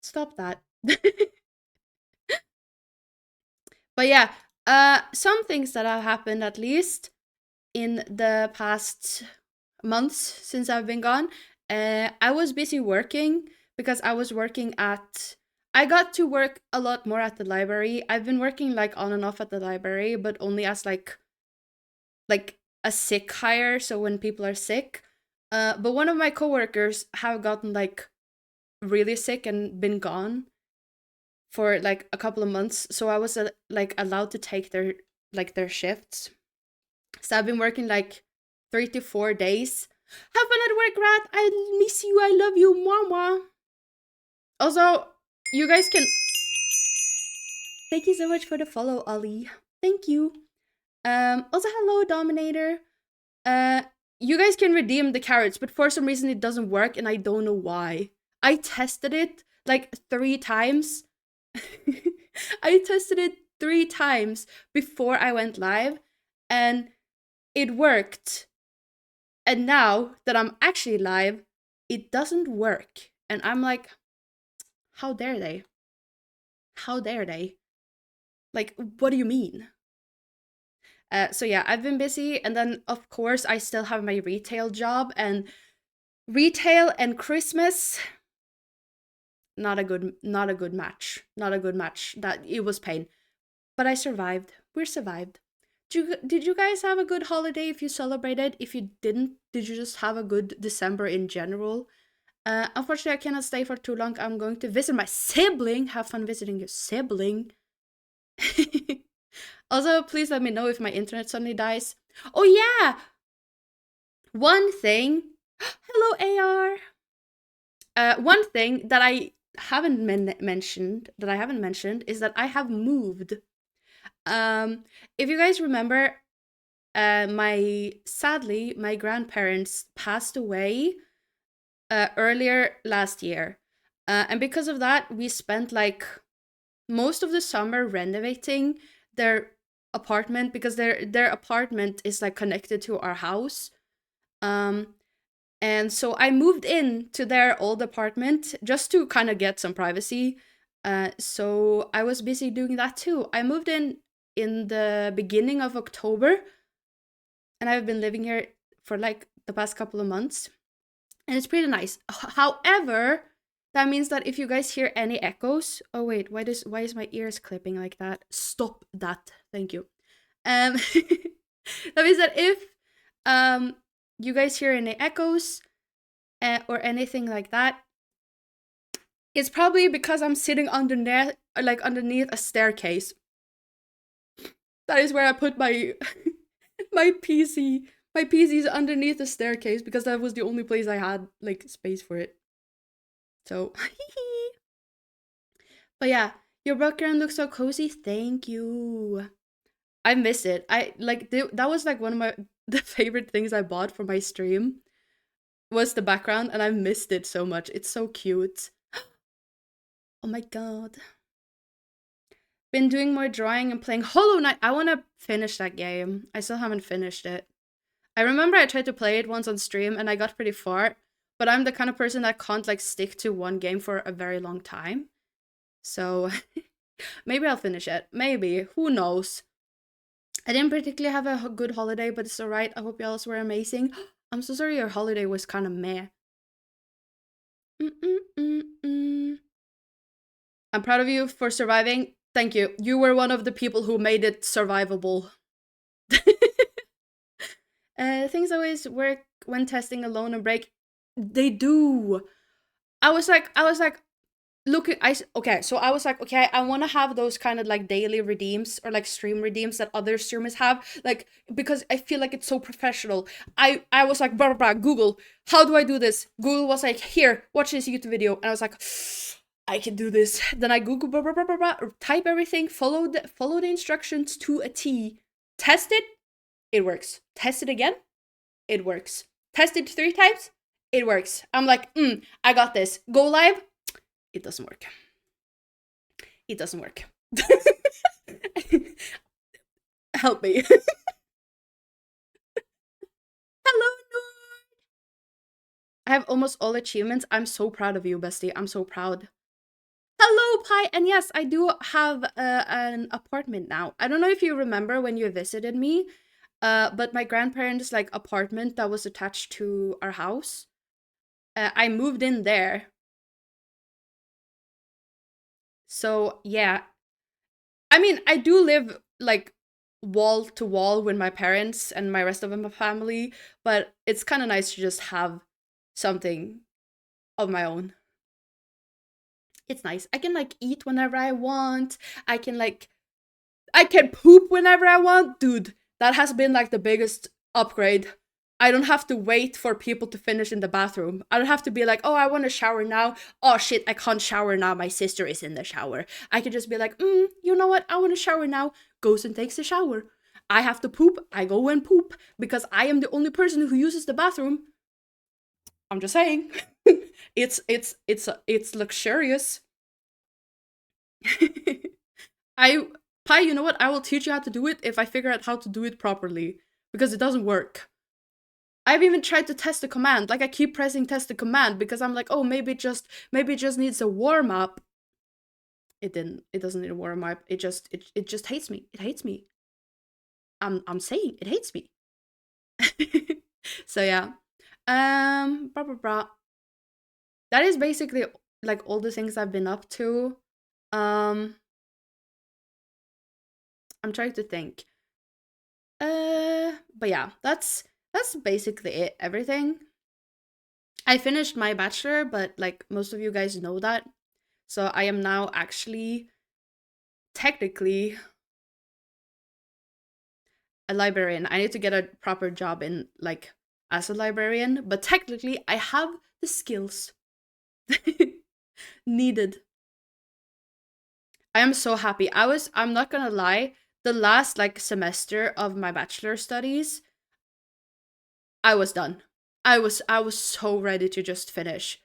Stop that. But yeah, some things that have happened at least in the past months since I've been gone. I was busy working because I was working at. I got to work a lot more at the library. I've been working like on and off at the library, but only as like a sick hire. So when people are sick. But one of my coworkers have gotten like really sick and been gone for like a couple of months. So I was like allowed to take their shifts. So I've been working like 3 to 4 days. Have fun at work, Rat. I miss you. I love you, mama. Also, you guys can. Thank you so much for the follow, Ali. Thank you. Also, hello, Dominator. Uh, you guys can redeem the carrots, but for some reason it doesn't work, and I don't know why. I tested it like 3 times. I tested it 3 times before I went live, and it worked. And now that I'm actually live, it doesn't work. And I'm like, how dare they? How dare they? Like, what do you mean? So yeah, I've been busy, and then of course I still have my retail job, and retail and Christmas, not a good match. Not a good match. That it was pain. But I survived. We survived. Did you guys have a good holiday if you celebrated? If you didn't, did you just have a good December in general? Unfortunately, I cannot stay for too long. I'm going to visit my sibling. Have fun visiting your sibling. Also, please let me know if my internet suddenly dies. Oh yeah, one thing. Hello, AR. One thing that I haven't mentioned is that I have moved. If you guys remember, sadly my grandparents passed away earlier last year, and because of that, we spent like most of the summer renovating their apartment because their apartment is like connected to our house. Um, and so I moved in to their old apartment just to kind of get some privacy. So I was busy doing that too. I moved in the beginning of October, and I've been living here for like the past couple of months, and it's pretty nice. However, that means that if you guys hear any echoes, oh wait, why is my ears clipping like that? Stop that. Thank you. That means that if um you guys hear any echoes or anything like that, it's probably because I'm sitting underneath a staircase. That is where I put my my PC. My PC is underneath the staircase because that was the only place I had like space for it. So, but yeah, your background looks so cozy. Thank you. I miss it. I like that was like one of my the favorite things I bought for my stream was the background, and I missed it so much. It's so cute. Oh my god. Been doing more drawing and playing Hollow Knight. I want to finish that game. I still haven't finished it. I remember I tried to play it once on stream and I got pretty far, but I'm the kind of person that can't like stick to one game for a very long time. So maybe I'll finish it. Maybe. Who knows? I didn't particularly have a good holiday, but it's alright. I hope y'all were amazing. I'm so sorry your holiday was kind of meh. Mm-mm-mm-mm. I'm proud of you for surviving. Thank you. You were one of the people who made it survivable. Things always work when testing alone and break. They do. I was like, looking. Okay, so I was like, okay, I want to have those kind of like daily redeems or like stream redeems that other streamers have, like because I feel like it's so professional. I was like, blah blah blah. Google, how do I do this? Google was like, here, watch this YouTube video, and I was like, I can do this. Then I Google blah blah blah blah, blah type everything, follow the instructions to a T, test it, it works. Test it again, it works. Test it 3 times, it works. I'm like, I got this. Go live, it doesn't work. It doesn't work. Help me. Hello, Noor. I have almost all achievements. I'm so proud of you, bestie. I'm so proud. Oh, Pi, and yes, I do have an apartment now. I don't know if you remember when you visited me, but my grandparents' like apartment that was attached to our house, I moved in there. So yeah, I mean, I do live like wall to wall with my parents and my rest of my family, but it's kind of nice to just have something of my own. It's nice. I can like eat whenever I want. I can like I can poop whenever I want. Dude, that has been like the biggest upgrade. I don't have to wait for people to finish in the bathroom. I don't have to be like, oh, I want to shower now. Oh shit, I can't shower now. My sister is in the shower. I can just be like, you know what? I want to shower now. Goes and takes a shower. I have to poop. I go and poop because I am the only person who uses the bathroom. I'm just saying. It's luxurious. I Pi, you know what? I will teach you how to do it if I figure out how to do it properly because it doesn't work. I've even tried to test the command. Like I keep pressing test the command because I'm like, oh, maybe it just needs a warm up. It didn't. It doesn't need a warm up. It just hates me. It hates me. I'm saying it hates me. So yeah. Blah blah blah. That is basically like all the things I've been up to. Um I'm trying to think. But yeah, that's basically it. Everything. I finished my bachelor, but like most of you guys know that. So I am now actually technically a librarian. I need to get a proper job in like as a librarian, but technically I have the skills needed. I am so happy. I'm not gonna lie, the last like semester of my bachelor studies, I was done. I was so ready to just finish.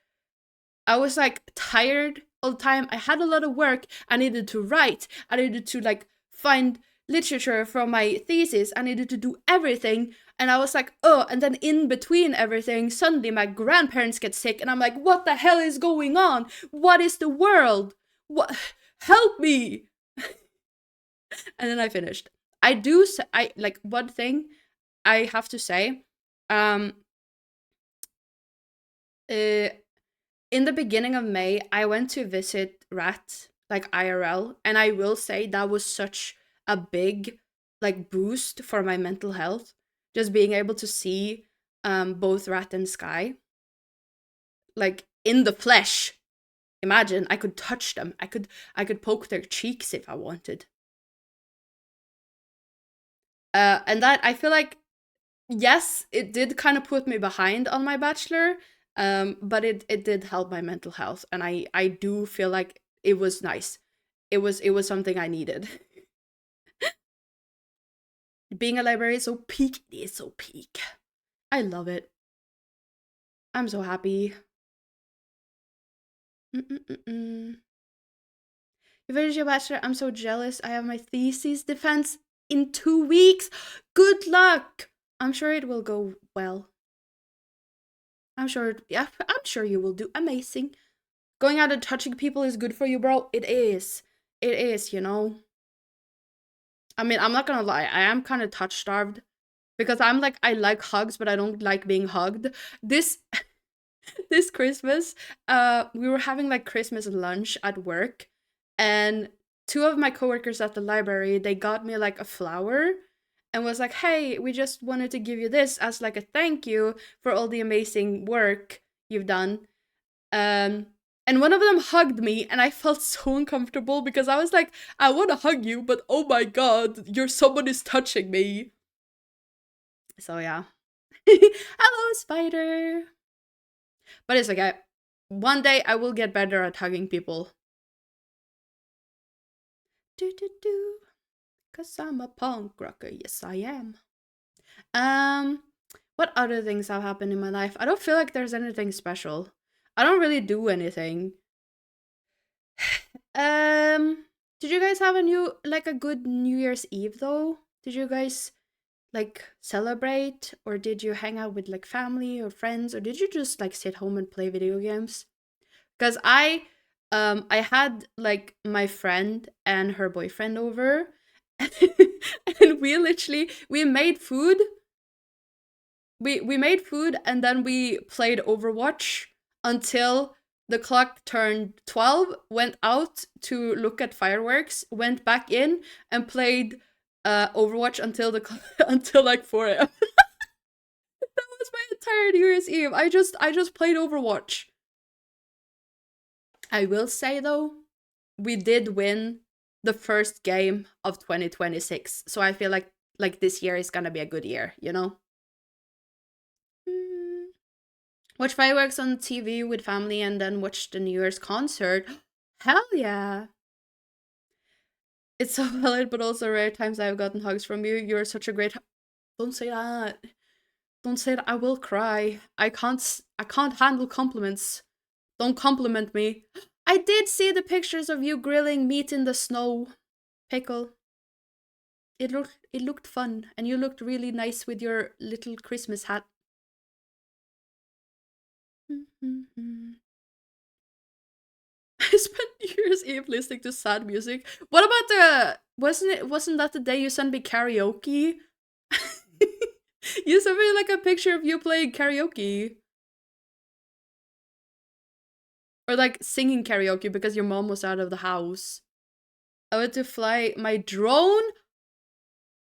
I was like tired all the time. I had a lot of work. I needed to write. I needed to like find literature from my thesis. I needed to do everything. And I was like, oh, and then in between everything, suddenly my grandparents get sick. And I'm like, what the hell is going on? What is the world? What? Help me. And then I finished. I like one thing I have to say. Um, uh, in the beginning of May, I went to visit Rat, like IRL, and I will say that was such a big like boost for my mental health. Just being able to see both Rat and Sky like in the flesh. Imagine I could touch them. I could poke their cheeks if I wanted. And that I feel like yes, it did kind of put me behind on my bachelor, but it did help my mental health, and I do feel like it was nice. It was something I needed. Being a librarian is so peak. It is so peak. I love it. I'm so happy. Mm-mm-mm-mm. You finished your bachelor. I'm so jealous. I have my thesis defense in 2 weeks. Good luck. I'm sure it will go well. Yeah, I'm sure you will do amazing. Going out and touching people is good for you, bro. It is. It is, you know. I mean, I'm not gonna lie, I am kind of touch starved because I'm like I like hugs, but I don't like being hugged. This this Christmas, we were having like Christmas lunch at work, and two of my coworkers at the library, they got me like a flower and was like, "Hey, we just wanted to give you this as like a thank you for all the amazing work you've done." Um, and one of them hugged me, and I felt so uncomfortable because I was like, I want to hug you, but oh my god, somebody's touching me. So yeah. Hello, spider. But it's okay. One day I will get better at hugging people. Do do do. Cause I'm a punk rocker. Yes, I am. Um, what other things have happened in my life? I don't feel like there's anything special. I don't really do anything. Um, did you guys have a good New Year's Eve though? Did you guys like celebrate, or did you hang out with like family or friends, or did you just like sit home and play video games? Because I had like my friend and her boyfriend over, and we made food. We made food and then we played Overwatch until the clock turned 12, went out to look at fireworks, went back in and played Overwatch until until like 4 a.m. That was my entire New Year's Eve. I just played Overwatch. I will say though, we did win the first game of 2026. So I feel like this year is gonna be a good year, you know? Mm. Watch fireworks on TV with family and then watch the New Year's concert. Hell yeah. It's so valid, but also rare times I've gotten hugs from you. You're such a great. Don't say that. Don't say that. I will cry. I can't handle compliments. Don't compliment me. I did see the pictures of you grilling meat in the snow. Pickle. It looked fun, and you looked really nice with your little Christmas hat. I spent New Year's Eve listening to sad music. What about the wasn't that the day you sent me karaoke? You sent me like a picture of you playing karaoke. Or like singing karaoke because your mom was out of the house. I went to fly my drone.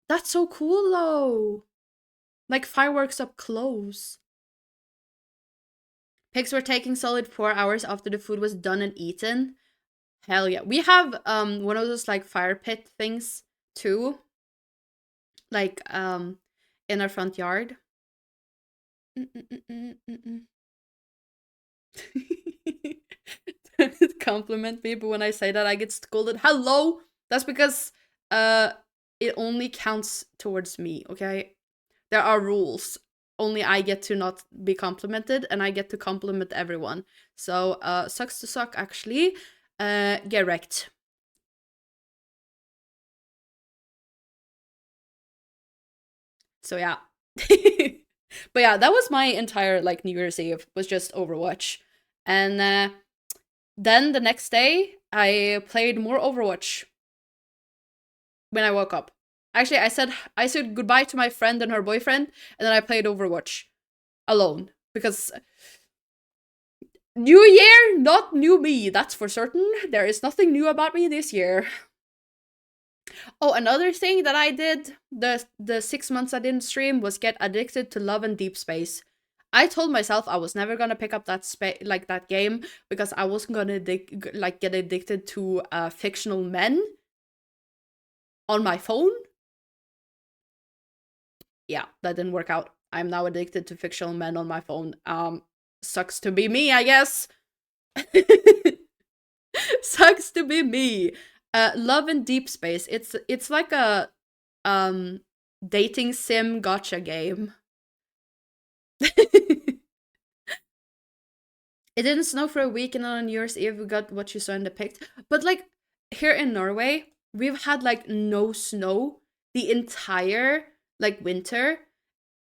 That's so cool though. Like fireworks up close. Pigs were taking solid 4 hours after the food was done and eaten. Hell yeah. We have one of those like fire pit things too. Like in our front yard. Compliment me, but when I say that I get scolded. Hello! That's because it only counts towards me, okay? There are rules. Only I get to not be complimented and I get to compliment everyone. So sucks to suck actually. Get wrecked. So yeah. But yeah, that was my entire like New Year's Eve was just Overwatch. And then the next day I played more Overwatch when I woke up. Actually, I said goodbye to my friend and her boyfriend, and then I played Overwatch alone because new year, not new me. That's for certain. There is nothing new about me this year. Oh, another thing that I did the 6 months I didn't stream was get addicted to Love and Deep Space. I told myself I was never gonna pick up that game because I wasn't gonna get addicted to fictional men on my phone. Yeah, that didn't work out. I'm now addicted to fictional men on my phone. Sucks to be me, I guess. Sucks to be me. Love and Deep Space. It's like a dating sim gotcha game. It didn't snow for a week, and on New Year's Eve we got what you saw in the pic. But like here in Norway, we've had like no snow the entire like winter.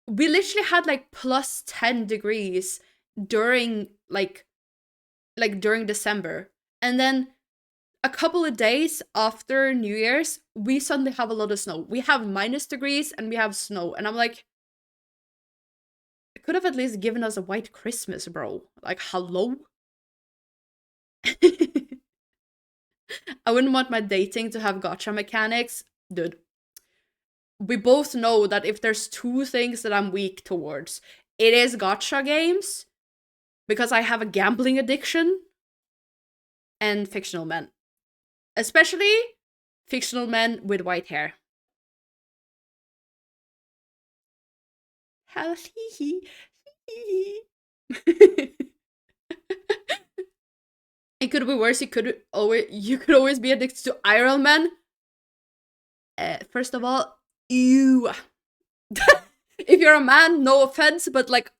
We literally had like plus 10 degrees during during December. And then a couple of days after New Year's, we suddenly have a lot of snow. We have minus degrees and we have snow. And I'm like, it could have at least given us a white Christmas, bro. Like, hello? I wouldn't want my dating to have gotcha mechanics. Dude, we both know that if there's two things that I'm weak towards, it is gotcha games because I have a gambling addiction and fictional men. Especially fictional men with white hair. How hee hee. It could be worse. You could always be addicted to Iron Man. First of all, ew. If you're a man, no offense, but like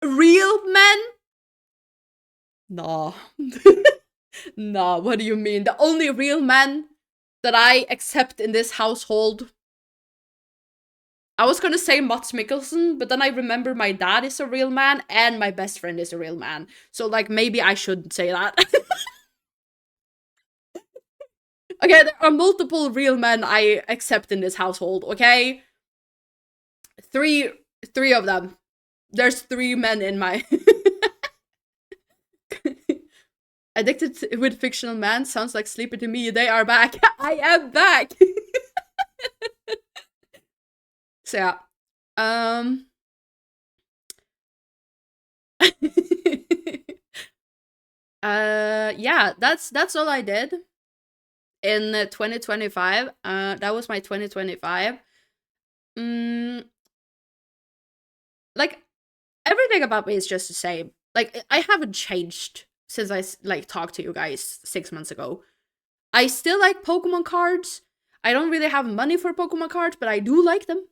real men? Nah. Nah, what do you mean? The only real man that I accept in this household. I was gonna say Mats Mikkelsen, but then I remember my dad is a real man and my best friend is a real man. So like maybe I shouldn't say that. Okay, there are multiple real men I accept in this household, okay? Three three of them. There's three men in my Addicted with fictional man sounds like sleepy to me. They are back. I am back. So yeah. Um yeah, that's all I did in 2025. That was my 2025. Mm, like everything about me is just the same. Like I haven't changed since I like talked to you guys 6 months ago. I still like Pokemon cards. I don't really have money for Pokemon cards, but I do like them.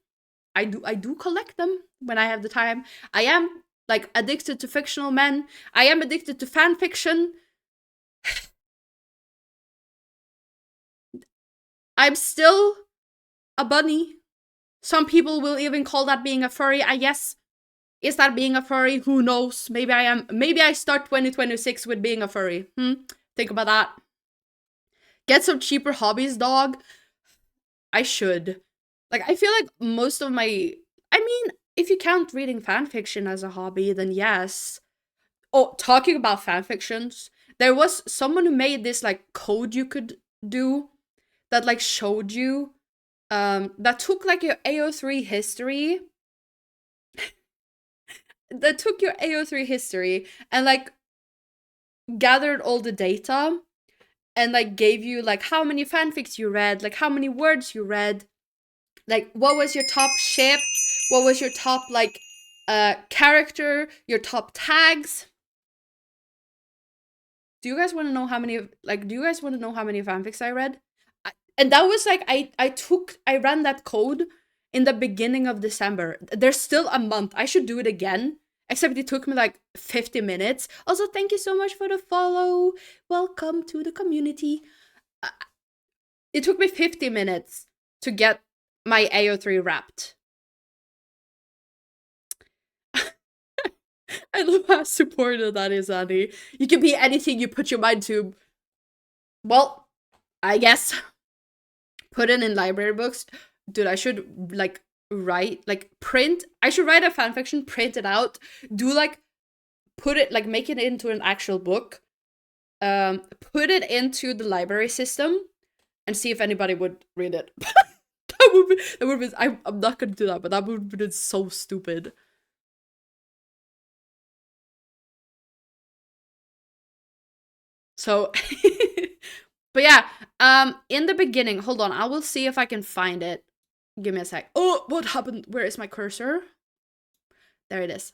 I do collect them when I have the time. I am like addicted to fictional men. I am addicted to fan fiction. I'm still a bunny. Some people will even call that being a furry. I guess. Is that being a furry? Who knows? Maybe I am. Maybe I start 2026 with being a furry. Think about that. Get some cheaper hobbies, dog. I should. Like, I feel like most of my. I mean, if you count reading fan fiction as a hobby, then yes. Oh, talking about fan fictions, there was someone who made this like code you could do that like showed you that took like your AO3 history that took your AO3 history and like gathered all the data and like gave you like how many fanfics you read, like how many words you read, like what was your top ship, what was your top like character, your top tags. Do you guys want to know how many like do you guys want to know how many fanfics I read? And that was like I ran that code in the beginning of December. There's still a month. I should do it again. Except it took me like 50 minutes. Also, thank you so much for the follow. Welcome to the community. Uh, It took me 50 minutes to get my AO3 wrapped. I love how supportive that is, Annie. You can be anything you put your mind to. Well, I guess put it in library books. Dude, I should like write like print. I should write a fanfiction, print it out, do like put it like make it into an actual book, put it into the library system, and see if anybody would read it. That would be. I'm not gonna do that, but that would be so stupid. So, but yeah, in the beginning, hold on, I will see if I can find it. Give me a sec. Oh, what happened? Where is my cursor? There it is.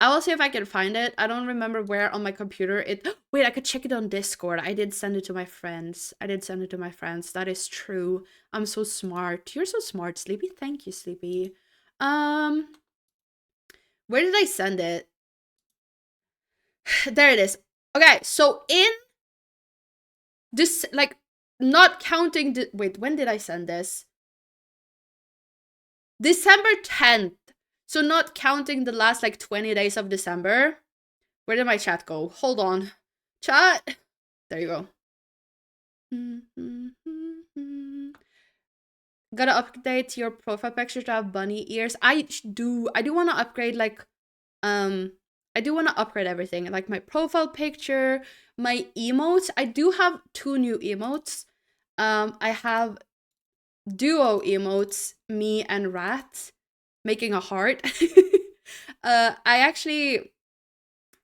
I will see if I can find it. I don't remember where on my computer it. Wait, I could check it on Discord. I did send it to my friends. I did send it to my friends. That is true. I'm so smart. You're so smart, Sleepy. Thank you, Sleepy. Um, where did I send it? There it is. Okay, so in this, like, not counting the. Wait, when did I send this? December 10th. So not counting the last like 20 days of December. Where did my chat go? Hold on. Chat. There you go. Gotta update your profile picture to have bunny ears. I do want to upgrade like I do want to upgrade everything. Like my profile picture, my emotes. I do have two new emotes. I have duo emotes, me and Rat making a heart. I actually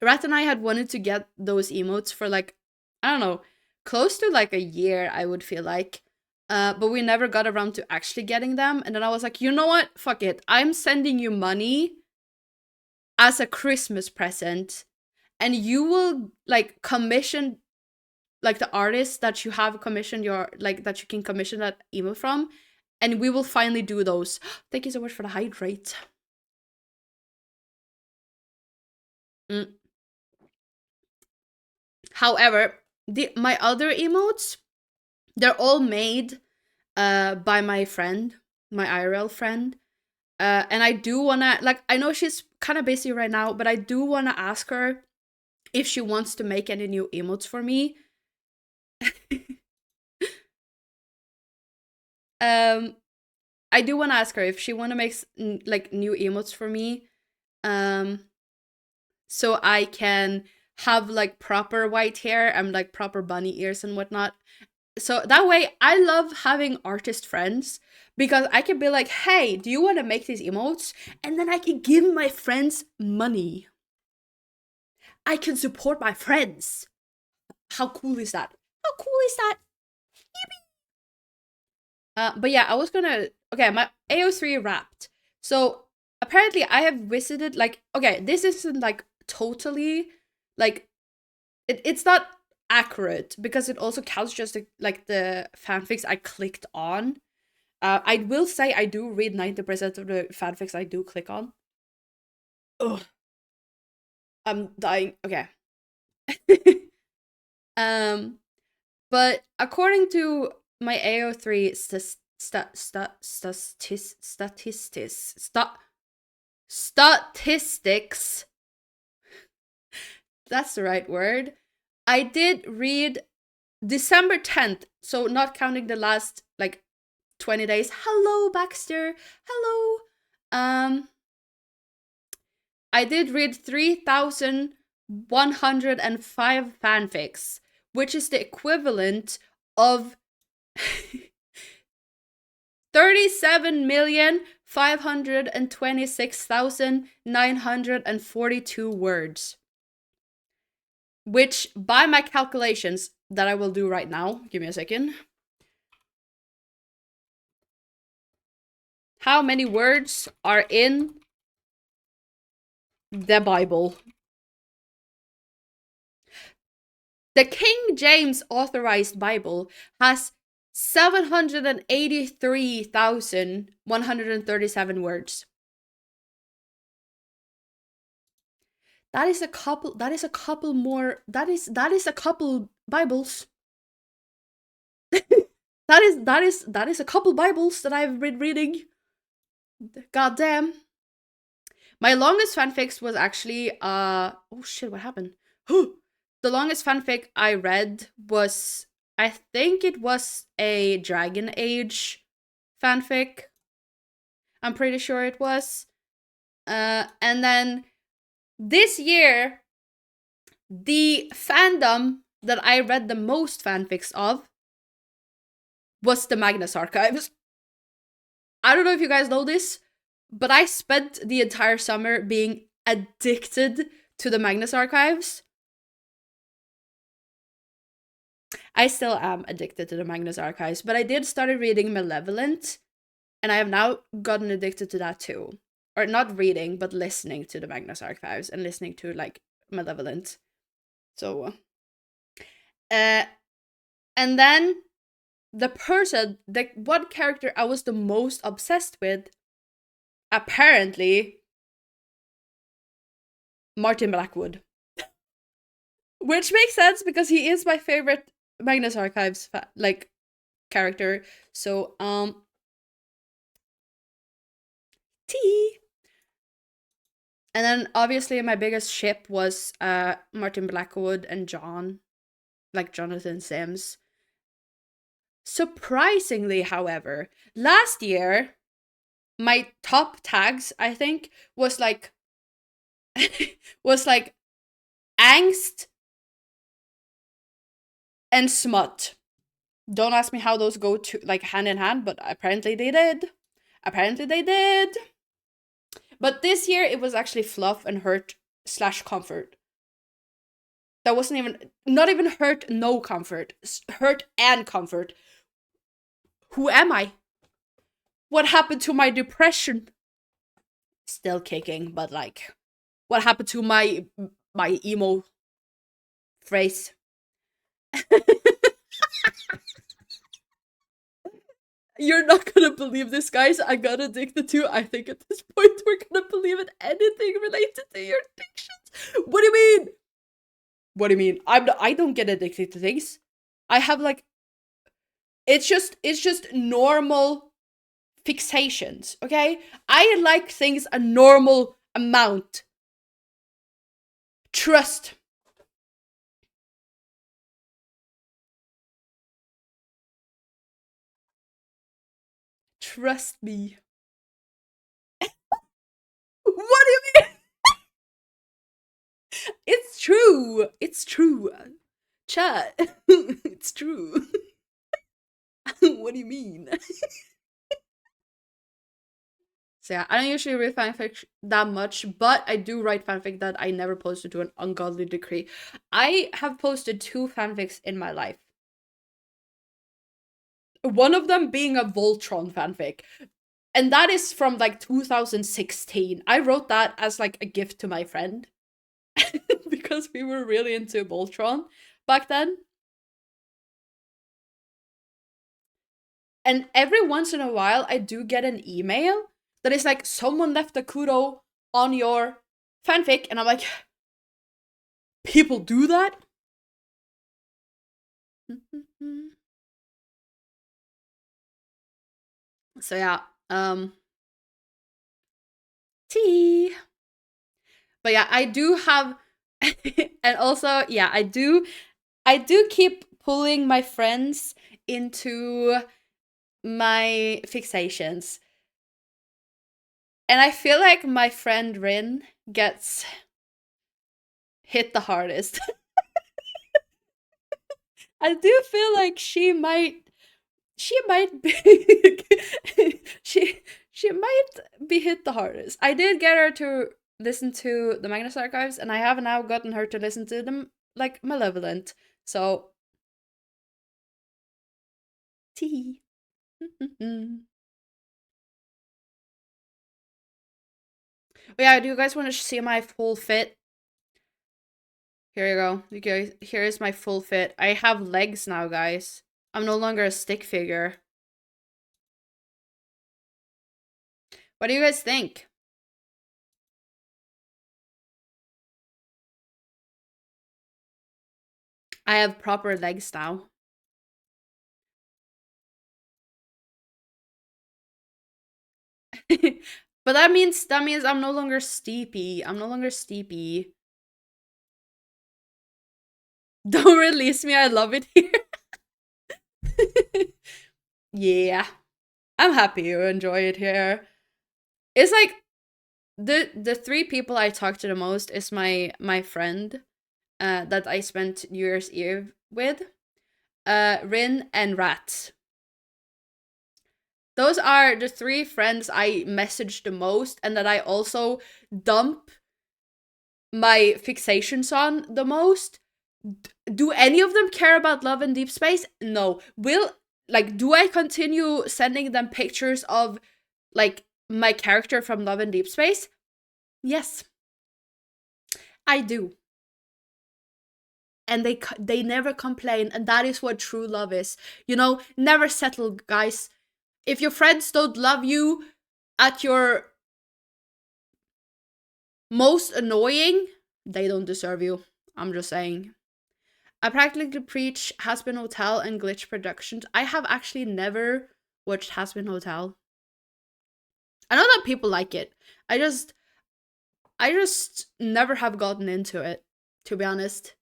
Rat and I had wanted to get those emotes for like I don't know, close to like a year, I would feel like. But we never got around to actually getting them. And then I was like, you know what? Fuck it. I'm sending you money as a Christmas present, and you will like commission like the artist that you have commissioned your like that you can commission that emote from, and we will finally do those. Thank you so much for the hydrate. Mm. However, my other emotes, they're all made by my friend, my IRL friend. And I do wanna like I know she's kind of busy right now, but I do wanna ask her if she wants to make any new emotes for me. Um, I do want to ask her if she want to make like new emotes for me. Um, so I can have like proper white hair and like proper bunny ears and whatnot. So that way, I love having artist friends because I can be like, hey, do you want to make these emotes? And then I can give my friends money. I can support my friends. How cool is that? How cool is that? But yeah, I was gonna. Okay, my AO3 wrapped. So apparently, I have visited like. Okay, this isn't like totally like it's not accurate because it also counts just like the fanfics I clicked on. I will say I do read 90% of the fanfics I do click on. Ugh, I'm dying. Okay. um, but according to my AO3 statistics, that's the right word. I did read December 10th, so not counting the last like 20 days. Hello, Baxter. Hello. I did read 3,105 fanfics, which is the equivalent of 37,526,942 words. Which, by my calculations that I will do right now, give me a second. How many words are in the Bible? The King James Authorized Bible has 783,137 words. That is a couple more that is a couple Bibles. that is a couple Bibles that I've been reading. God damn. My longest fanfics was actually oh shit, what happened? The longest fanfic I read was, I think it was a Dragon Age fanfic. I'm pretty sure it was. And then this year, the fandom that I read the most fanfics of was the Magnus Archives. I don't know if you guys know this, but I spent the entire summer being addicted to the Magnus Archives. I still am addicted to the Magnus Archives, but I did started reading Malevolent, and I have now gotten addicted to that too. Or not reading, but listening to the Magnus Archives and listening to like Malevolent. So, uh, and then the one character I was the most obsessed with, apparently, Martin Blackwood, which makes sense because he is my favorite Magnus Archives like character. So, T. And then obviously my biggest ship was Martin Blackwood and John, like Jonathan Sims. Surprisingly, however, last year my top tags, I think, was like was like angst and smut. Don't ask me how those go to like hand in hand, but apparently they did. Apparently they did. But this year it was actually fluff and hurt slash comfort. That wasn't even, not even hurt, no comfort. Hurt and comfort. Who am I? What happened to my depression? Still kicking, but like, what happened to my emo phrase? You're not gonna believe this, guys. I got addicted to. I think at this point we're gonna believe in anything related to your addictions. What do you mean? What do you mean? I don't get addicted to things. I have like, it's just normal fixations, okay? I like things a normal amount. Trust. Trust me. What do you mean? It's true. It's true. Chat. It's true. What do you mean? So yeah, I don't usually read fanfic that much, but I do write fanfic that I never posted to an ungodly degree. I have posted 2 fanfics in my life. One of them being a Voltron fanfic. And that is from like 2016. I wrote that as like a gift to my friend because we were really into Voltron back then. And every once in a while, I do get an email that is like, someone left a kudo on your fanfic. And I'm like, people do that? So yeah, tea. But yeah, I do have and also, yeah, I do keep pulling my friends into my fixations. And I feel like my friend Rin gets hit the hardest. I do feel like she might be she might be hit the hardest. I did get her to listen to the Magnus Archives, and I have now gotten her to listen to them like Malevolent. So tea. But yeah, do you guys want to see my full fit? Here you go. You guys, here is my full fit. I have legs now, guys. I'm no longer a stick figure. What do you guys think? I have proper legs now. But that means I'm no longer steepy. I'm no longer steepy. Don't release me. I love it here. Yeah. I'm happy you enjoy it here. It's like the 3 people I talk to the most is my friend that I spent New Year's Eve with, Rin and Rat. Those are the 3 friends I message the most and that I also dump my fixations on the most. Do any of them care about Love and Deep Space? No. Do I continue sending them pictures of like my character from Love and Deep Space? Yes. I do. And they never complain, and that is what true love is. Never settle, guys. If your friends don't love you at your most annoying, they don't deserve you. I'm just saying. I practically preach Hazbin Hotel and Glitch Productions. I have actually never watched Hazbin Hotel. I know that people like it. I just never have gotten into it, to be honest.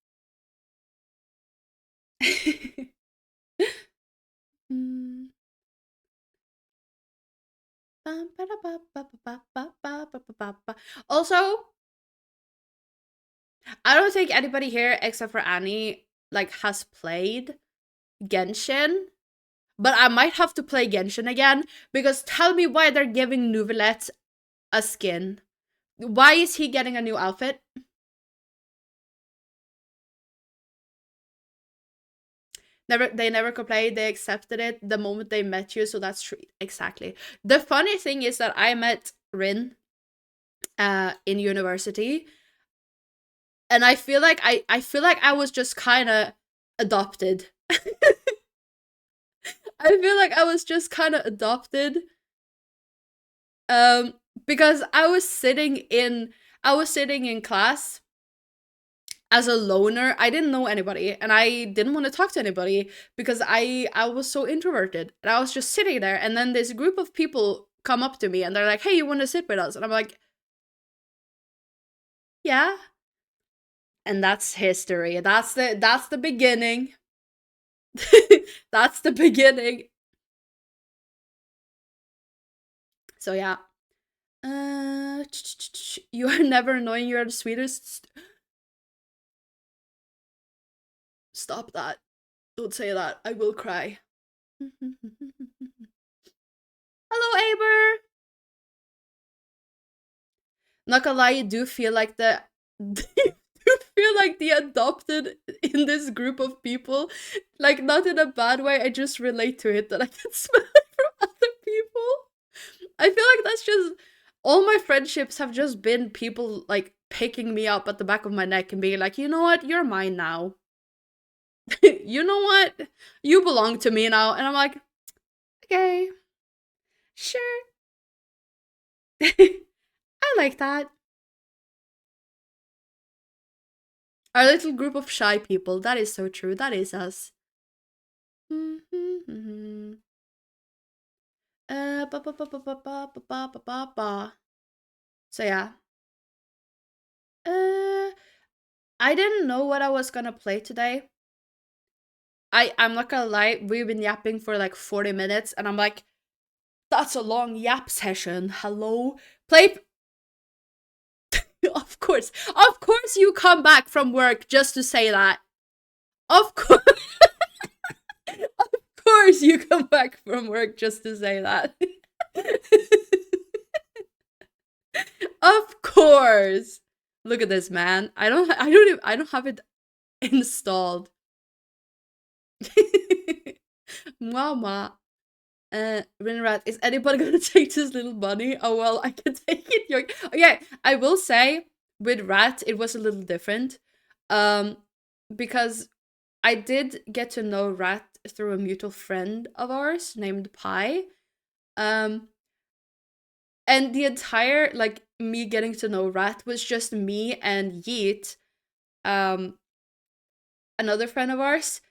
Also, I don't think anybody here except for Annie has played Genshin, but I might have to play Genshin again because tell me why they're giving Neuvillette a skin. Why is he getting a new outfit? They never complained. They accepted it the moment they met you. So that's true. Exactly. The funny thing is that I met Rin in university, and I feel like I was just kind of adopted. I feel like I was just kind of adopted. Because I was sitting in class as a loner. I didn't know anybody, and I didn't want to talk to anybody because I was so introverted. And I was just sitting there, and then this group of people come up to me and they're like, "Hey, you want to sit with us?" And I'm like, "Yeah." And that's history. That's the beginning. That's the beginning. So yeah. You are never annoying. You are the sweetest. Stop that. Don't say that. I will cry. Hello, Aber. Not gonna lie, you do feel like the you feel like the adopted in this group of people. Like not in a bad way. I just relate to it that I can smell it from other people. I feel like that's just all my friendships have just been people like picking me up at the back of my neck and being like, you know what, you're mine now. You know what? You belong to me now. And I'm like, okay, sure. I like that. Our little group of shy people. That is so true. That is us. Ba ba ba ba ba ba ba ba ba ba ba. So yeah. I didn't know what I was gonna play today. I'm not gonna lie, we've been yapping for like 40 minutes, and I'm like, that's a long yap session. Hello? Play. Of course, you come back from work just to say that. Of course, of course, you come back from work just to say that. Of course. Look at this, man. I don't have it installed. Mama. Rinrat, is anybody gonna take this little bunny? Oh well, I can take it. Okay, I will say with Rat, it was a little different. Um, because I did get to know Rat through a mutual friend of ours named Pi. Um, and the entire like me getting to know Rat was just me and Yeet, um, another friend of ours,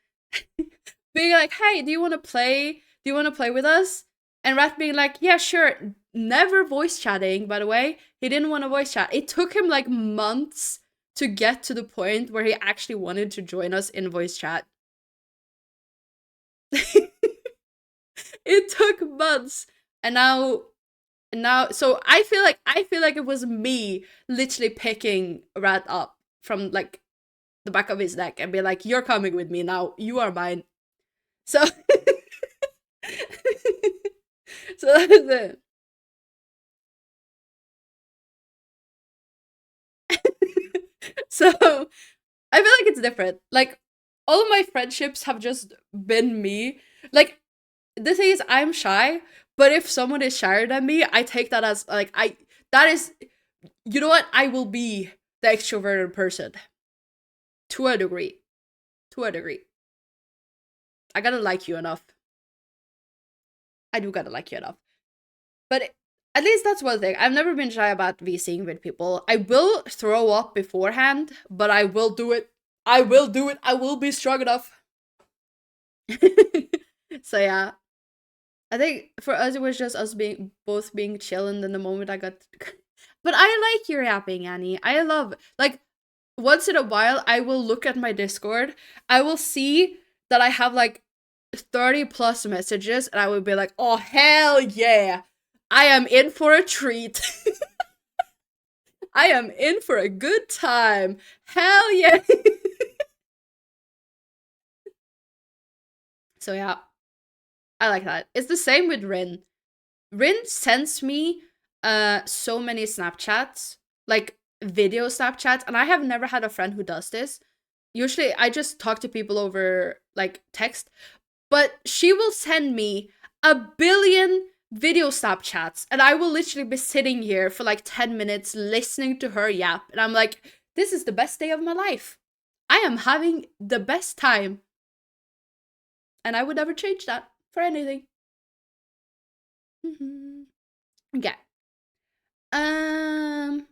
being like, "Hey, do you want to play? Do you want to play with us?" And Rat being like, "Yeah, sure." Never voice chatting, by the way. He didn't want to voice chat. It took him like months to get to the point where he actually wanted to join us in voice chat. It took months, and now so I feel like it was me literally picking Rat up from like the back of his neck and be like, "You're coming with me now. You are mine." So so that is it. So I feel like it's different. Like all of my friendships have just been me. Like the thing is, I'm shy, but if someone is shyer than me, I take that as like that is, you know what, I will be the extroverted person to a degree. To a degree, I gotta like you enough. I do gotta like you enough. But at least that's one thing. I've never been shy about VCing with people. I will throw up beforehand, but I will do it. I will do it. I will be strong enough. So yeah, I think for us it was just us being both being chill, and then the moment I got, but I like your yapping, Annie. I love like once in a while I will look at my Discord. I will see that I have like 30 plus messages, and I would be like, oh hell yeah, I am in for a treat. I am in for a good time. Hell yeah. So yeah, I like that. It's the same with Rin. Rin sends me so many Snapchats, like video Snapchats, and I have never had a friend who does this. Usually I just talk to people over like text, but she will send me a billion video Snapchats, and I will literally be sitting here for like 10 minutes listening to her yap, and I'm like, this is the best day of my life. I am having the best time, and I would never change that for anything. Okay. Um,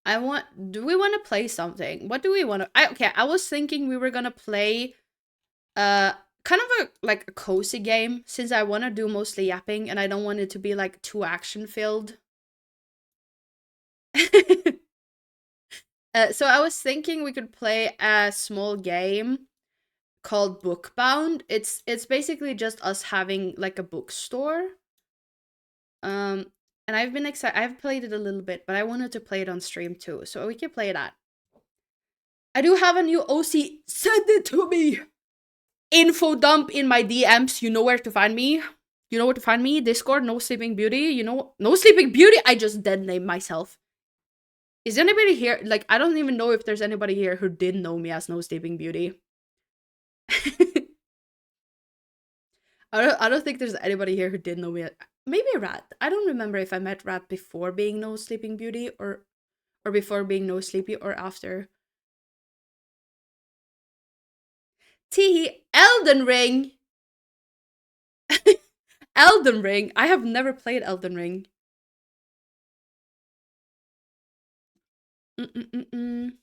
I want. Do we want to play something? What do we want to? Okay. I was thinking we were gonna play, kind of a like a cozy game since I want to do mostly yapping and I don't want it to be like too action filled. So I was thinking we could play a small game called Bookbound. It's basically just us having like a bookstore. And I've been excited. I've played it a little bit, but I wanted to play it on stream too, so we can play that. I do have a new OC. Send it to me. Info dump in my DMs. You know where to find me. You know where to find me. Discord, No Sleeping Beauty. You know, No Sleeping Beauty. I just dead named myself. Is anybody here? Like, I don't even know if there's anybody here who didn't know me as No Sleeping Beauty. I don't think there's anybody here who didn't know me. Maybe Rat. I don't remember if I met Rat before being No Sleeping Beauty or before being No Sleepy or after. Teehee, Elden Ring. Elden Ring. I have never played Elden Ring. In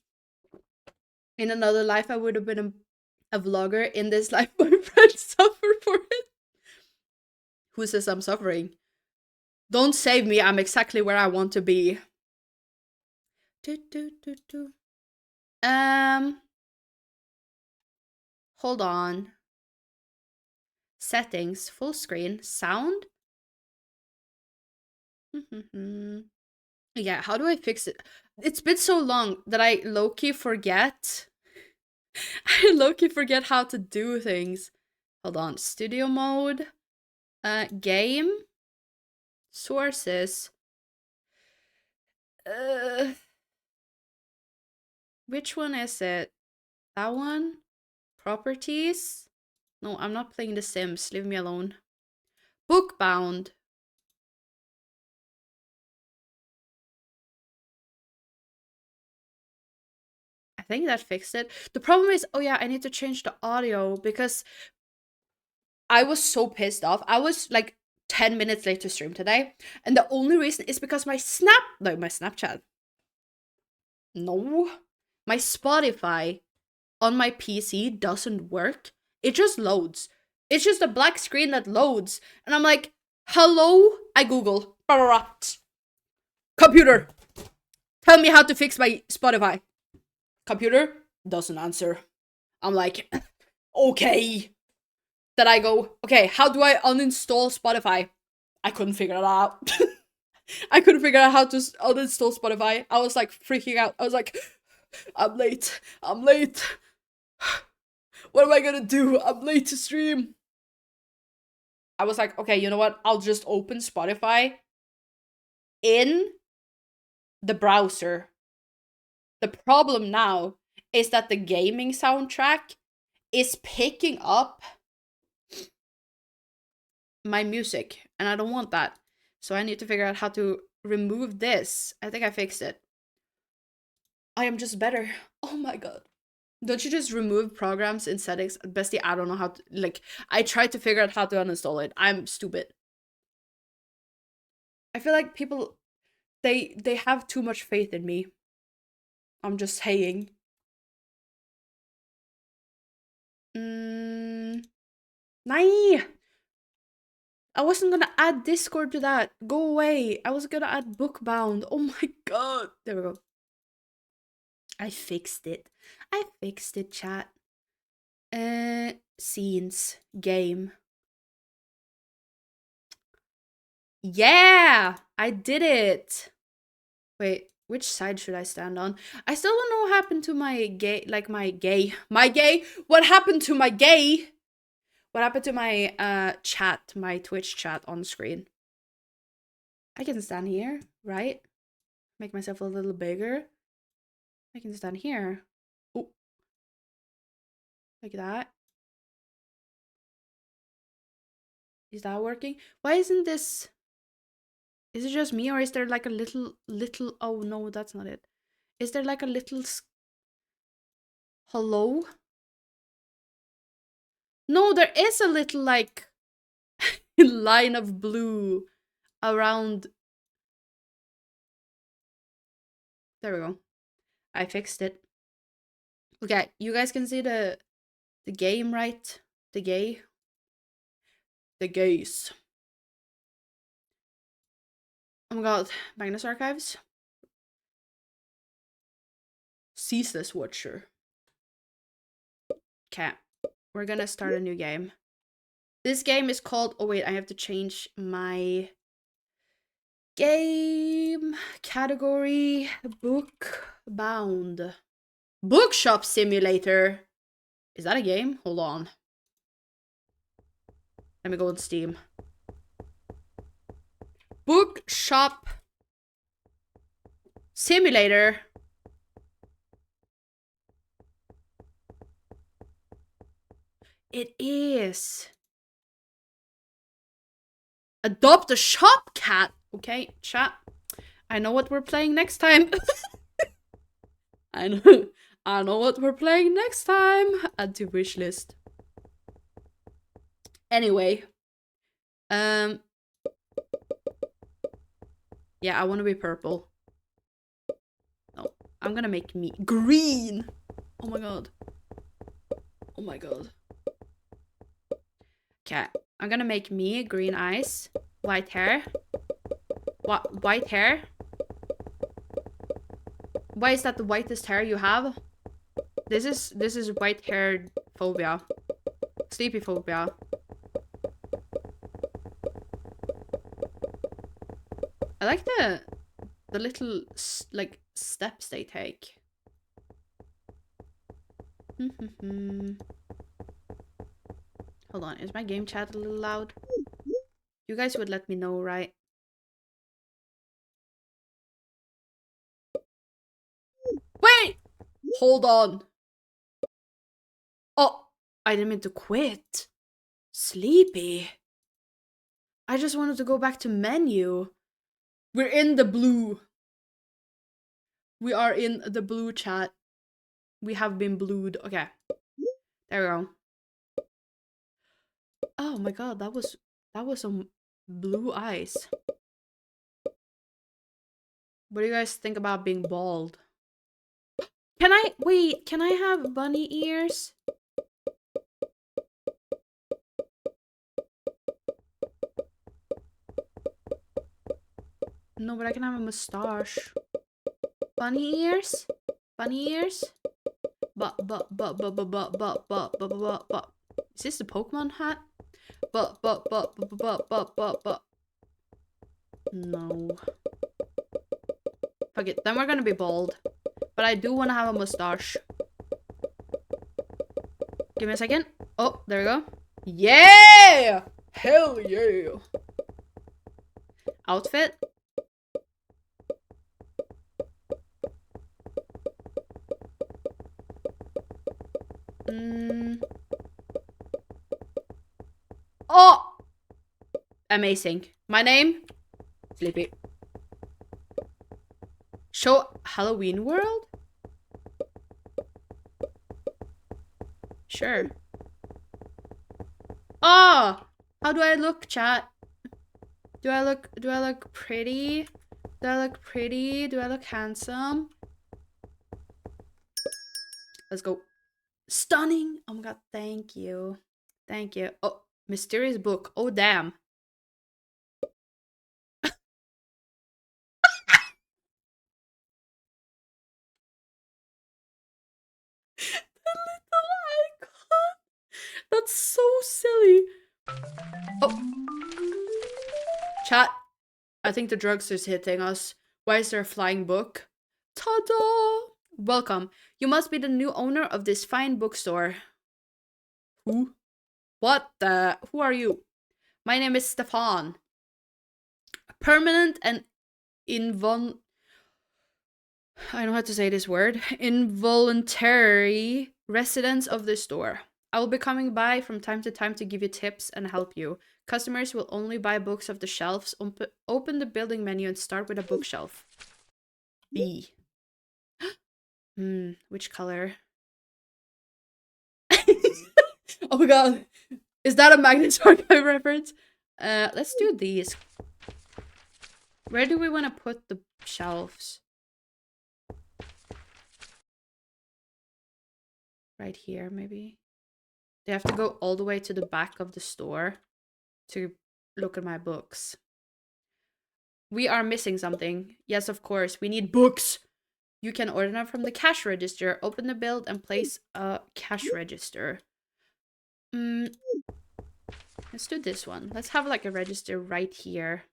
another life, I would have been a vlogger. In this life, my friends suffer for it. Who says I'm suffering? Don't save me. I'm exactly where I want to be. Hold on. Settings, full screen, sound. Yeah, how do I fix it? It's been so long that I low-key forget. I low-key forget how to do things. Hold on, studio mode, game, sources. Which one is it? That one? Properties? No, I'm not playing The Sims. Leave me alone. Bookbound. I think that fixed it. The problem is, oh yeah, I need to change the audio because I was so pissed off. I was like 10 minutes late to stream today. And the only reason is because my Snapchat. No. My Spotify on my PC doesn't work. It just loads. It's just a black screen that loads. And I'm like, hello? I Google. Computer. Tell me how to fix my Spotify. Computer doesn't answer. I'm like, okay. Then I go, okay, how do I uninstall Spotify? I couldn't figure it out. I couldn't figure out how to uninstall Spotify. I was like freaking out. I was like, I'm late. I'm late. What am I gonna do? I'm late to stream. I was like, okay, you know what? I'll just open Spotify in the browser. The problem now is that the gaming soundtrack is picking up my music, and I don't want that. So I need to figure out how to remove this. I think I fixed it. I am just better. Oh my god. Don't you just remove programs in settings? Bestie, I don't know how to, like, I tried to figure out how to uninstall it. I'm stupid. I feel like people, they have too much faith in me. I'm just saying. Nah. I wasn't gonna add Discord to that. Go away. I was gonna add Bookbound. Oh my god. There we go. I fixed it. I fixed it, chat. Scenes. Game. Yeah! I did it! Wait, which side should I stand on? I still don't know what happened to my gay, like my gay. What happened to my gay? What happened to my chat, my Twitch chat on screen? I can stand here, right? Make myself a little bigger. I can stand here. Oh. Like that. Is that working? Why isn't this... Is it just me, or is there like a little... Oh no, that's not it. Is there like a little... Hello? No, there is a little like... line of blue around... There we go. I fixed it. Okay, you guys can see the game, right? The gay. The gays. Oh my god, Magnus Archives. Ceaseless Watcher. Okay, we're gonna start a new game. This game is called... Oh wait, I have to change my Game category book bound. Bookshop Simulator. Is that a game? Hold on. Let me go on Steam. Bookshop Simulator. It is. Adopt a shop cat. Okay, chat. I know what we're playing next time. I know what we're playing next time. Add to wish list. Anyway. Yeah, I want to be purple. No, I'm gonna make me green. Oh my god. Oh my god. Okay, I'm gonna make me green eyes, white hair. What? White hair? Why is that the whitest hair you have? This is white hair phobia. Sleepy phobia. I like the little like steps they take. Hold on, is my game chat a little loud? You guys would let me know, right? Wait! Hold on. Oh, I didn't mean to quit. Sleepy. I just wanted to go back to menu. We're in the blue. We are in the blue chat. We have been blued. Okay. There we go. Oh my god, that was some blue eyes. What do you guys think about being bald? Can I have bunny ears? No, but I can have a mustache. Bunny ears? Bunny ears? But. Is this the Pokemon hat? But. No. Fuck it, then we're gonna be bald. But I do want to have a mustache. Give me a second. Oh, there we go. Yeah! Hell yeah! Outfit? Oh! Amazing. My name? Sleepy. Show Halloween World? Sure. Oh! How do I look, chat? Do I look pretty? Do I look pretty? Do I look handsome? Let's go. Stunning! Oh my god, thank you. Thank you. Oh, mysterious book. Oh, damn. The little icon. That's so silly. Oh. Chat. I think the drugs is hitting us. Why is there a flying book? Ta-da! Welcome. You must be the new owner of this fine bookstore. Who? What the? Who are you? My name is Stefan. Permanent and I know how to say this word. Involuntary residents of the store. I will be coming by from time to time to give you tips and help you. Customers will only buy books off the shelves. Open the building menu and start with a bookshelf. B. Which color? Oh my god. Is that a Magnus Archive reference? Let's do these. Where do we want to put the shelves? Right here, maybe. They have to go all the way to the back of the store to look at my books. We are missing something. Yes, of course. We need books. You can order them from the cash register. Open the build and place a cash register. Let's do this one. Let's have like a register right here.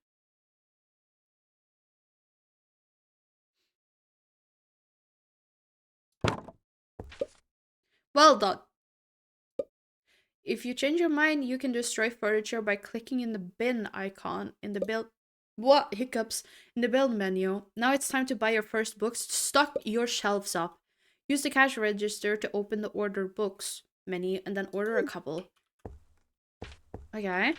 Well done. If you change your mind, you can destroy furniture by clicking in the bin icon in the build. What hiccups in the build menu. Now it's time to buy your first books. Stock your shelves up. Use the cash register to open the order books menu and then order a couple. Okay.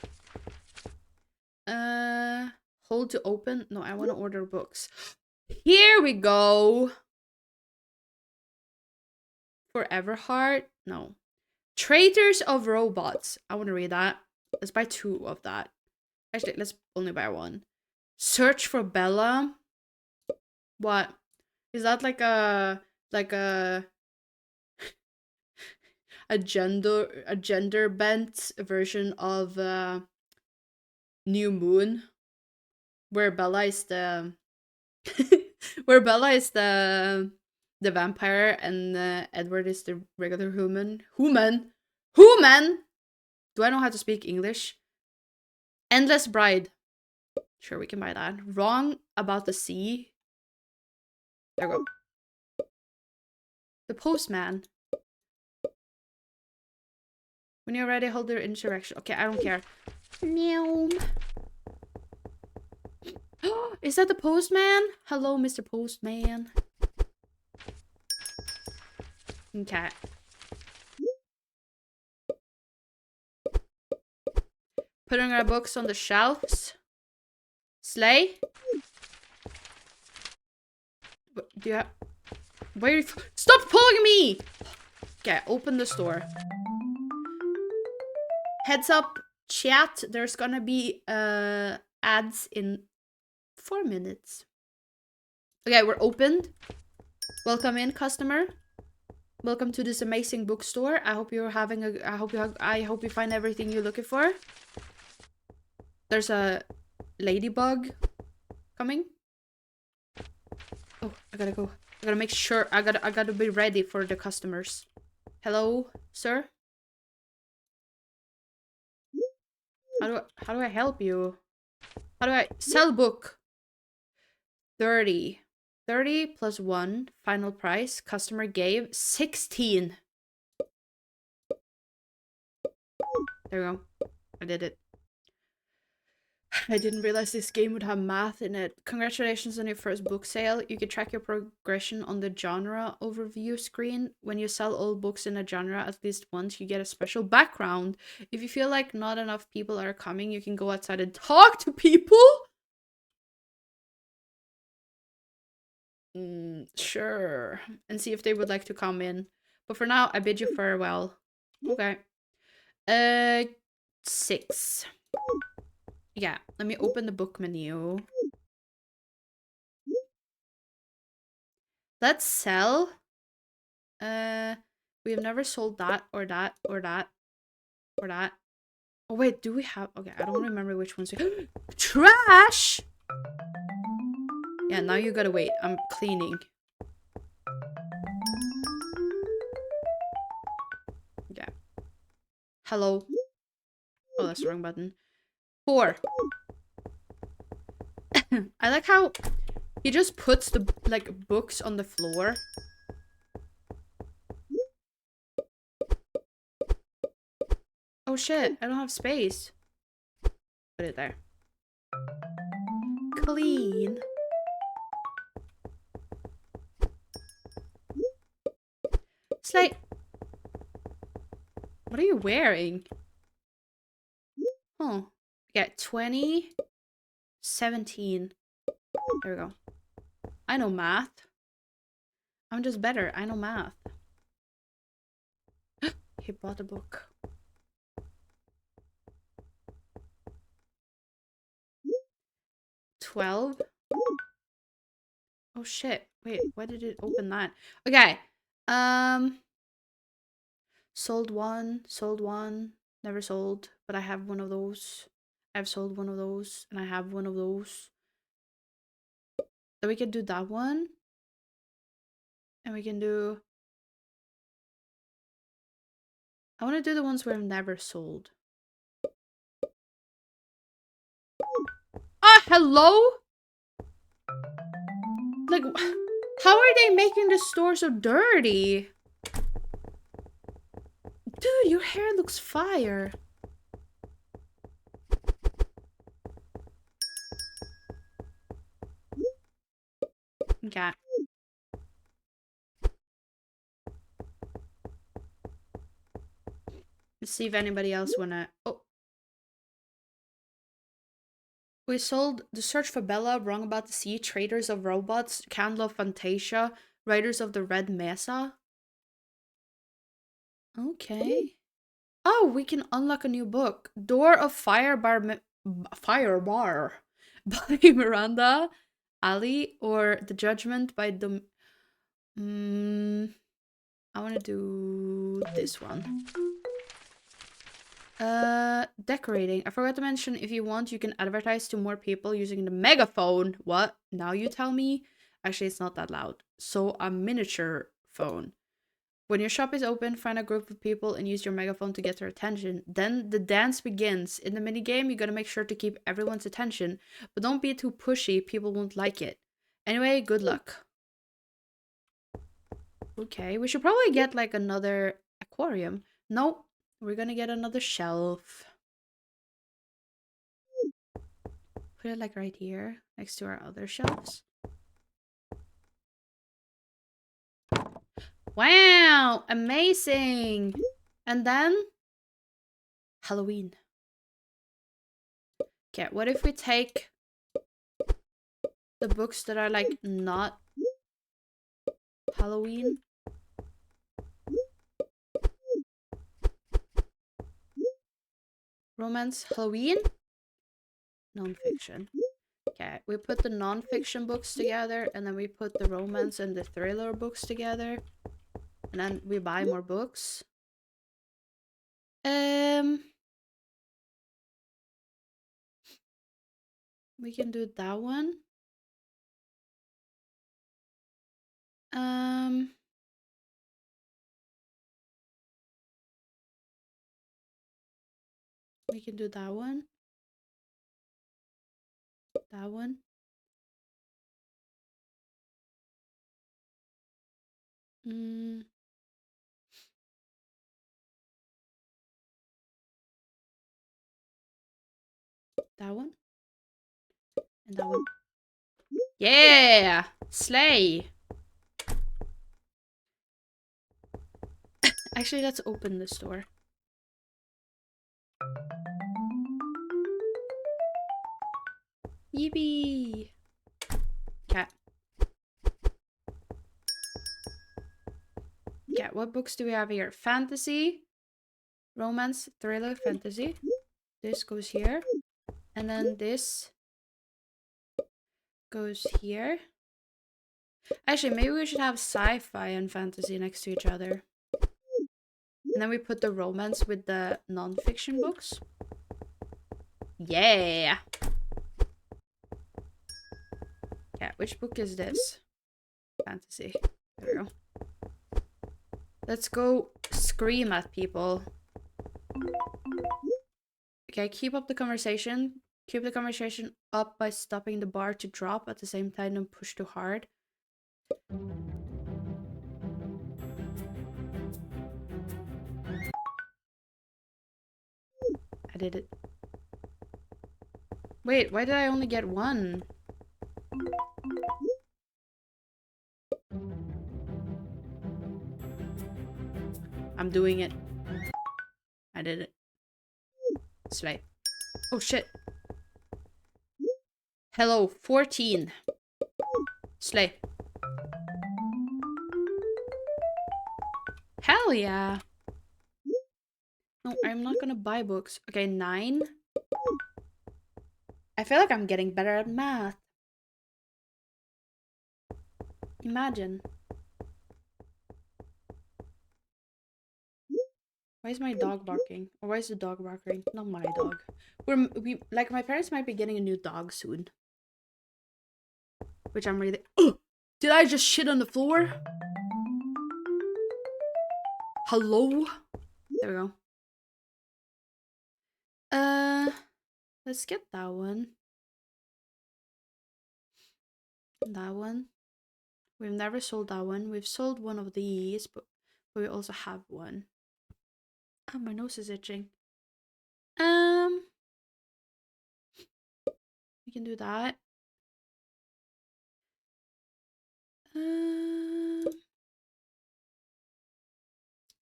Hold to open. No, I want to order books. Here we go. Forever Heart. No. Traitors of Robots. I want to read that. Let's buy 2 of that. Actually, let's only buy 1. Search for Bella. What? Is that like a a gender bent version of New Moon, where Bella is the where Bella is the vampire and Edward is the regular human. Human. Do I know how to speak English? Endless Bride. Sure, we can buy that. Wrong About the Sea. There we go. The Postman. When you're ready, hold your insurrection. Okay, I don't care. Meow. Is that the postman? Hello, Mr. Postman. Okay. Putting our books on the shelves. Slay. Do you have... Where are you... Stop pulling me! Okay, open the store. Heads up, chat. There's gonna be ads in 4 minutes. Okay, we're opened. Welcome in, customer. Welcome to this amazing bookstore. I hope you're having a... I hope you find everything you're looking for. There's a ladybug coming. Oh, I gotta go. I gotta make sure. I gotta be ready for the customers. Hello, sir. How do I help you? How do I sell book? 30 plus 1 final price. Customer gave 16. There we go. I did it. I didn't realize this game would have math in it. Congratulations on your first book sale. You can track your progression on the genre overview screen. When you sell all books in a genre at least once, you get a special background. If you feel like not enough people are coming, you can go outside and talk to people. Sure. And see if they would like to come in. But for now, I bid you farewell. Okay. 6. Yeah, let me open the book menu. Let's sell. We have never sold that or that or that or that. Oh wait, do we have... Okay, I don't remember which ones we... Trash! Yeah, now you gotta wait. I'm cleaning. Yeah. Hello. Oh, that's the wrong button. 4. I like how he just puts the like books on the floor. Oh shit, I don't have space. Put it there. Clean. Slay. What are you wearing? Oh. Yeah, 20. 17. There we go. I know math. I'm just better. I know math. He bought a book. $12. Oh shit. Wait, why did it open that? Okay. Sold one, never sold, but I have one of those. I've sold one of those, and I have one of those. So we can do that one. And we can do... I want to do the ones where I've never sold. Ah, hello? Like, how are they making the store so dirty? Dude, your hair looks fire. Okay. Let's see if anybody else wanna... Oh. We sold The Search for Bella, Wrong About the Sea, Traders of Robots, Candle of Fantasia, Riders of the Red Mesa. Okay. Oh, we can unlock a new book. Door of Fire by Miranda Ali, or The Judgment by I want to do this one. Decorating. I forgot to mention, if you want, you can advertise to more people using the megaphone. What? Now you tell me? Actually, it's not that loud. So, a miniature phone. When your shop is open, find a group of people and use your megaphone to get their attention. Then the dance begins. In the minigame, you gotta make sure to keep everyone's attention, but don't be too pushy, people won't like it. Anyway, good luck. Okay, we should probably get like another aquarium. No, we're gonna get another shelf. Put it like right here, next to our other shelves. Wow, amazing! And then Halloween. Okay, what if we take the books that are like not Halloween? Romance, Halloween? Non-fiction. Okay, we put the non-fiction books together, and then we put the romance and the thriller books together. And then we buy more books. We can do that one. We can do that one. That one. That one. And that one. Yeah! Slay! Actually, let's open the store. Yippee! Okay. Yeah, what books do we have here? Fantasy, romance, thriller, fantasy. This goes here. And then this goes here. Actually, maybe we should have sci-fi and fantasy next to each other. And then we put the romance with the non-fiction books. Yeah! Yeah, which book is this? Fantasy. There we go. Let's go scream at people. Okay, keep up the conversation. Keep the conversation up by stopping the bar to drop at the same time and push too hard. I did it. Wait, why did I only get one? I'm doing it. I did it. Slay. Oh shit. Hello, 14. Slay. Hell yeah. No, I'm not gonna buy books. Okay, 9. I feel like I'm getting better at math. Imagine. Why is my dog barking? Or why is the dog barking? Not my dog. Like, my parents might be getting a new dog soon. Which I'm really... Oh! Did I just shit on the floor? Hello? There we go. Let's get that one. That one. We've never sold that one. We've sold one of these, but we also have one. Oh, my nose is itching. We can do that.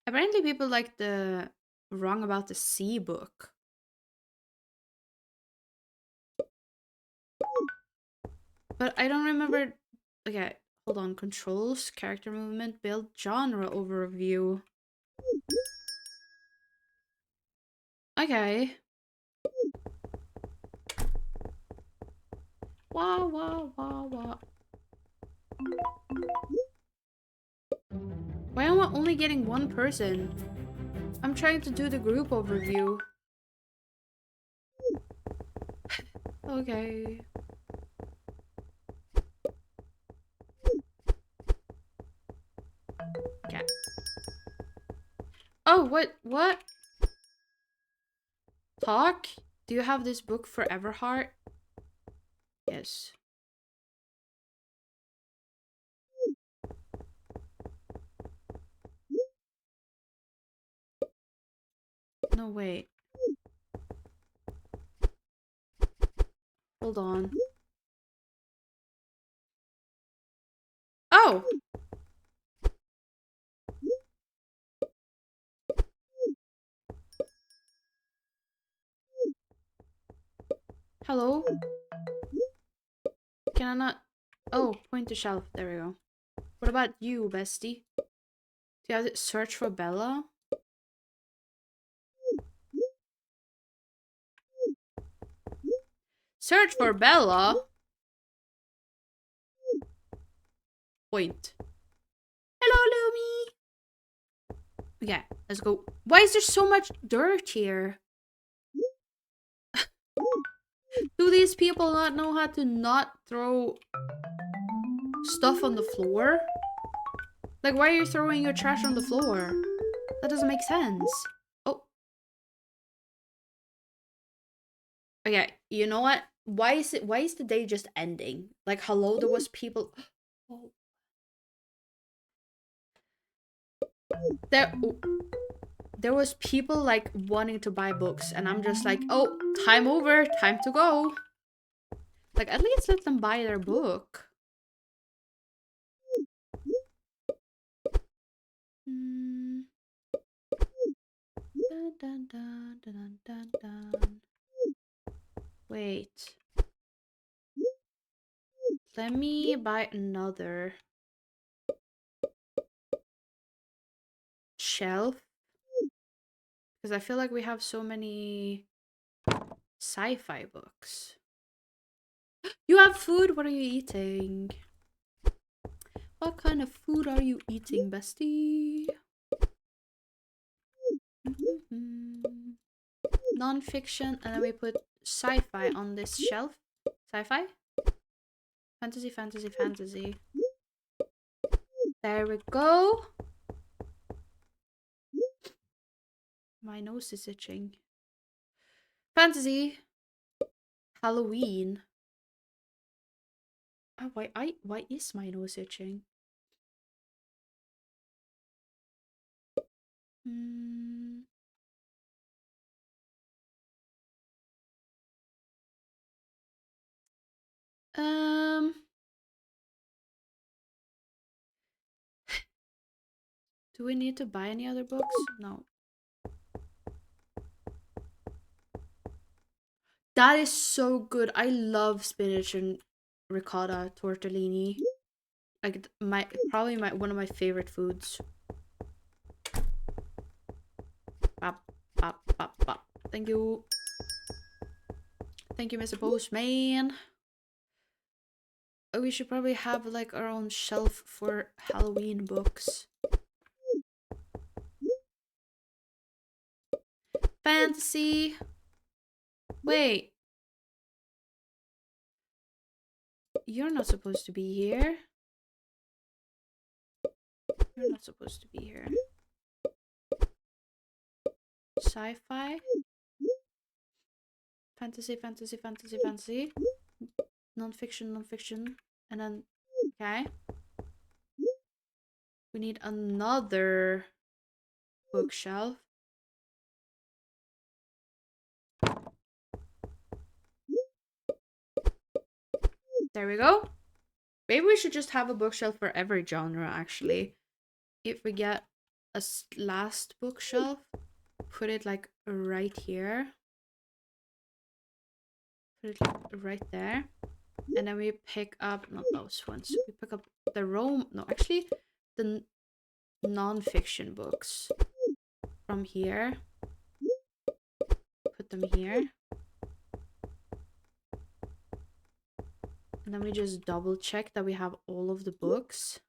Apparently people like the Wrong About the Sea book. But I don't remember. Okay, hold on. Controls, character movement, build, genre overview. Okay. Wah, wah, wah, wah. Why am I only getting one person? I'm trying to do the group overview. Okay. Okay. Oh, what? What? Talk? Do you have this book for Everheart? Yes. No, wait. Hold on. Oh! Hello? Can I not? Oh, point to shelf. There we go. What about you, bestie? Do you have to search for Bella? Search for Bella? Point. Hello, Lumi! Okay, let's go. Why is there so much dirt here? Do these people not know how to not throw stuff on the floor? Like, why are you throwing your trash on the floor? That doesn't make sense. Oh. Okay, you know what? Why is the day just ending? Like, hello, there was people. Oh. There was people like wanting to buy books, and I'm just like, oh, time over, time to go. Like, at least let them buy their book. Dun, dun, dun, dun, dun, dun. Wait. Let me buy another shelf. Because I feel like we have so many sci-fi books. You have food? What are you eating? What kind of food are you eating, bestie? Non-fiction, and then we put sci-fi on this shelf. Sci-fi? Fantasy, fantasy, fantasy. There we go. My nose is itching. Fantasy. Halloween. Oh, why is my nose itching? Um. Do we need to buy any other books? No. That is so good. I love spinach and ricotta tortellini. Like probably one of my favorite foods. Bop, bop, bop, bop. Thank you. Thank you, Mr. Postman. Oh, we should probably have like our own shelf for Halloween books. Fantasy. Wait. You're not supposed to be here. You're not supposed to be here. Sci-fi. Fantasy, fantasy, fantasy, fantasy. Non-fiction, non-fiction. And then, okay. We need another bookshelf. There we go. Maybe we should just have a bookshelf for every genre, actually. If we get a last bookshelf, put it like right here. Put it like right there. And then we pick up, not those ones, we pick up the the non-fiction books from here. Put them here. And then we just double check that we have all of the books.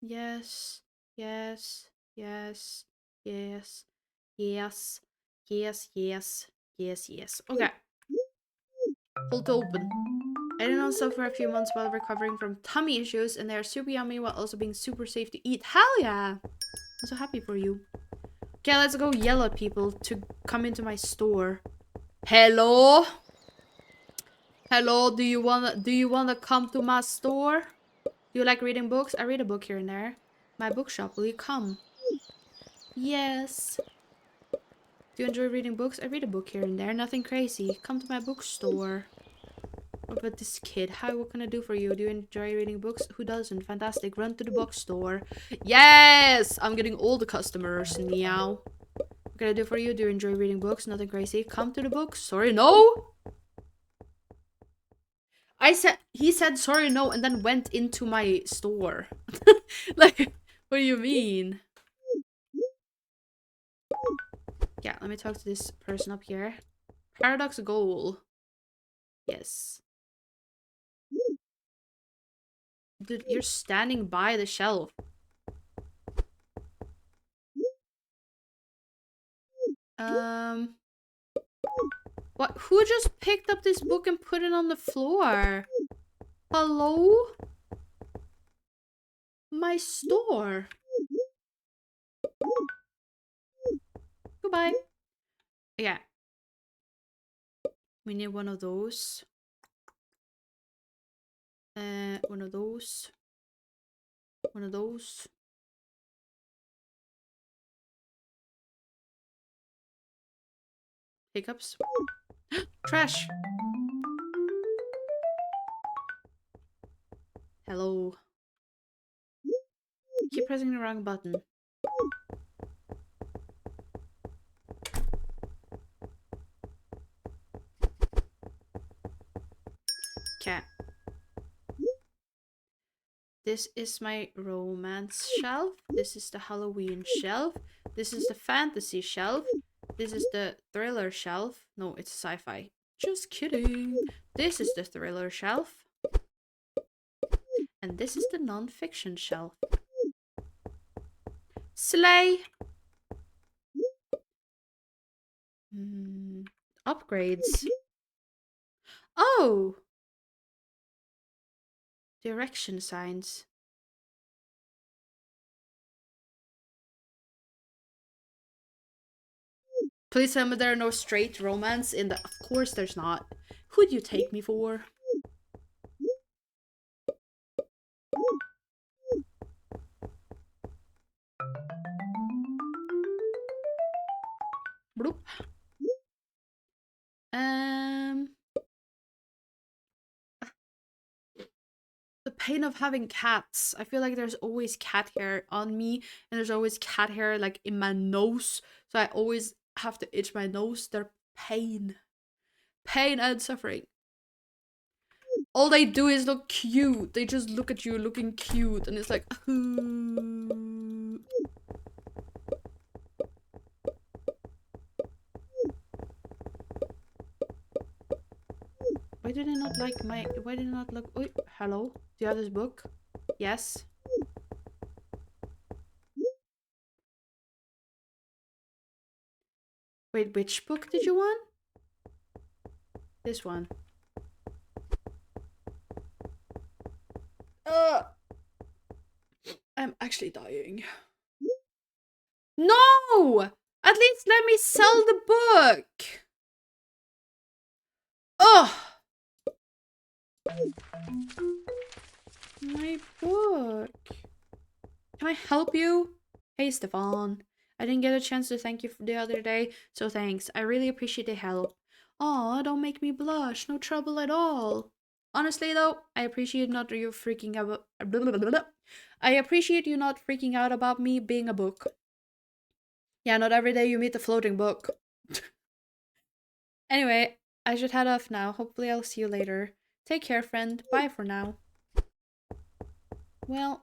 Yes, yes, yes, yes, yes, yes, yes, yes, yes. Okay. Full to open. I did not suffer for a few months while recovering from tummy issues, and they are super yummy while also being super safe to eat. Hell yeah! I'm so happy for you. Okay, let's go yell at people to come into my store. Hello? Hello, do you wanna come to my store? Do you like reading books? I read a book here and there. My bookshop, will you come? Yes. Do you enjoy reading books? I read a book here and there, nothing crazy. Come to my bookstore. What about this kid? Hi, what can I do for you? Do you enjoy reading books? Who doesn't? Fantastic. Run to the bookstore. Yes! I'm getting all the customers. Meow. What can I do for you? Do you enjoy reading books? Nothing crazy. Come to the book. Sorry, no! He said sorry, no, and then went into my store. Like, what do you mean? Yeah, let me talk to this person up here. Paradox goal. Yes. Dude, you're standing by the shelf. What? Who just picked up this book and put it on the floor? Hello? My store. Goodbye. Yeah. We need one of those. One of those. One of those. Hiccups. Trash. Hello. Keep pressing the wrong button. Okay. This is my romance shelf. This is the Halloween shelf. This is the fantasy shelf. This is the thriller shelf. No, it's sci-fi. Just kidding. This is the thriller shelf. And this is the non-fiction shelf. Slay! Upgrades. Oh! Direction signs. Please tell me there are no straight romance in the... Of course there's not. Who'd you take me for? Bloop. The pain of having cats. I feel like there's always cat hair on me, and there's always cat hair like in my nose. So I always have to itch my nose. They're pain. Pain and suffering. All they do is look cute. They just look at you looking cute, and it's like, why did I not like my... Why did I not look... Oh, hello? Do you have this book? Yes. Wait, which book did you want? This one. I'm actually dying. No! At least let me sell the book! Oh! My book. Can I help you? Hey, Stefan. I didn't get a chance to thank you for the other day, so thanks. I really appreciate the help. Aw, don't make me blush. No trouble at all. Honestly though, I appreciate not you freaking out. I appreciate you not freaking out about me being a book. Yeah, not every day you meet a floating book. Anyway, I should head off now. Hopefully I'll see you later. Take care, friend. Bye for now. Well,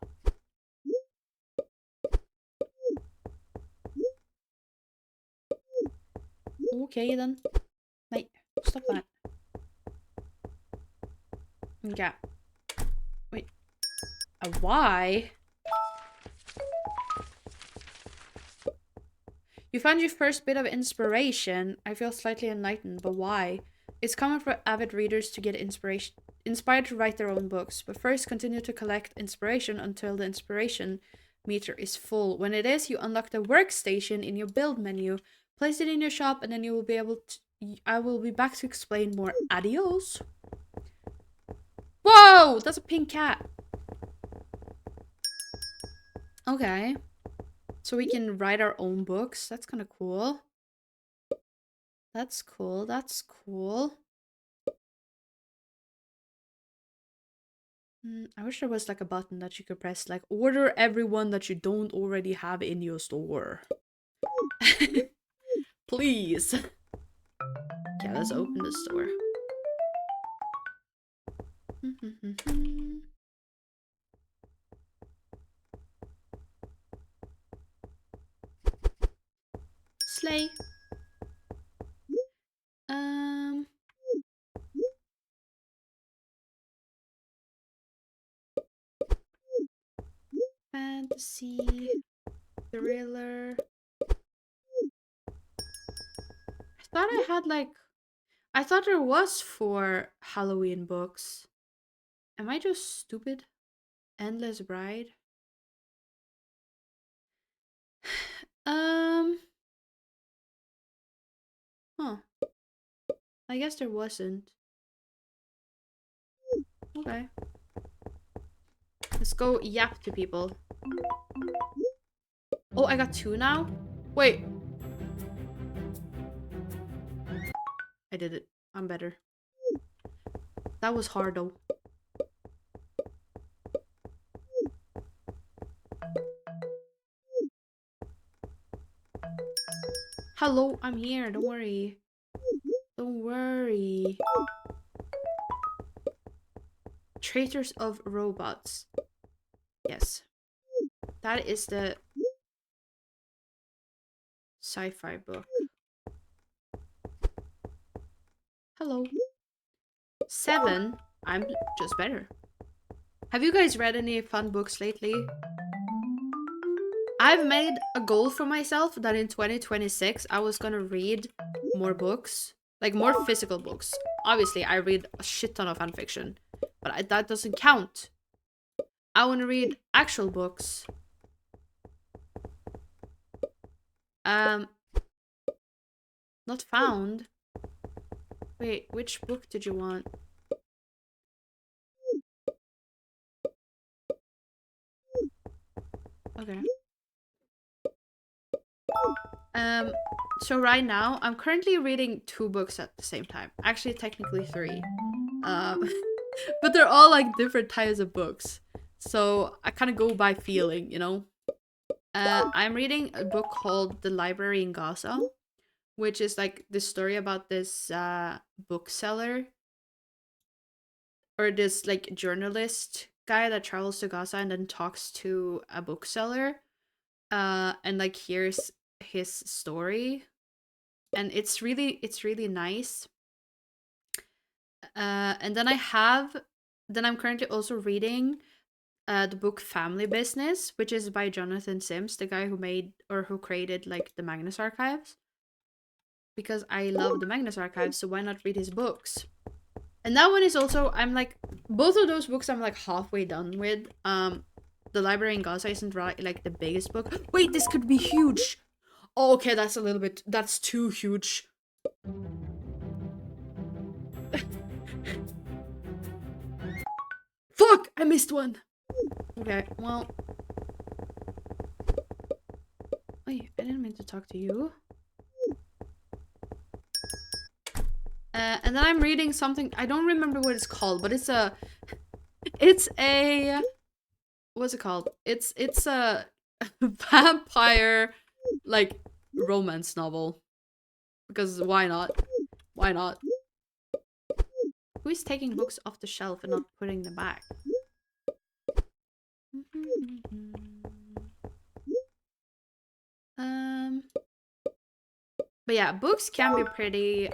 okay then. Nej, stop that. Yeah. Wait. A why? You found your first bit of inspiration. I feel slightly enlightened, but why? It's common for avid readers to get inspired to write their own books, but first continue to collect inspiration until the inspiration meter is full. When it is, you unlock the workstation in your build menu, place it in your shop, and then you will be able to. I will be back to explain more. Adios. Whoa, that's a pink cat. Okay. So we can write our own books. That's kind of cool. That's cool. That's cool. I wish there was like a button that you could press, like order everyone that you don't already have in your store. Please. Yeah, let's open the store. Slay. Fantasy, thriller. I thought I had like, I thought there was 4 Halloween books. Am I just stupid? Endless Bride. Huh. I guess there wasn't. Okay. Let's go yap to people. Oh, I got 2 now? Wait. I did it. I'm better. That was hard though. Hello, I'm here. Don't worry. Don't worry. Traitors of Robots. Yes. That is the sci-fi book. Hello. 7? I'm just better. Have you guys read any fun books lately? I've made a goal for myself that in 2026 I was gonna read more books. Like more physical books. Obviously, I read a shit ton of fanfiction. But that doesn't count. I want to read actual books. Not found. Wait, which book did you want? Okay. So right now, I'm currently reading 2 books at the same time. Actually, technically 3. But they're all like different types of books. So I kind of go by feeling, you know? I'm reading a book called The Library in Gaza, which is like the story about this bookseller or this like journalist guy that travels to Gaza and then talks to a bookseller and like hears his story, and it's really nice. And then I'm currently also reading the book Family Business, which is by Jonathan Sims, the guy who made or who created like the Magnus Archives, because I love the Magnus Archives, so why not read his books? And that one is also, I'm like, both of those books I'm like halfway done with. The Library in Gaza isn't like the biggest book. Wait, this could be huge. Oh, okay, that's a little bit, that's too huge. Fuck, I missed one. Okay, well. Wait, I didn't mean to talk to you. And then I'm reading something, I don't remember what it's called, but it's a what's it called? It's a vampire, like, romance novel. Because why not? Why not? Who is taking books off the shelf and not putting them back? But yeah, books can be pretty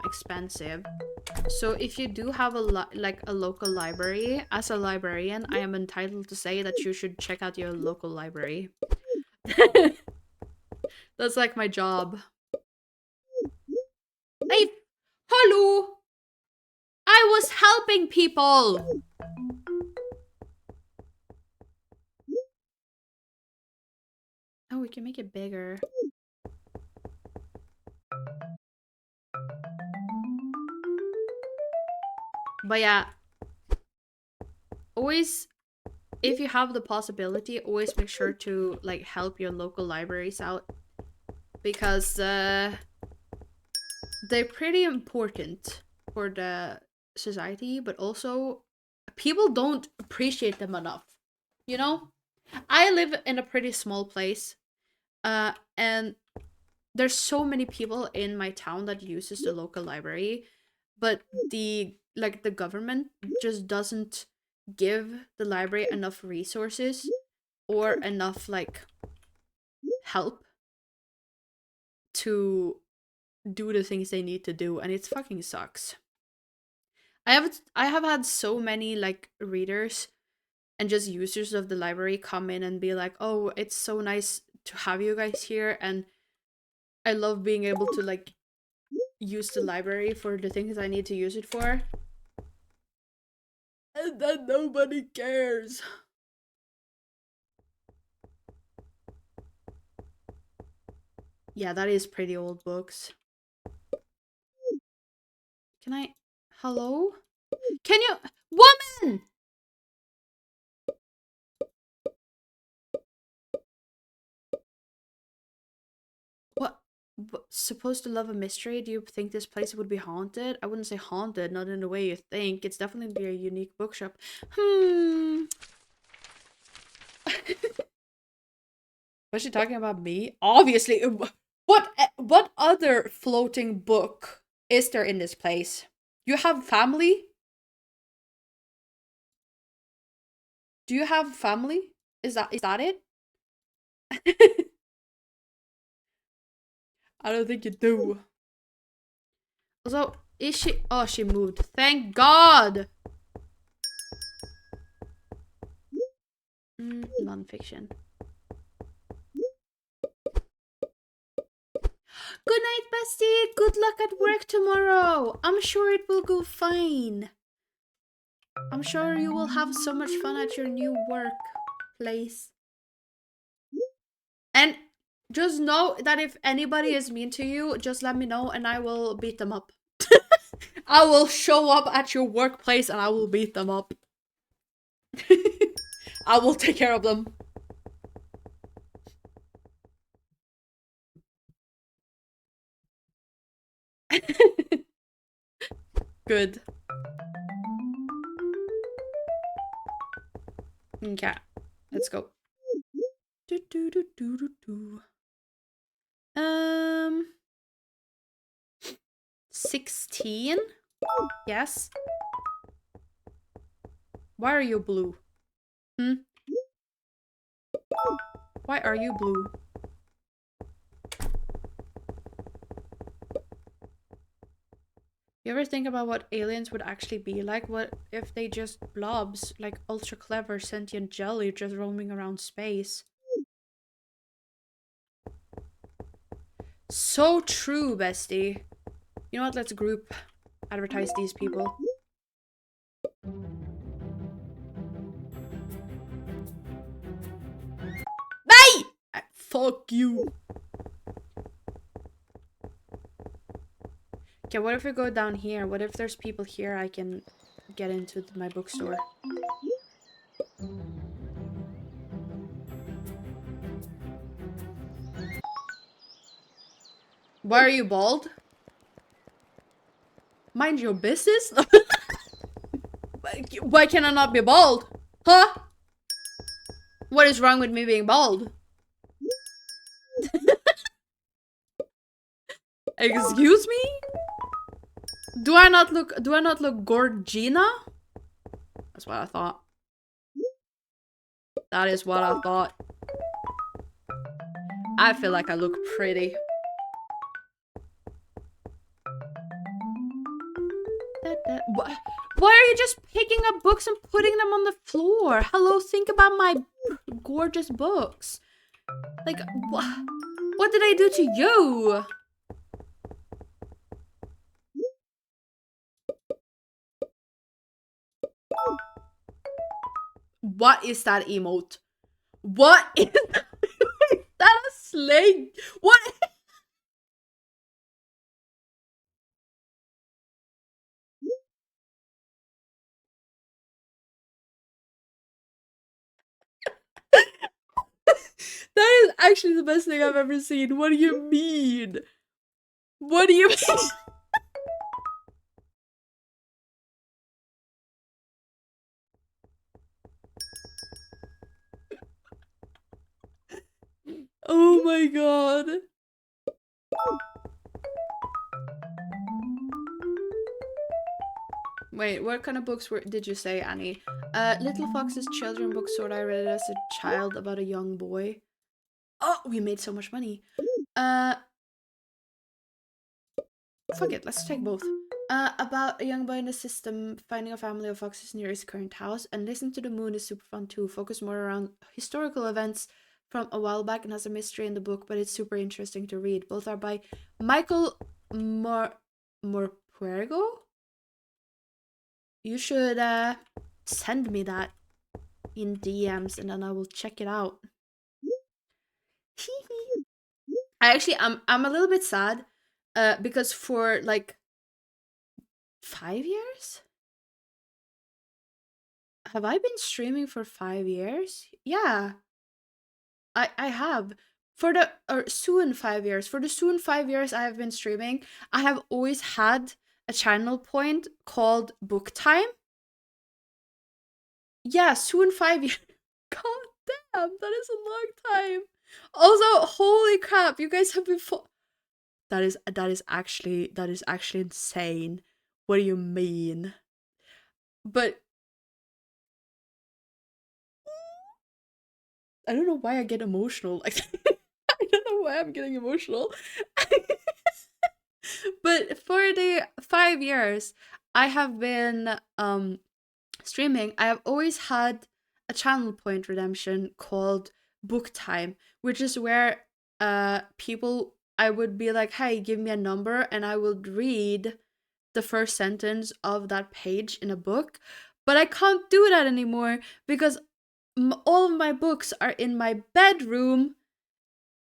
expensive. So if you do have like a local library, as a librarian, I am entitled to say that you should check out your local library. That's like my job. Hey, hello! I was helping people! Oh, we can make it bigger. But yeah, always, if you have the possibility, always make sure to like help your local libraries out, because they're pretty important for the society, but also people don't appreciate them enough. You know, I live in a pretty small place, and there's so many people in my town that uses the local library, but the government just doesn't give the library enough resources or enough like help to do the things they need to do, and it fucking sucks. I have had so many like readers and just users of the library come in and be like, "Oh, it's so nice to have you guys here, and I love being able to like use the library for the things I need to use it for." And then nobody cares. Yeah, that is pretty old books. Can I... Hello? Can you... Woman! What? Supposed to love a mystery? Do you think this place would be haunted? I wouldn't say haunted, not in the way you think. It's definitely a unique bookshop. Was she talking about me? Obviously. What other floating book is there in this place? You have family? Do you have family? Is that it? I don't think you do. Also, is she... Oh, she moved. Thank God! Non-fiction. Good night, bestie! Good luck at work tomorrow! I'm sure it will go fine. I'm sure you will have so much fun at your new workplace. And just know that if anybody is mean to you, just let me know and I will beat them up. I will show up at your workplace and I will beat them up. I will take care of them. Good. Okay, let's go. 16? Yes. Why are you blue? Why are you blue? You ever think about what aliens would actually be like? What if they just blobs, like ultra clever sentient jelly just roaming around space? So true, bestie. You know what? Let's group advertise these people. Bye! Fuck you. Okay, what if we go down here? What if there's people here I can get into my bookstore? Why are you bald? Mind your business? Why can I not be bald? Huh? What is wrong with me being bald? Excuse me? Do I not look Gorgina? That's what I thought. That is what I thought. I feel like I look pretty. Why are you just picking up books and putting them on the floor? Hello, think about my gorgeous books. Like, what did I do to you? What is that emote? What is that? Is that a sling? What? That is actually the best thing I've ever seen. What do you mean? What do you mean? Oh my god. Wait, what kind of books did you say, Annie? Little Fox's children book sort I read it as a child about a young boy. Oh, we made so much money. Fuck it, let's take both. About a young boy in the system finding a family of foxes near his current house, and Listen to the Moon is super fun too. Focus more around historical events from a while back and has a mystery in the book, but it's super interesting to read. Both are by Michael Morpurgo. You should send me that in DMs and then I will check it out. I'm a little bit sad because for like 5 years? Have I been streaming for 5 years? Yeah, I have. For the or soon 5 years. For the soon 5 years I have been streaming, I have always had a channel point called Book Time. Yeah, soon 5 years. God damn, that is a long time. Also, holy crap, you guys have been that is actually insane. What do you mean? But I don't know why I get emotional. Like I don't know why I'm getting emotional. But for the 5 years I have been streaming, I have always had a channel point redemption called Book Time, which is where people I would be like, hey, give me a number, and I would read the first sentence of that page in a book. But I can't do that anymore because all of my books are in my bedroom,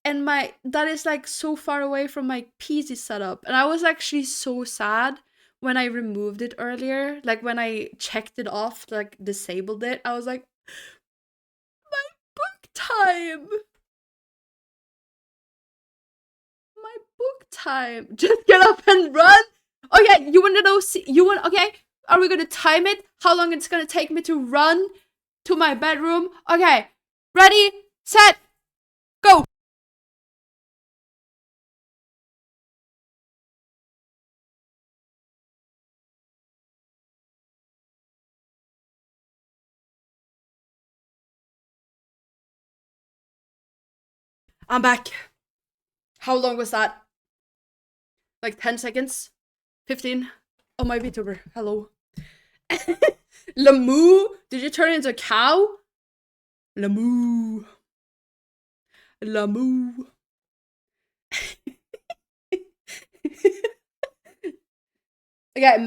and my that is like so far away from my PC setup. And I was actually so sad when I removed it earlier. Like when I checked it off, like disabled it, I was like, my book time. My book time. Just get up and run. Okay, you want to know? You want? Okay, are we gonna time it? How long it's gonna take me to run to my bedroom? Okay, ready, set, go. I'm back. How long was that? Like 10 seconds? 15? Oh, my VTuber. Hello. Lamoo? Did you turn into a cow? Lamoo. Lamoo. Okay,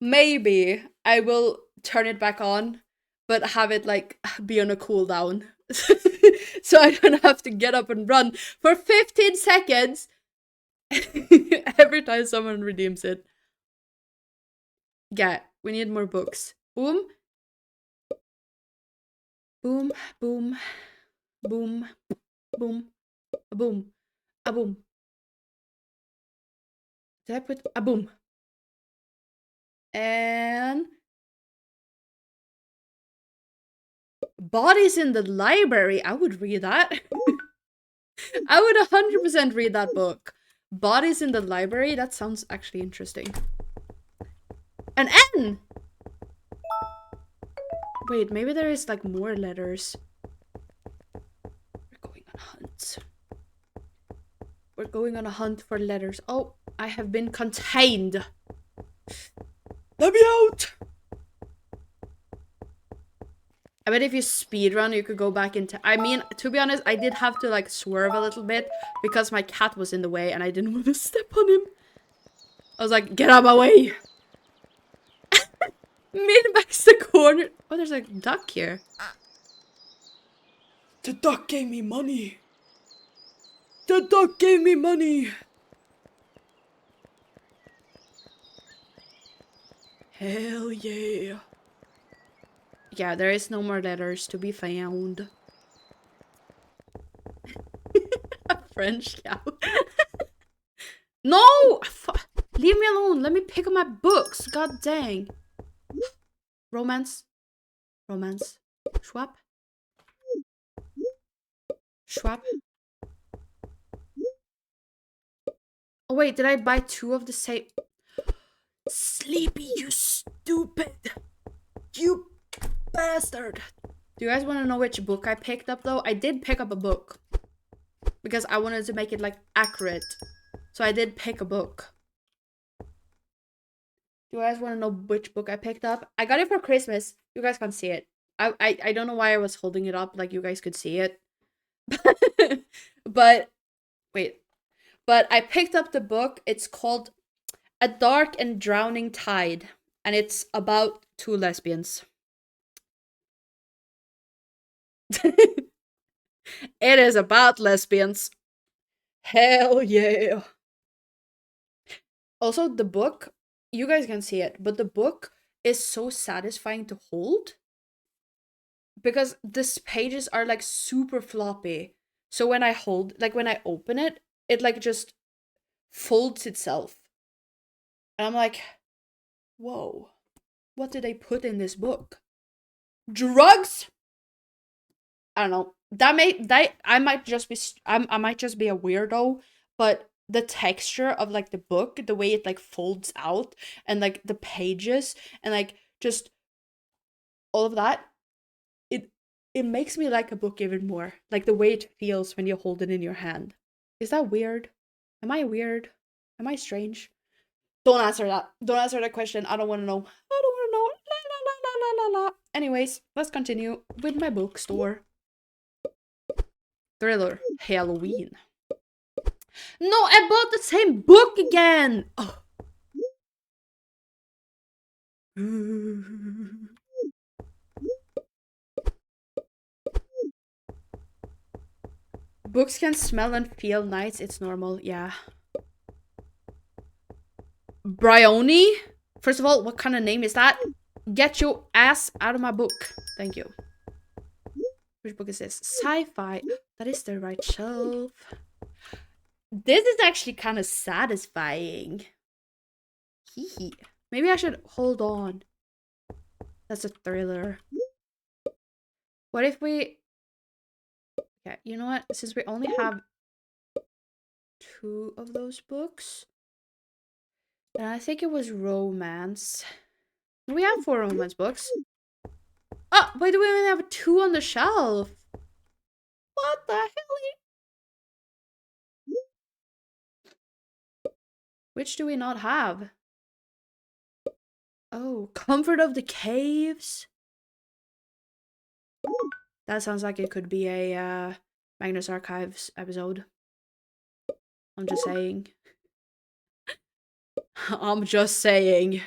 maybe I will turn it back on, but have it like be on a cooldown. So I don't have to get up and run for 15 seconds every time someone redeems it. Yeah, we need more books. Boom. Boom, boom, boom, boom, a boom, a boom. Did I put a boom? And Bodies in the Library. I would read that. I would 100% read that book. Bodies in the Library. That sounds actually interesting. An N. Wait, maybe there is like more letters. We're going on a hunt. We're going on a hunt for letters. Oh, I have been contained. Let me out! I bet if you speedrun, you could go back into... I mean, to be honest, I did have to like swerve a little bit because my cat was in the way and I didn't want to step on him. I was like, get out of my way! Min-max the corner. Oh, there's a duck here. The duck gave me money. The duck gave me money. Hell yeah. Yeah, there is no more letters to be found. A French cow. No! Leave me alone. Let me pick up my books. God dang. Romance. Romance. Schwab. Schwab. Oh wait, did I buy two of the same? Sleepy, you stupid. You bastard. Do you guys want to know which book I picked up though? I did pick up a book. Because I wanted to make it like accurate. So I did pick a book. Do you guys want to know which book I picked up? I got it for Christmas. You guys can't see it. I don't know why I was holding it up like you guys could see it. But wait. But I picked up the book. It's called A Dark and Drowning Tide. And it's about two lesbians. It is about lesbians. Hell yeah. Also, the book, you guys can see it, but the book is so satisfying to hold. Because these pages are like super floppy. So when I hold, like when I open it, it like just folds itself. And I'm like, whoa, what did they put in this book? Drugs? I don't know. I might just be I might just be a weirdo, but the texture of like the book, the way it like folds out and like the pages and like just all of that, it makes me like a book even more. Like the way it feels when you hold it in your hand. Is that weird? Am I weird? Am I strange? Don't answer that. Don't answer that question. I don't want to know. I don't want to know. La la la la la la la. Anyways, let's continue with my bookstore. Thriller. Halloween. No, I bought the same book again! Oh. Books can smell and feel nice. It's normal, yeah. Bryony? First of all, what kind of name is that? Get your ass out of my book. Thank you. Which book is this? Sci-fi. That is the right shelf. This is actually kind of satisfying. Hee. Maybe I should hold on. That's a thriller. What if we... Okay, you know what? Since we only have 2 of those books, and I think it was romance. We have 4 romance books. Oh, why do we only have 2 on the shelf? What the hell? Which do we not have? Oh, Comfort of the Caves. That sounds like it could be a Magnus Archives episode. I'm just saying. I'm just saying.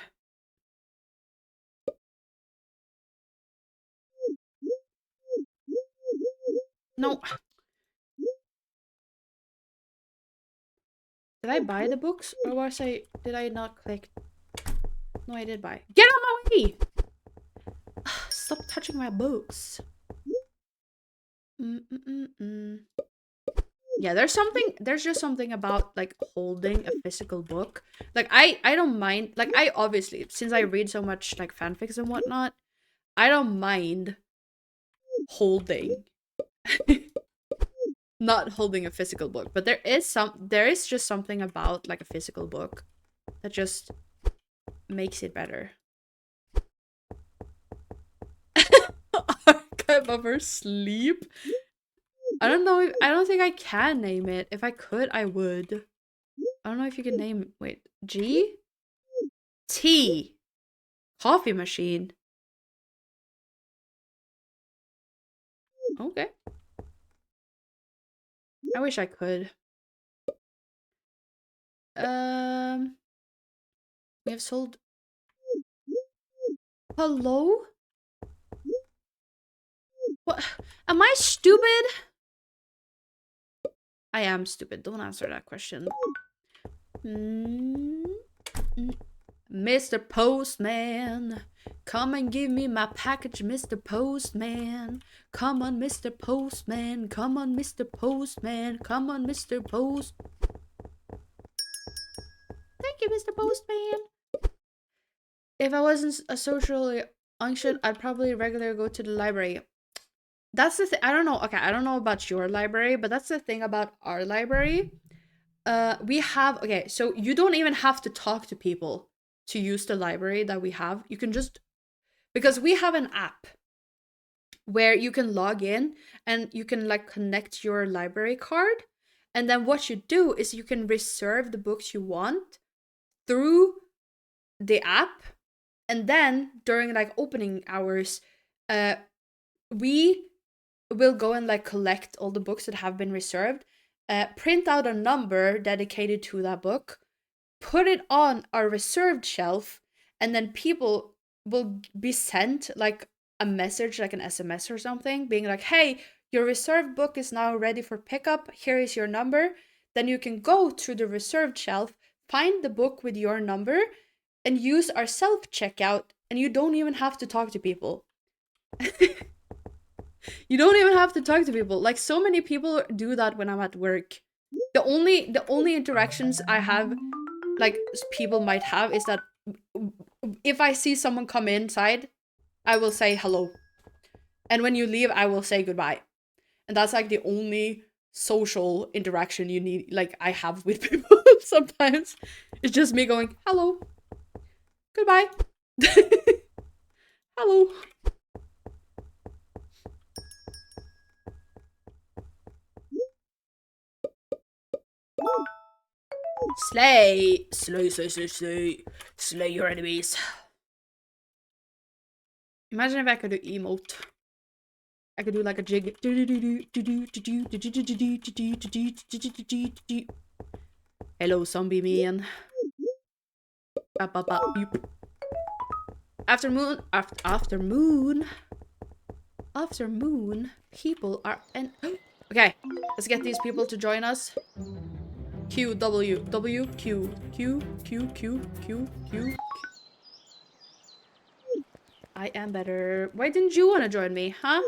No. Did I buy the books? Or was I... Did I not click? No, I did buy. Get out of my way! Stop touching my books. Yeah, there's just something about like holding a physical book. Like I don't mind, like I obviously, since I read so much like fanfics and whatnot, I don't mind holding not holding a physical book, but there is just something about like a physical book that just makes it better. Archive of her sleep. I don't know. I don't think I can name it. If I could, I would. I don't know if you can name. Wait, G T coffee machine. Okay. I wish I could. Um, we have sold. Hello? What? Am I stupid? I am stupid. Don't answer that question. Mr. Postman, come and give me my package, Mr. Postman. Come on, Mr. Postman. Come on, Mr. Postman. Come on, Mr. Post. Thank you, Mr. Postman. If I wasn't a socially unction, I'd probably regularly go to the library. That's the thing. I don't know. Okay, I don't know about your library, but that's the thing about our library. We have, okay, so you don't even have to talk to people to use the library that we have. You can just, because we have an app where you can log in and you can like connect your library card, and then what you do is you can reserve the books you want through the app, and then during like opening hours, we will go and like collect all the books that have been reserved, print out a number dedicated to that book, put it on our reserved shelf, and then people will be sent like a message, like an SMS or something, being like, hey, your reserved book is now ready for pickup. Here is your number. Then you can go to the reserved shelf, find the book with your number, and use our self checkout, and you don't even have to talk to people. You don't even have to talk to people. Like so many people do that when I'm at work. The only interactions I have, like people might have, is that if I see someone come inside, I will say hello. And when you leave, I will say goodbye. And that's like the only social interaction you need, like I have with people sometimes. It's just me going, hello, goodbye. Hello. Slay. Slay, slay, slay, slay. Slay your enemies. Imagine if I could do emote. I could do like a jig. Hello, zombie man. After moon, people are and okay. Let's get these people to join us. Q W W Q Q Q Q Q Q. I am better. Why didn't you want to join me, huh?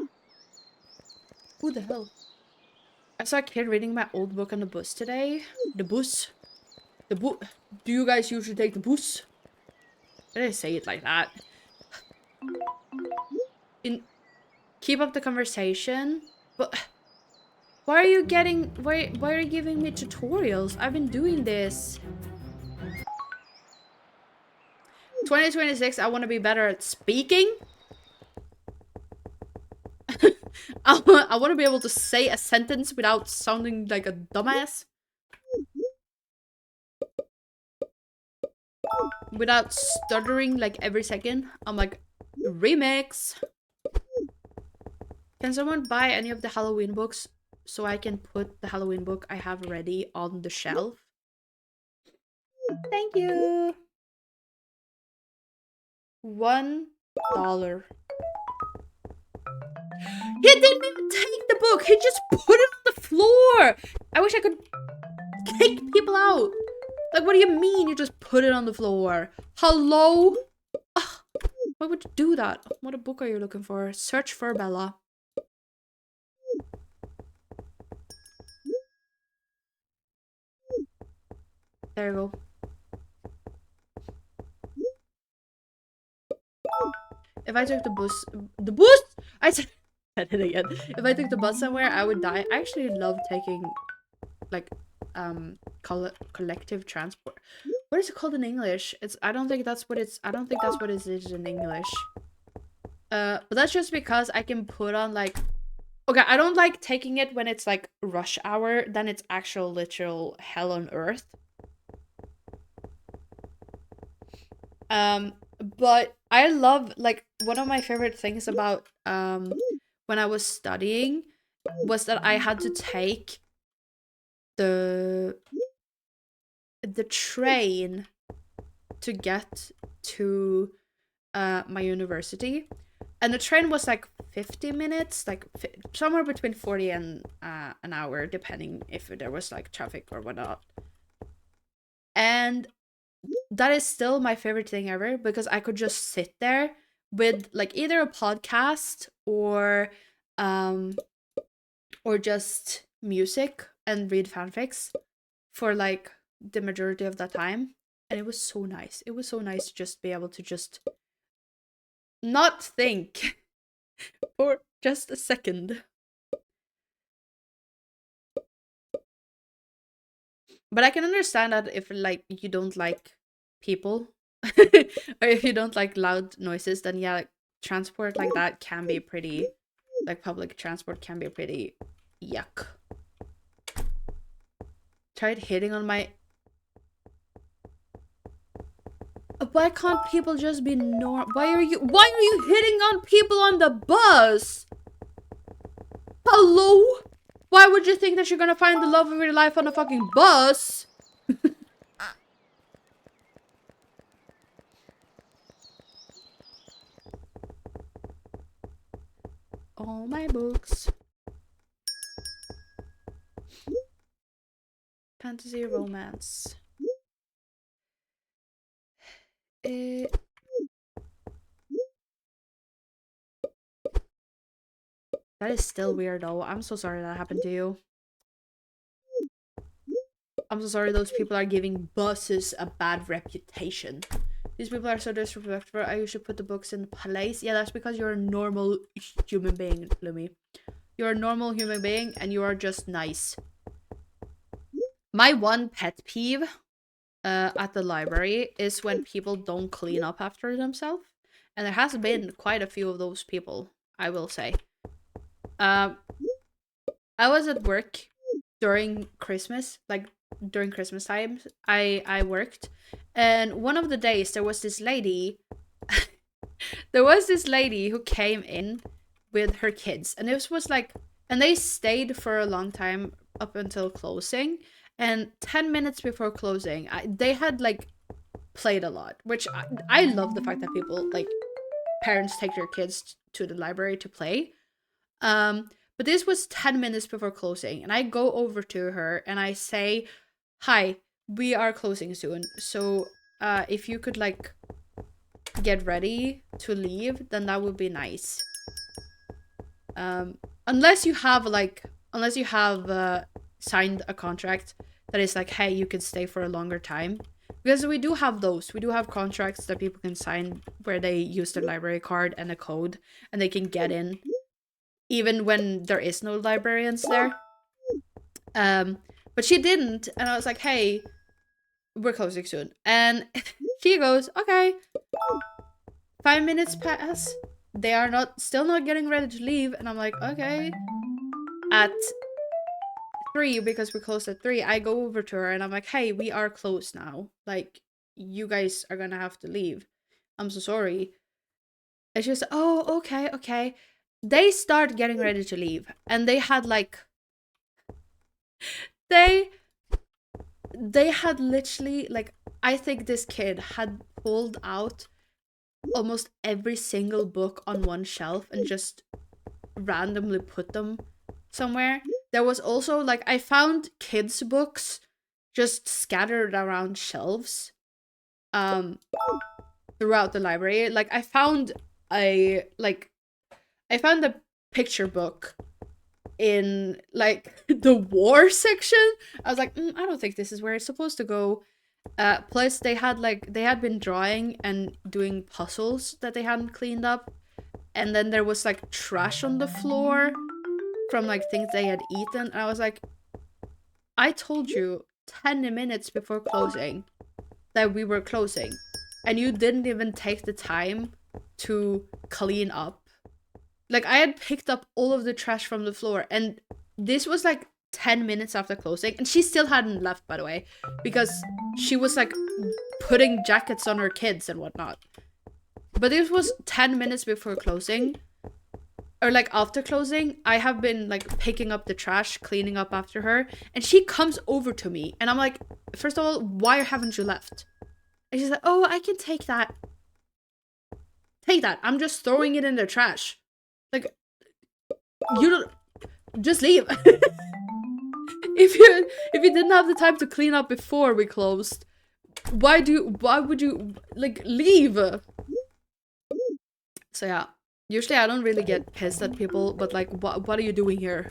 Who the hell? I saw a kid reading my old book on the bus today. The bus. The book. Do you guys usually take the bus? Did I say it like that? Keep up the conversation. But why are you why are you giving me tutorials? I've been doing this. 2026, I want to be better at speaking. I want to be able to say a sentence without sounding like a dumbass. Without stuttering like every second. I'm like, remix. Can someone buy any of the Halloween books so I can put the Halloween book I have ready on the shelf? Thank you. $1. He didn't even take the book. He just put it on the floor. I wish I could kick people out. Like, what do you mean you just put it on the floor? Hello? Ugh, why would you do that? What a book are you looking for? Search for Bella. There you go. If I took the bus, I said it again. If I took the bus somewhere, I would die. I actually love taking, like, collective transport. What is it called in English? I don't think that's what it is in English. But that's just because I can put on, like, okay, I don't like taking it when it's like rush hour, then it's actual literal hell on earth. But I love, like, one of my favorite things about when I was studying was that I had to take the train to get to my university, and the train was like 50 minutes, like somewhere between 40 and an hour, depending if there was like traffic or whatnot. And that is still my favorite thing ever, because I could just sit there with like either a podcast um or just music and read fanfics for like the majority of the time. And it was so nice. It was so nice to just be able to just not think for just a second. But I can understand that if like you don't like people or if you don't like loud noises, then yeah, like, transport like that can be pretty, like public transport can be pretty yuck. Tried hitting on my. Why can't people just be Why are you hitting on people on the bus? Hello? Why would you think that you're gonna find the love of your life on a fucking bus? All my books. Fantasy romance. That is still weird though. I'm so sorry that happened to you. I'm so sorry those people are giving buses a bad reputation. These people are so disrespectful. I usually put the books in place. Yeah, that's because you're a normal human being, Lumi. You're a normal human being and you are just nice. My one pet peeve at the library is when people don't clean up after themselves. And there has been quite a few of those people, I will say. I was at work during Christmas, like during Christmas time. I worked, and one of the days there was this lady. There was this lady who came in with her kids, and this was like, and they stayed for a long time up until closing. And 10 minutes before closing, they had like played a lot, which I love the fact that people like parents take their kids to the library to play. But this was 10 minutes before closing, and I go over to her and I say, "Hi, we are closing soon. So, if you could like get ready to leave, then that would be nice. Unless you have signed a contract that is like, hey, you can stay for a longer time." Because we do have those. We do have contracts that people can sign where they use their library card and a code and they can get in even when there is no librarians there. But she didn't, and I was like, hey, we're closing soon. And she goes, okay. 5 minutes pass. They are still not getting ready to leave, and I'm like, okay. At 3, because we closed at 3, I go over to her and I'm like, hey, we are closed now. Like, you guys are gonna have to leave. I'm so sorry. And she was, oh, okay. They start getting ready to leave, and they had like they had literally, like, I think this kid had pulled out almost every single book on one shelf and just randomly put them somewhere. There was also like, I found kids books just scattered around shelves throughout the library. Like, I found a picture book in like the war section. I was like, I don't think this is where it's supposed to go. Plus they had been drawing and doing puzzles that they hadn't cleaned up, and then there was like trash on the floor from like things they had eaten. And I was like, I told you 10 minutes before closing that we were closing, and you didn't even take the time to clean up. Like, I had picked up all of the trash from the floor, and this was like 10 minutes after closing, and she still hadn't left, by the way, because she was like putting jackets on her kids and whatnot. But this was 10 minutes before closing, or like after closing. I have been like picking up the trash, cleaning up after her, and she comes over to me, and I'm like, first of all, why haven't you left? And she's like, oh, I can take that. Take that. I'm just throwing it in the trash. Like, you don't just leave. If you didn't have the time to clean up before we closed, why would you like leave? So yeah, usually I don't really get pissed at people, but like, what are you doing here?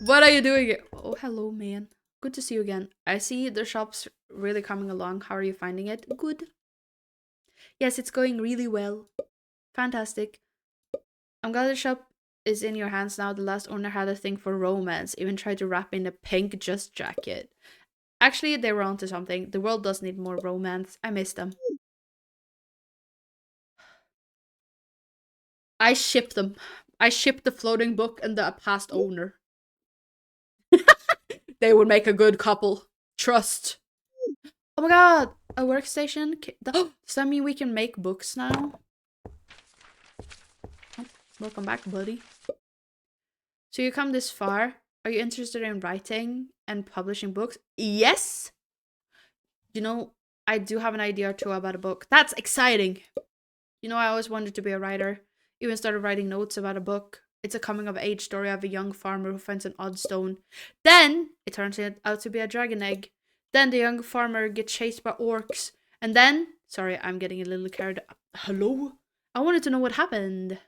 What are you doing here? Oh, hello, man. Good to see you again. I see the shop's really coming along. How are you finding it? Good. Yes, it's going really well. Fantastic. I'm glad the shop is in your hands now. The last owner had a thing for romance, even tried to wrap in a pink just jacket. Actually, they were onto something. The world does need more romance. I miss them. I ship them. I ship the floating book and the past owner. They would make a good couple. Trust. Oh my god, a workstation? Does that mean we can make books now? Oh, welcome back, buddy. So you come this far. Are you interested in writing and publishing books? Yes! You know, I do have an idea or two about a book. That's exciting! You know, I always wanted to be a writer. Even started writing notes about a book. It's a coming-of-age story of a young farmer who finds an odd stone. Then, it turns out to be a dragon egg. Then the young farmer gets chased by orcs. And then... Sorry, I'm getting a little carried... Hello? I wanted to know what happened.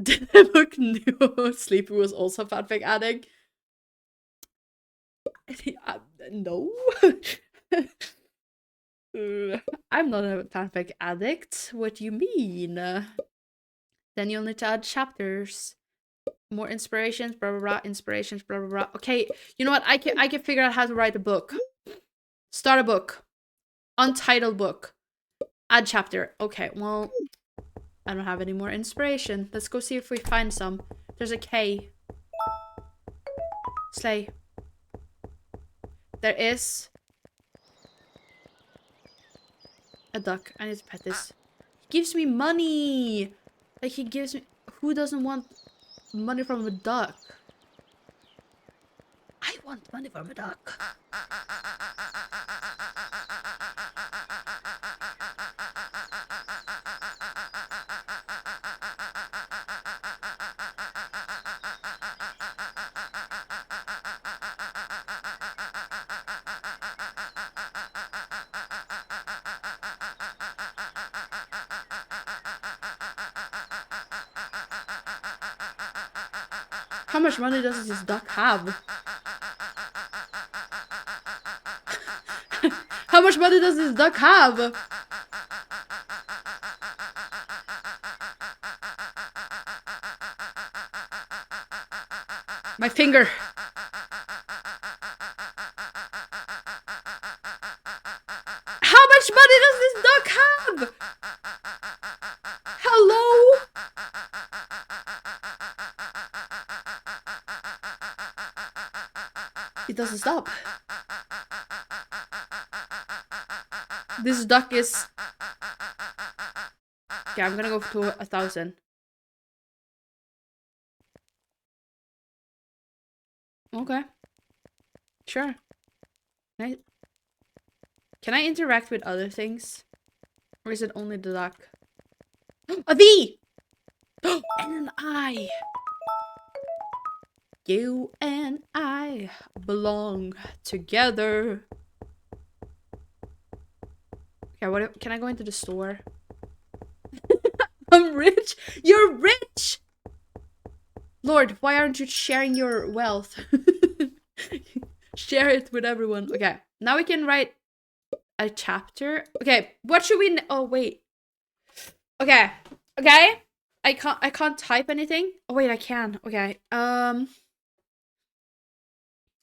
Did the book knew Sleepy was also a fanfic addict? No. I'm not a fanfic addict. What do you mean? Then you'll need to add chapters. More inspirations, blah blah blah, inspirations, blah blah blah. Okay, you know what? I can figure out how to write a book. Start a book. Untitled book. Add chapter. Okay, well, I don't have any more inspiration. Let's go see if we find some. There's a K. Slay. There is a duck. I need to pet this. He gives me money. Like, he gives me... Who doesn't want money from a duck? I want money from a duck. How much money does this duck have? How much money does this duck have? My finger. How much money does this duck have? Hello? It doesn't stop. This duck is... Okay, I'm gonna go to 1,000. Okay. Sure. Can I interact with other things? Or is it only the duck? A V! And an I! You and I belong together. Okay, what can I go into the store? I'm rich! You're rich! Lord, why aren't you sharing your wealth? Share it with everyone. Okay, now we can write a chapter. Okay, what should we? Oh wait. Okay, okay. I can't type anything. Oh wait, I can. Okay.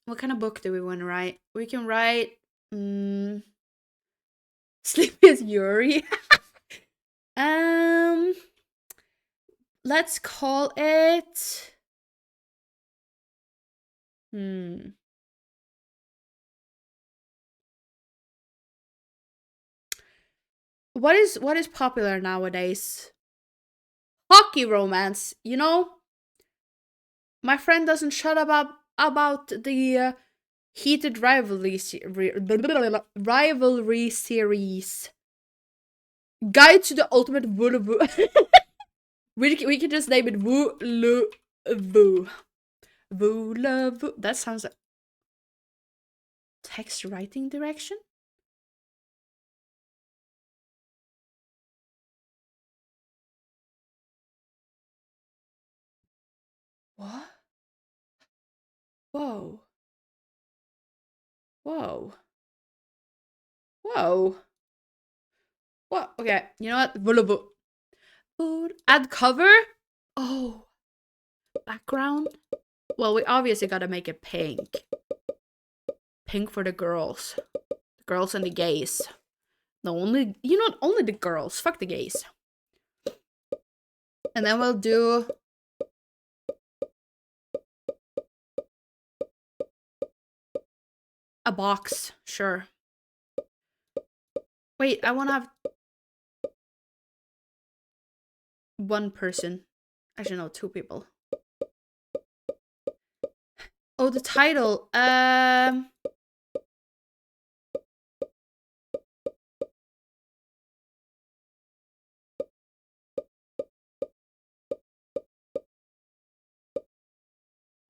What kind of book do we want to write? We can write. Sleep with Yuri. um. Let's call it. What is popular nowadays? Hockey romance. You know, my friend doesn't shut up about the heated rivalry series. Guide to the ultimate woo. we can just name it woo lu voo. Woo love. That sounds like text writing direction. What? Whoa. Whoa. Whoa. What? Okay, you know what? Food. Add cover? Oh. Background? Well, we obviously gotta make it pink. Pink for the girls. The girls and the gays. No, only the girls. Fuck the gays. And then we'll do a box. Sure. Wait, I wanna have one person. Actually, no, two people. Oh, the title.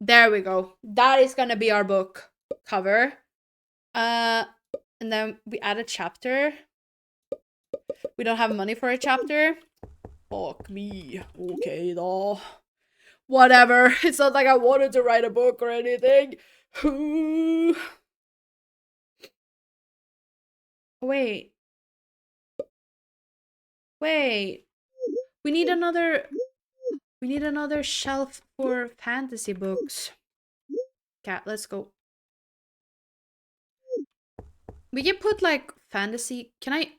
There we go. That is gonna be our book cover. And then we add a chapter. We don't have money for a chapter. Fuck me. Okay, though. Whatever. It's not like I wanted to write a book or anything. Wait. Wait. We need another shelf for fantasy books. Cat, let's go. We can put like fantasy. Can I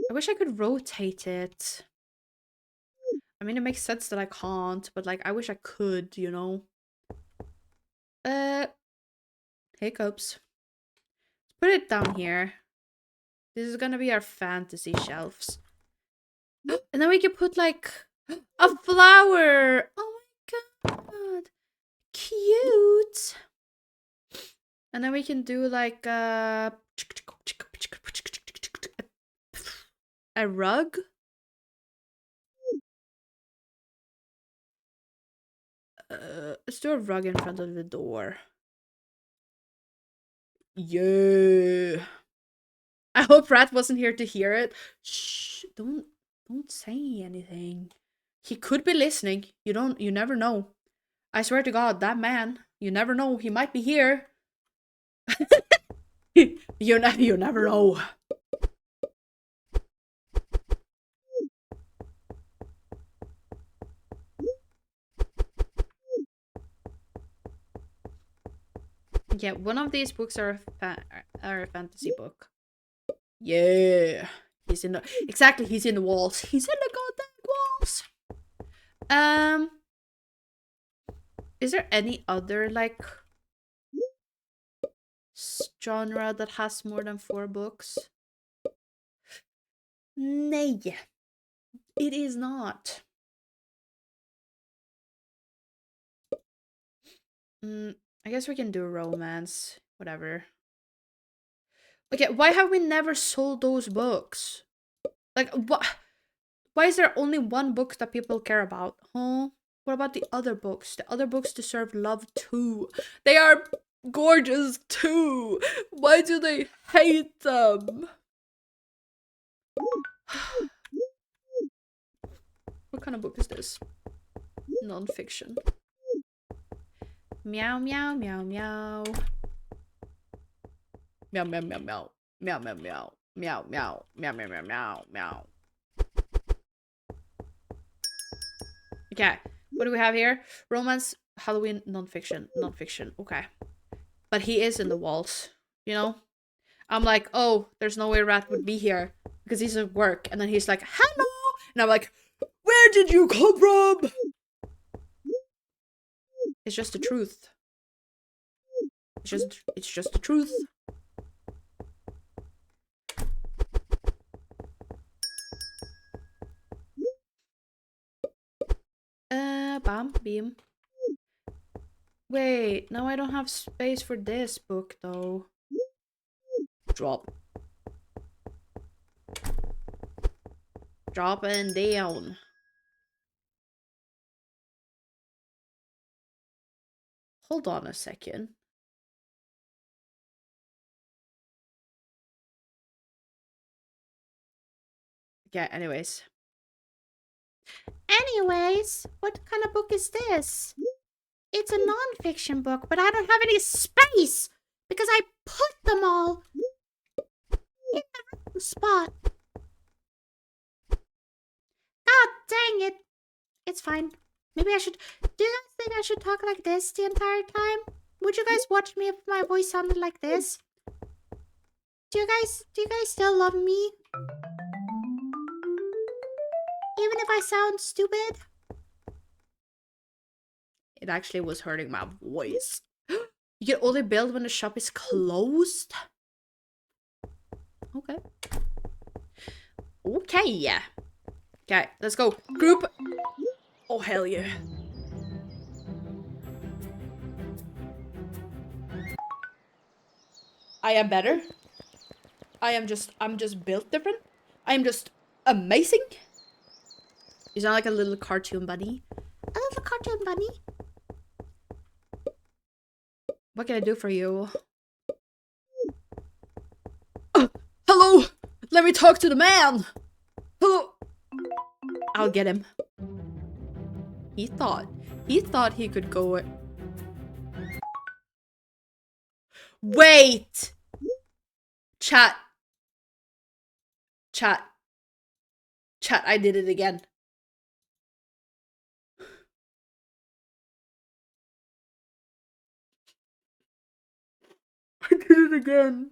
wish I could rotate it. I mean, it makes sense that I can't, but like I wish I could, you know. Hiccups. Put it down here. This is gonna be our fantasy shelves. And then we can put like a flower. Oh my god. Cute. And then we can do like a rug. Let's do a rug in front of the door. Yeah. I hope Rat wasn't here to hear it. Shh, don't say anything. He could be listening. You never know. I swear to God, that man, you never know. He might be here. you never know. Yeah, one of these books are a fantasy book. Yeah. He's in the walls. He's in the goddamn walls. Is there any other like genre that has more than 4 books? Nay. It is not. I guess we can do romance. Whatever. Okay, why have we never sold those books? Like, what? Why is there only one book that people care about? Huh? What about the other books? The other books deserve love too. They are gorgeous too. Why do they hate them? What kind of book is this? Non-fiction. Meow, meow, meow, meow. Meow, meow, meow, meow. Meow, meow, meow. Meow, meow. Meow, meow, meow, meow, meow. Okay. What do we have here? Romance, Halloween, non-fiction. Non-fiction. Okay. But he is in the walls, you know? I'm like, oh, there's no way Rat would be here because he's at work. And then he's like, hello. And I'm like, where did you come from? It's just the truth. It's just the truth. Bam, beam. Wait, now I don't have space for this book though. Drop. Dropping down. Hold on a second. Yeah, anyways. Anyways, what kind of book is this? It's a non-fiction book, but I don't have any space because I put them all in the wrong spot. God dang it. It's fine. Maybe I should... Do you guys think I should talk like this the entire time? Would you guys watch me if my voice sounded like this? Do you guys still love me? Even if I sound stupid? It actually was hurting my voice. You can only build when the shop is closed? Okay. Okay. Okay, let's go. Group. Oh, hell yeah. I am better. I'm just built different. I'm just amazing. You sound like a little cartoon bunny. A little cartoon bunny? What can I do for you? Hello! Let me talk to the man! Hello! I'll get him. He thought he could go it. Wait! Chat, I did it again. I did it again.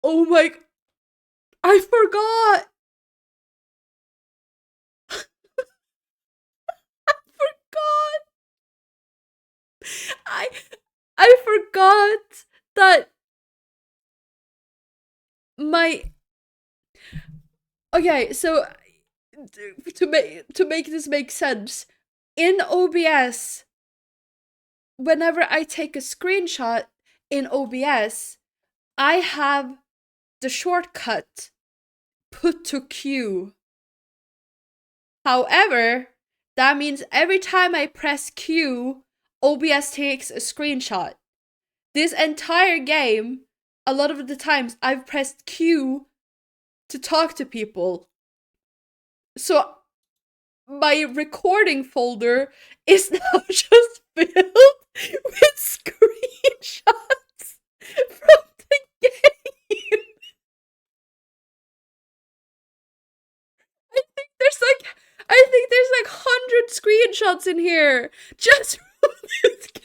Oh my... I forgot! I forgot that my... Okay, so to make this make sense, in OBS, whenever I take a screenshot in OBS, I have the shortcut put to Q. However, that means every time I press Q, OBS takes a screenshot. This entire game, a lot of the times, I've pressed Q to talk to people. So my recording folder is now just filled with screenshots from the game. I think there's like 100 screenshots in here just from this game.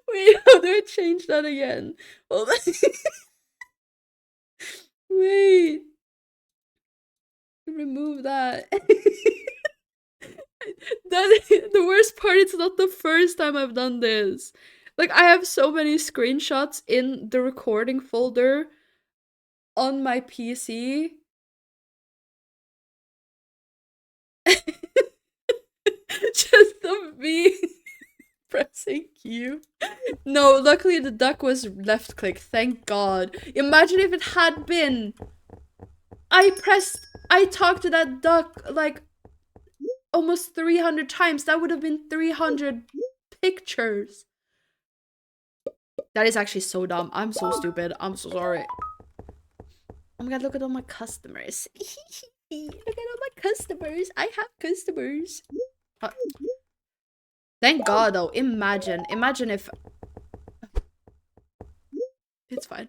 Wait, how do I change that again? Hold on. Wait. Remove that. The worst part, it's not the first time I've done this. Like, I have so many screenshots in the recording folder on my PC. Just of me pressing Q. No, luckily the duck was left click, thank God. Imagine if it had been. I talked to that duck like almost 300 times. That would have been 300 pictures. That is actually so dumb. I'm so stupid. I'm so sorry. Oh my god, look at all my customers. Look at all my customers. I have customers. Uh, Thank God though. Imagine if it's fine.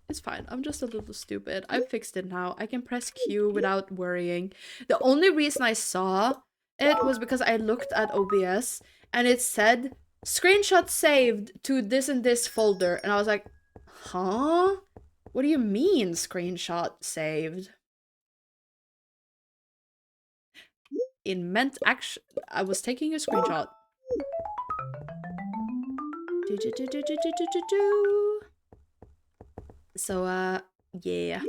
It's fine. I'm just a little stupid. I fixed it now. I can press Q without worrying. The only reason I saw it was because I looked at OBS and it said screenshot saved to this and this folder. And I was like, huh? What do you mean screenshot saved? It meant actually I was taking a screenshot. So yeah.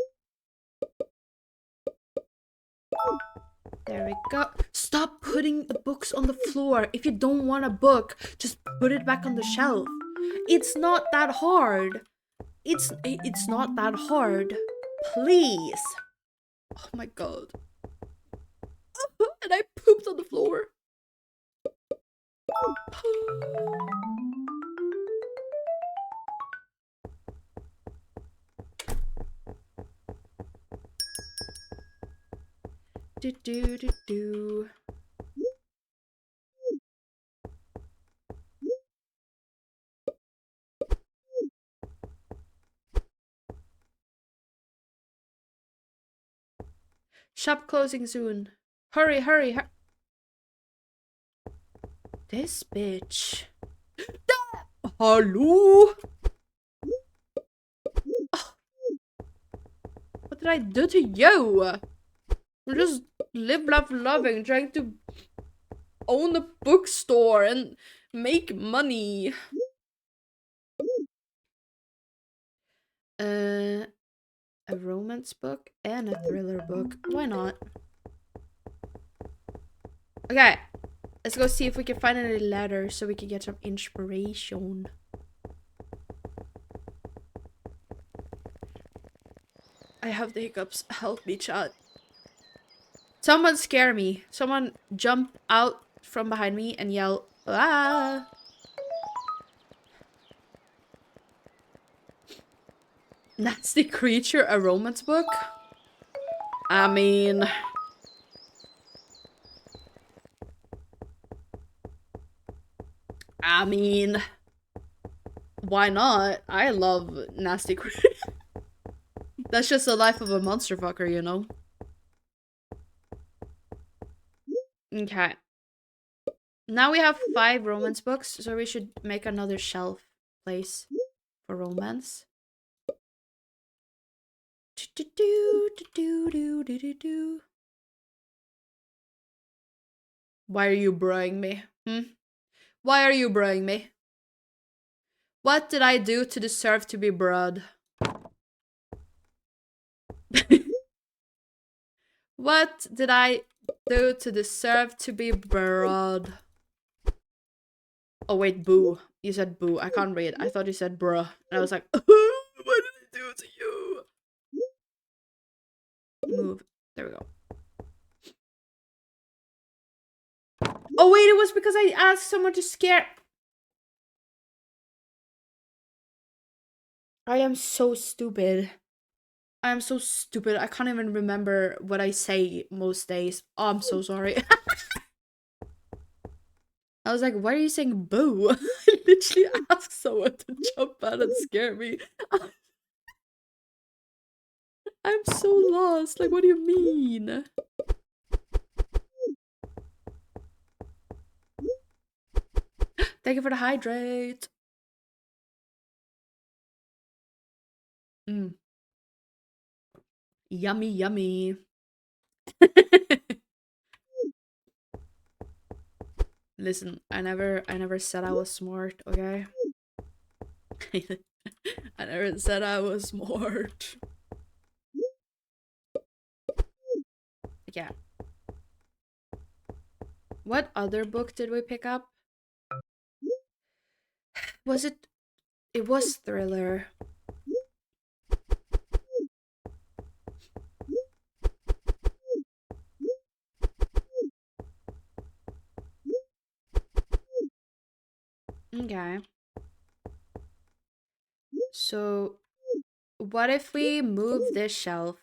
There we go. Stop putting the books on the floor. If you don't want a book, just put it back on the shelf. It's not that hard. It's not that hard. Please. Oh my god. And I pooped on the floor. Do do do do. Shop closing soon. Hurry, hurry, hurry. This bitch. Hello? Oh, what did I do to you? I'm just live, laugh, loving, trying to own a bookstore and make money. A romance book and a thriller book. Why not? Okay, let's go see if we can find any letters so we can get some inspiration. I have the hiccups. Help me, chat. Someone scare me. Someone jump out from behind me and yell, ah! Nasty Creature, a romance book? I mean... why not? I love Nasty Creature. That's just the life of a monster fucker, you know? Okay. Now we have 5 romance books, so we should make another shelf place for romance. Why are you broing me? Why are you broing me? What did I do to deserve to be broad? What did I do to deserve to be broad? Oh wait, boo. You said boo. I can't read. I thought you said bruh. And I was like, what did I do to you? Move. There we go. Oh wait, it was because I asked someone to scare. I am so stupid. I am so stupid. I can't even remember what I say most days. Oh, I'm so sorry. I was like, why are you saying boo? I literally asked someone to jump out and scare me. I'm so lost. Like, what do you mean? Thank you for the hydrate. Yummy, yummy. Listen, I never said I was smart, okay? I never said I was smart. Yeah. What other book did we pick up? Was it? It was thriller. Okay. So, what if we move this shelf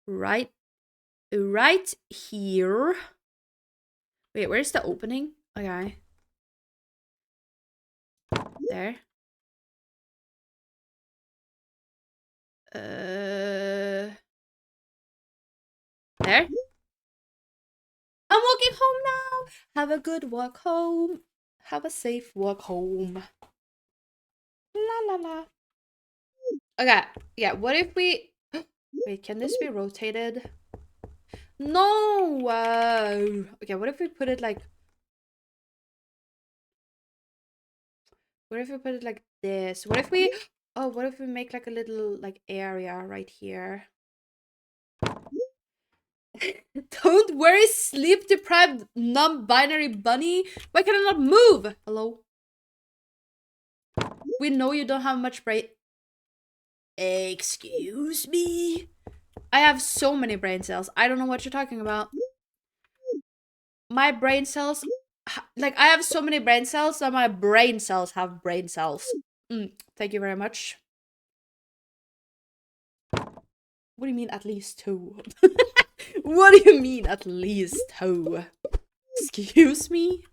right here? Wait, where's the opening? Okay. There. There. I'm walking home now. Have a good walk home. Have a safe walk home. La la la. Okay. Yeah, what if we... Wait, can this be rotated? No! Okay, what if we put it like... What if we put it like this? What if we... Oh, what if we make like a little like area right here? Don't worry, sleep-deprived, non-binary bunny. Why can I not move? Hello? We know you don't have much brain... Excuse me? I have so many brain cells. I don't know what you're talking about. My brain cells... Like, I have so many brain cells that my brain cells have brain cells. Thank you very much. What do you mean at least two? What do you mean at least two? Excuse me?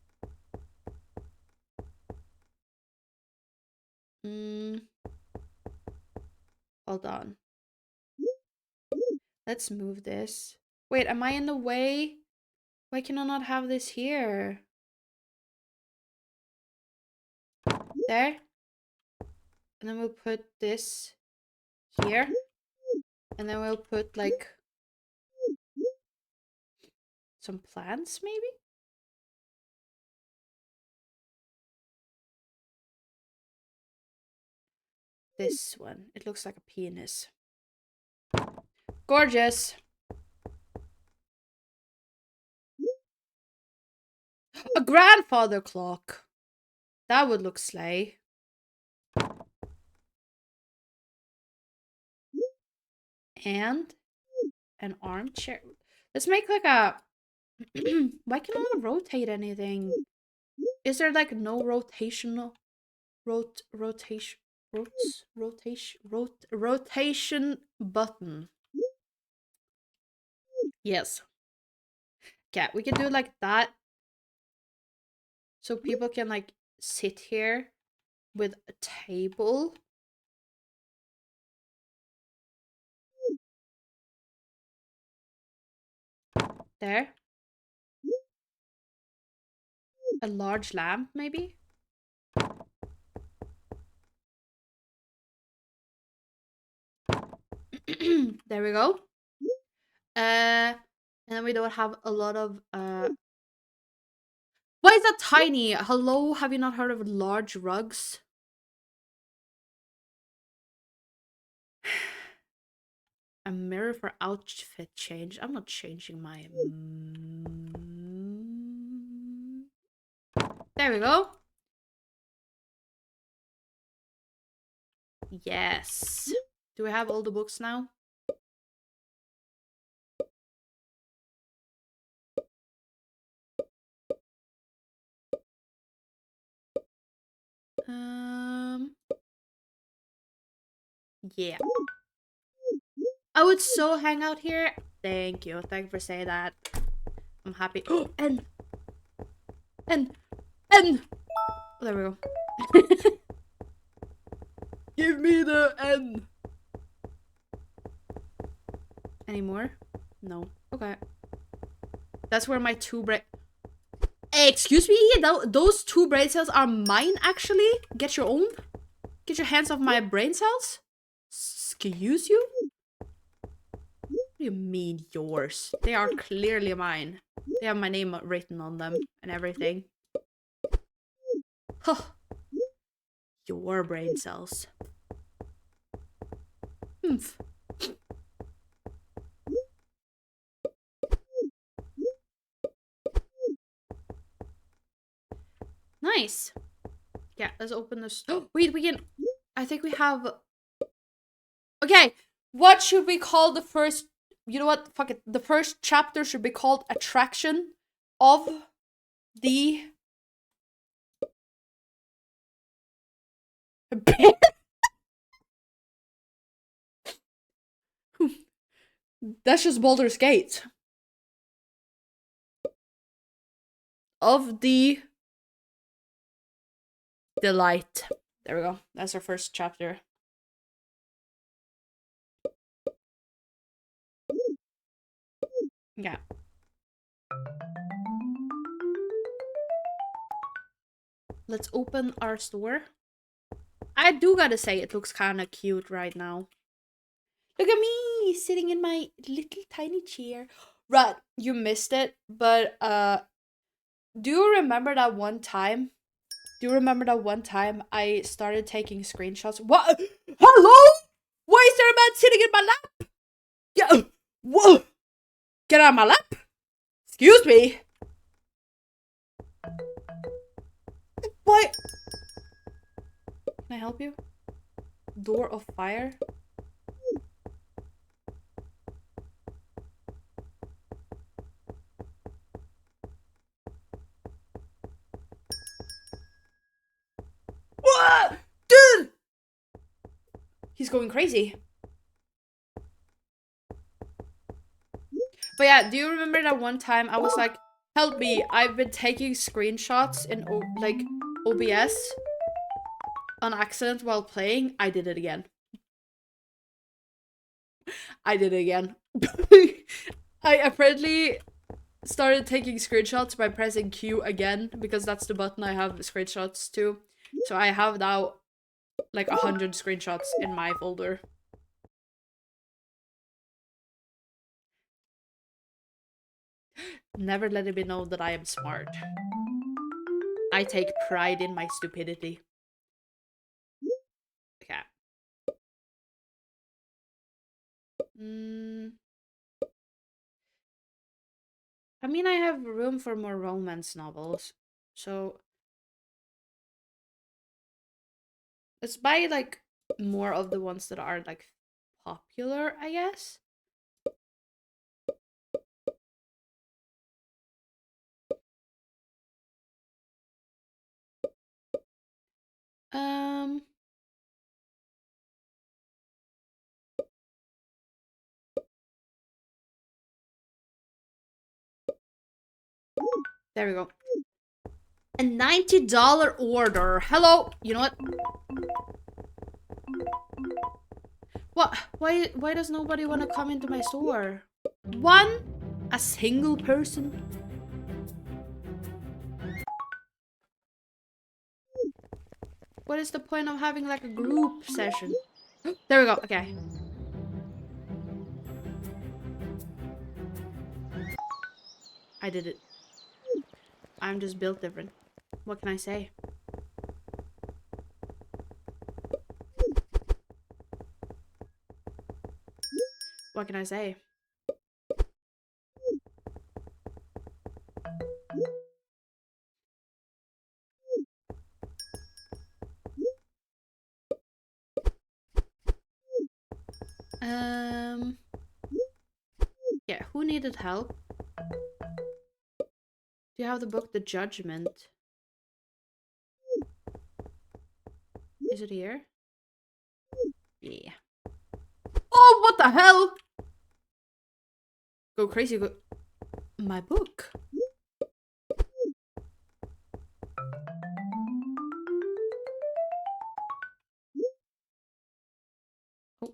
Hold on. Let's move this. Wait, am I in the way? Why can I not have this here? There. And then we'll put this here. And then we'll put like some plants maybe? This one. It looks like a penis. Gorgeous. A grandfather clock. That would look slay. And an armchair. Let's make like a... Why can I not rotate anything? Is there like no rotational... rotation button? Yes. Okay, we can do like that. So people can like sit here with a table. There. A large lamp, maybe? There we go. And then we don't have a lot of why is that tiny? Hello, have you not heard of large rugs? A mirror for outfit change. I'm not changing my... There we go. Yes. Do we have all the books now? Yeah. I would so hang out here. Thank you. Thank you for saying that. I'm happy. Oh, N. Oh, there we go. Give me the N. Any more? No. Okay. That's where my two brain... Excuse me? Those two brain cells are mine, actually? Get your own? Get your hands off my brain cells? Excuse you? What do you mean yours? They are clearly mine. They have my name written on them and everything. Huh. Your brain cells. Humph. Nice. Yeah, let's open this. Oh, wait, we can... I think we have... Okay, what should we call the first... You know what? Fuck it. The first chapter should be called Attraction of the... That's just Baldur's Gate. Of the Delight. There we go. That's our first chapter. Yeah. Let's open our store. I do gotta say, it looks kind of cute right now. Look at me sitting in my little tiny chair. Right, you missed it, but do you remember that one time? Do you remember that one time I started taking screenshots? What? Hello? Why is there a man sitting in my lap? Yeah. Whoa. Get out of my lap. Excuse me. Why? Can I help you? Door of fire? What? Dude! He's going crazy. But yeah, do you remember that one time I was like, help me, I've been taking screenshots in like OBS on accident while playing? I did it again. I did it again. I apparently started taking screenshots by pressing Q again, because that's the button I have screenshots to. So I have now like 100 screenshots in my folder. Never let it be known that I am smart. I take pride in my stupidity. Okay. I mean, I have room for more romance novels, so let's buy like more of the ones that are like popular, I guess. There we go. A $90 order. Hello. You know what? What? Why does nobody want to come into my store? One? A single person? What is the point of having like a group session? There we go. Okay. I did it. I'm just built different. What can I say? What can I say? Yeah, who needed help? Do you have the book The Judgment? Is it here? Yeah. Oh, what the hell? Go crazy, go. My book. Oh.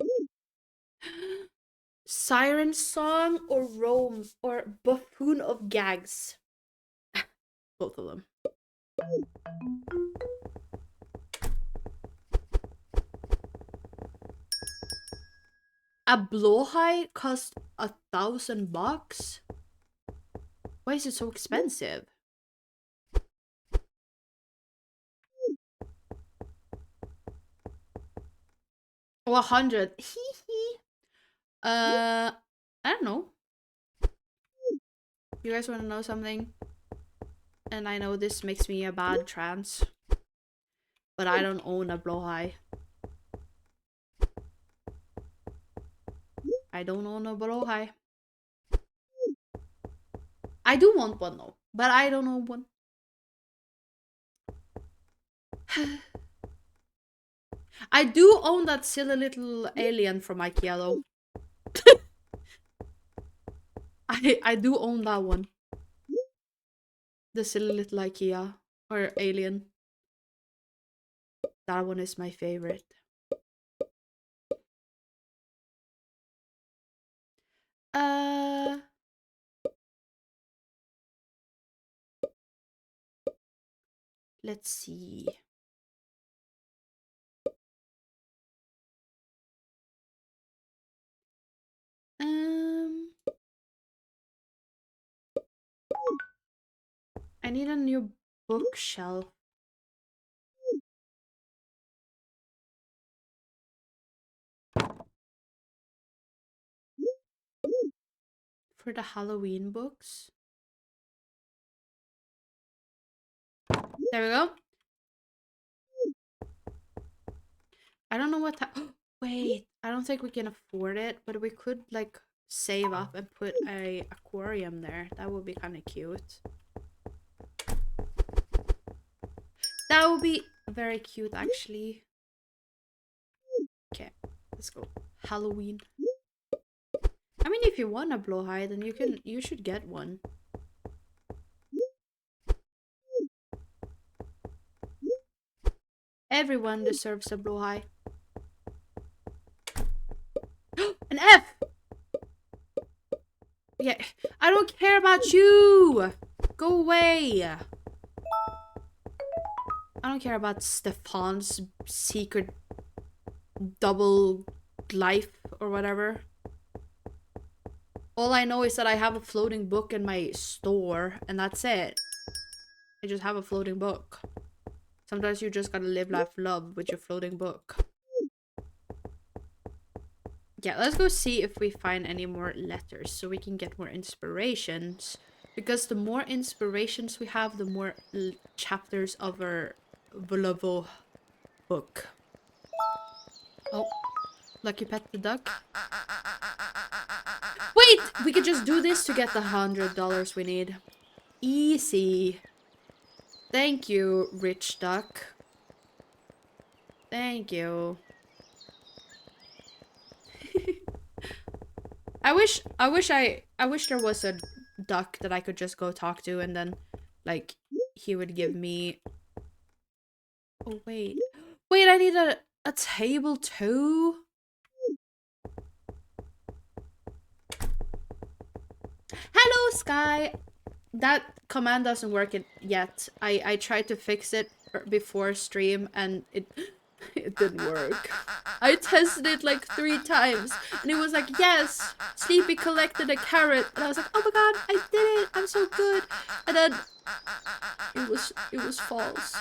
Siren Song or Rome or Buffoon of Gags? Both of them. A blowhigh cost $1,000? Why is it so expensive? Oh, 100. Hee hee. I don't know. You guys want to know something? And I know this makes me a bad trans, but I don't own a blowhigh. I don't own a blowhigh. I do want one though, but I don't own one. I do own that silly little alien from IKEA though. I do own that one. The silly little IKEA or alien. That one is my favorite. Uh let's see. Um I need a new bookshelf. For the Halloween books. There we go. I don't know what wait, I don't think we can afford it, but we could like save up and put a aquarium there. That would be kind of cute. That would be very cute actually. Okay, let's go. Halloween. I mean, if you want a blowhide, then you should get one. Everyone deserves a blowhide. An F! Yeah, I don't care about you! Go away! I don't care about Stefan's secret double life or whatever. All I know is that I have a floating book in my store, and that's it. I just have a floating book. Sometimes you just gotta live, laugh, love with your floating book. Yeah, let's go see if we find any more letters so we can get more inspirations. Because the more inspirations we have, the more chapters of our Volovo book. Oh, Lucky Pet the duck. Wait! We could just do this to get the $100 we need. Easy. Thank you, rich duck. Thank you. I wish there was a duck that I could just go talk to and then like he would give me. Oh wait. Wait, I need a table too. Hello, Sky. That command doesn't work yet. I tried to fix it before stream and it didn't work. I tested it like 3 times and it was like, yes, Sleepy collected a carrot, and I was like, oh my god, I did it, I'm so good. And then it was false.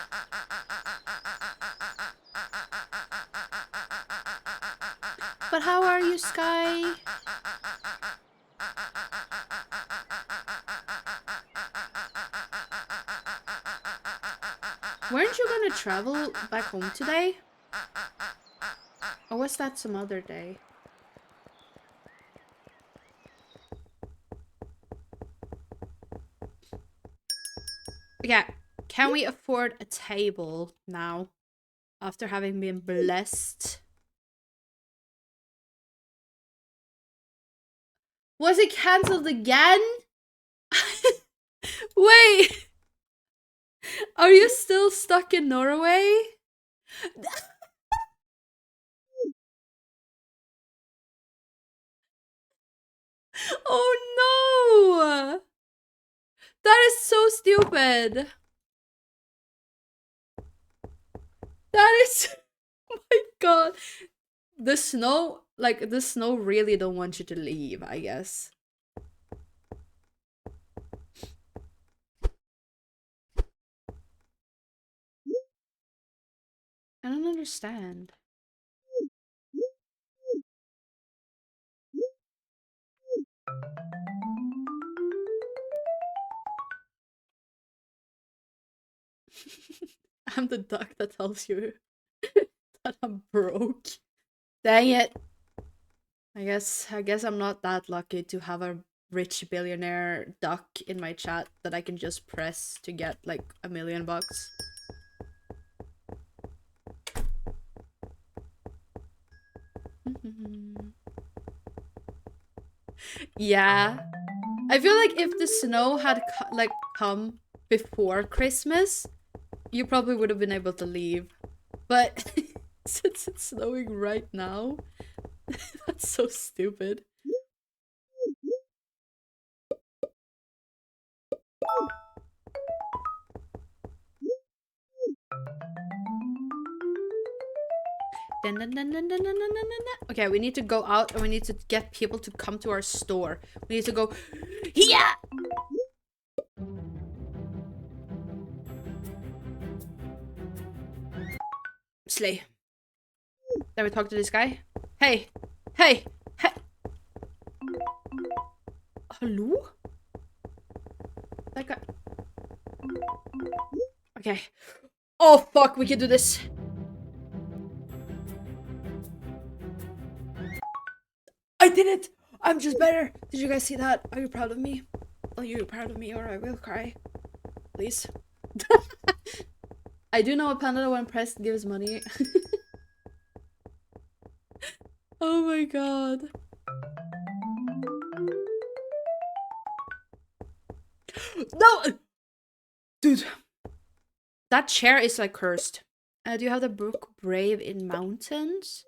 But how are you, Sky? Weren't you gonna travel back home today? Or was that some other day? Yeah, can we afford a table now? After having been blessed. Was it cancelled again? Wait! Are you still stuck in Norway? Oh no! That is so stupid. That is... Oh my god. The snow, like, the snow really don't want you to leave, I guess. I don't understand. I'm the duck that tells you that I'm broke. Dang it. I guess I'm not that lucky to have a rich billionaire duck in my chat that I can just press to get like $1,000,000. Yeah. I feel like if the snow had come before Christmas, you probably would have been able to leave. But since it's snowing right now, that's so stupid. Okay, we need to go out and we need to get people to come to our store. We need to go. Yeah! Slay. Then we talk to this guy. Hey! Hey! Hey! Hello? That guy. Okay. Oh fuck, we can do this. I did it! I'm just better. Did you guys see that? Are you proud of me? Are you proud of me or I will cry? Please. I do know a panda when pressed gives money. Oh my god. No! Dude. That chair is like cursed. Do you have the book Brave in Mountains?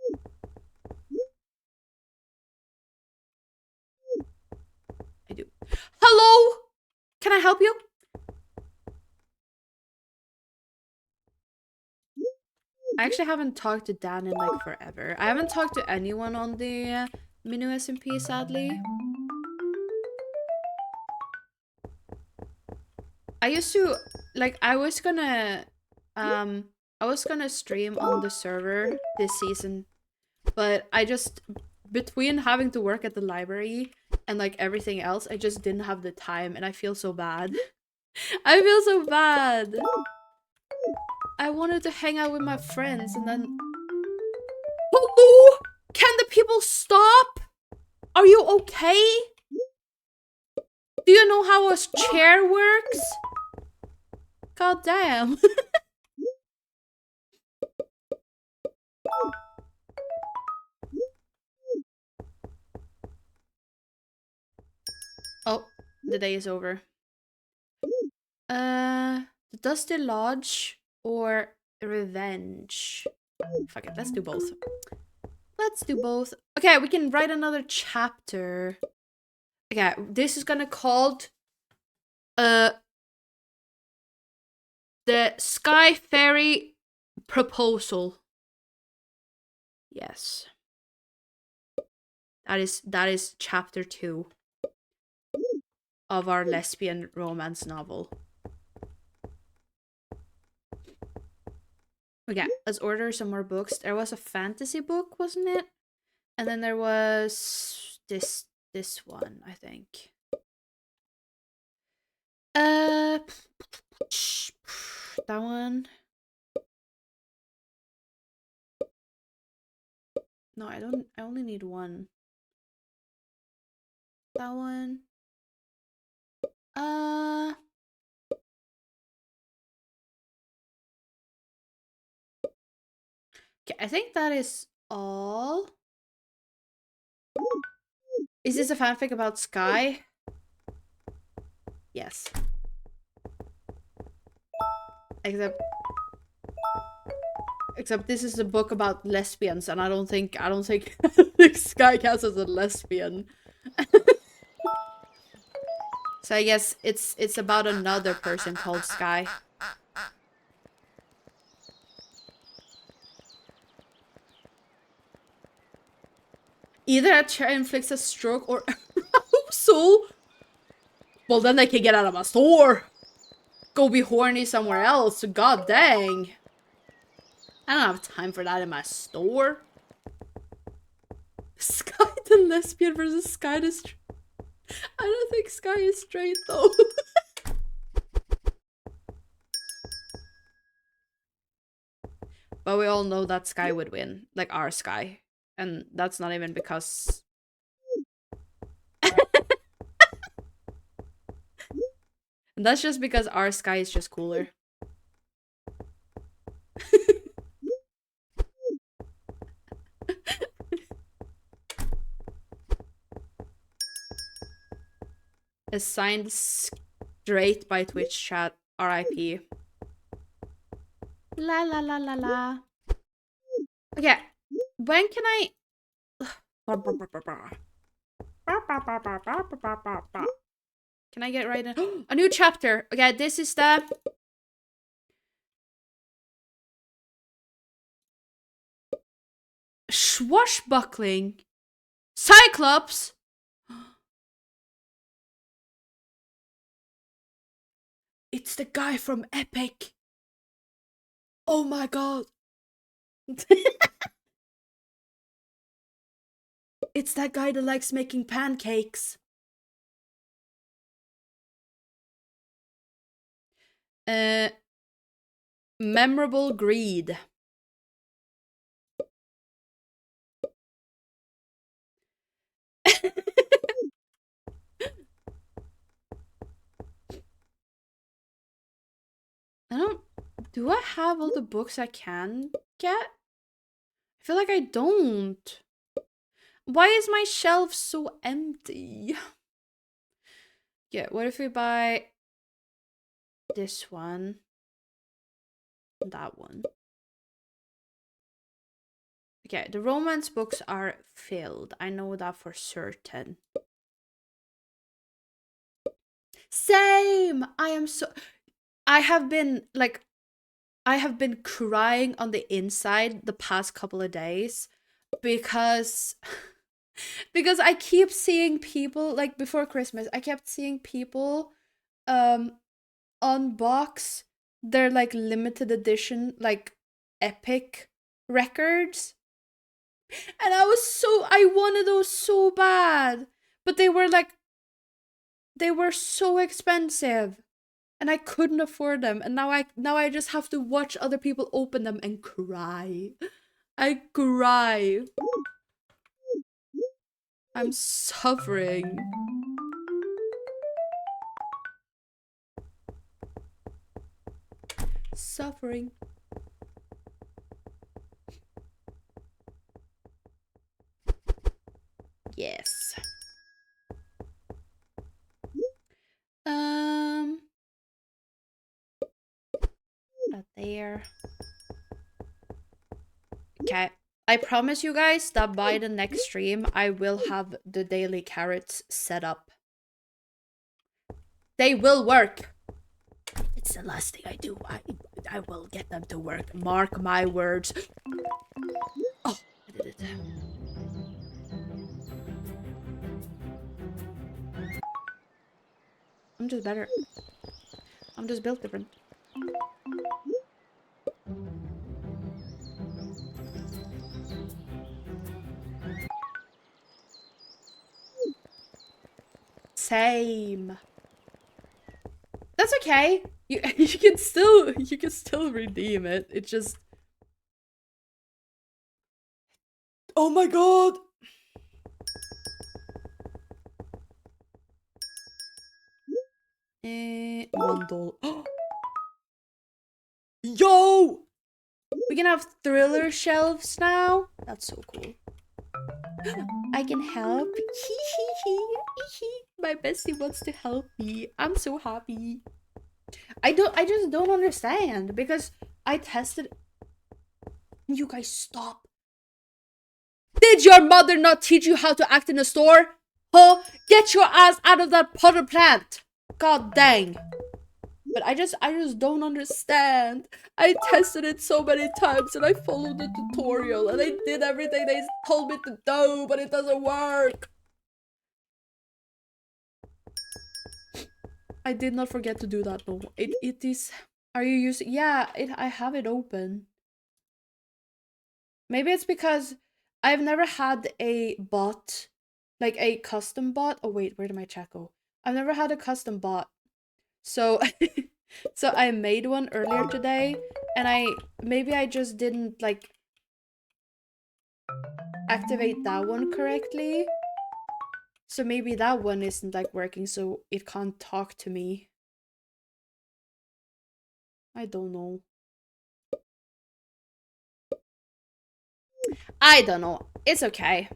I do. Hello! Can I help you? I actually haven't talked to Dan in like forever. I haven't talked to anyone on the Minu SMP, sadly. I used to, like, I was gonna stream on the server this season, but I just, between having to work at the library and like everything else, I just didn't have the time and I feel so bad. I feel so bad. I wanted to hang out with my friends and then... Hello? Can the people stop? Are you okay? Do you know how a chair works? God damn. Oh, the day is over. The Dusty Lodge or Revenge? Fuck it, let's do both. Let's do both. Okay, we can write another chapter. Okay, this is gonna called the Sky Fairy Proposal. Yes. That is chapter 2 of our lesbian romance novel. Okay, let's order some more books. There was a fantasy book, wasn't it? And then there was this one, I think. That one. No, I don't. I only need one. That one. Okay, I think that is all. Is this a fanfic about Sky? Yes. Except this is a book about lesbians, and I don't think Sky counts as a lesbian. So I guess it's about another person called Sky. Either a chair inflicts a stroke or arousal. Well, then they can get out of my store. Go be horny somewhere else. God dang. I don't have time for that in my store. Sky the lesbian versus Sky the straight. I don't think Sky is straight though. But we all know that Sky would win. Like our Sky. And that's not even because... And that's just because our Sky is just cooler. Assigned straight by Twitch chat. RIP. La la la la la. Okay. When can I... Can I get right in? A new chapter. Okay, this is the... Swashbuckling. Cyclops. It's the guy from Epic. Oh my god. It's that guy that likes making pancakes. Memorable greed. Do I have all the books I can get? I feel like I don't. Why is my shelf so empty? Yeah, what if we buy this one? That one. Okay, the romance books are filled. I know that for certain. Same! I have been crying on the inside the past couple of days because I keep seeing people, like before Christmas, I kept seeing people unbox their like limited edition like Epic records. And I wanted those so bad. But they were so expensive. And I couldn't afford them. And now I just have to watch other people open them and cry. I cry. I'm suffering. Suffering. Yes. That there. Okay. I promise you guys that by the next stream, I will have the daily carrots set up. They will work. It's the last thing I do. I will get them to work. Mark my words. Oh, I did it. I'm just better. I'm just built different. Same. That's okay. You can still redeem it. It just... Oh my god! $1. Yo! We can have thriller shelves now. That's so cool. I can help. My bestie wants to help me. I'm so happy. I just don't understand because I tested. You guys stop. Did your mother not teach you how to act in a store? Huh? Get your ass out of that potted plant. God dang. But I just don't understand. I tested it so many times and I followed the tutorial and I did everything they told me to do, but it doesn't work. I did not forget to do that though. It is... Are you using... Yeah, I have it open. Maybe it's because I've never had a bot, like a custom bot. Oh wait, where did my chat go? I've never had a custom bot. So so I made one earlier today and maybe I just didn't like activate that one correctly. So maybe that one isn't like working, so it can't talk to me. I don't know. I don't know. It's okay.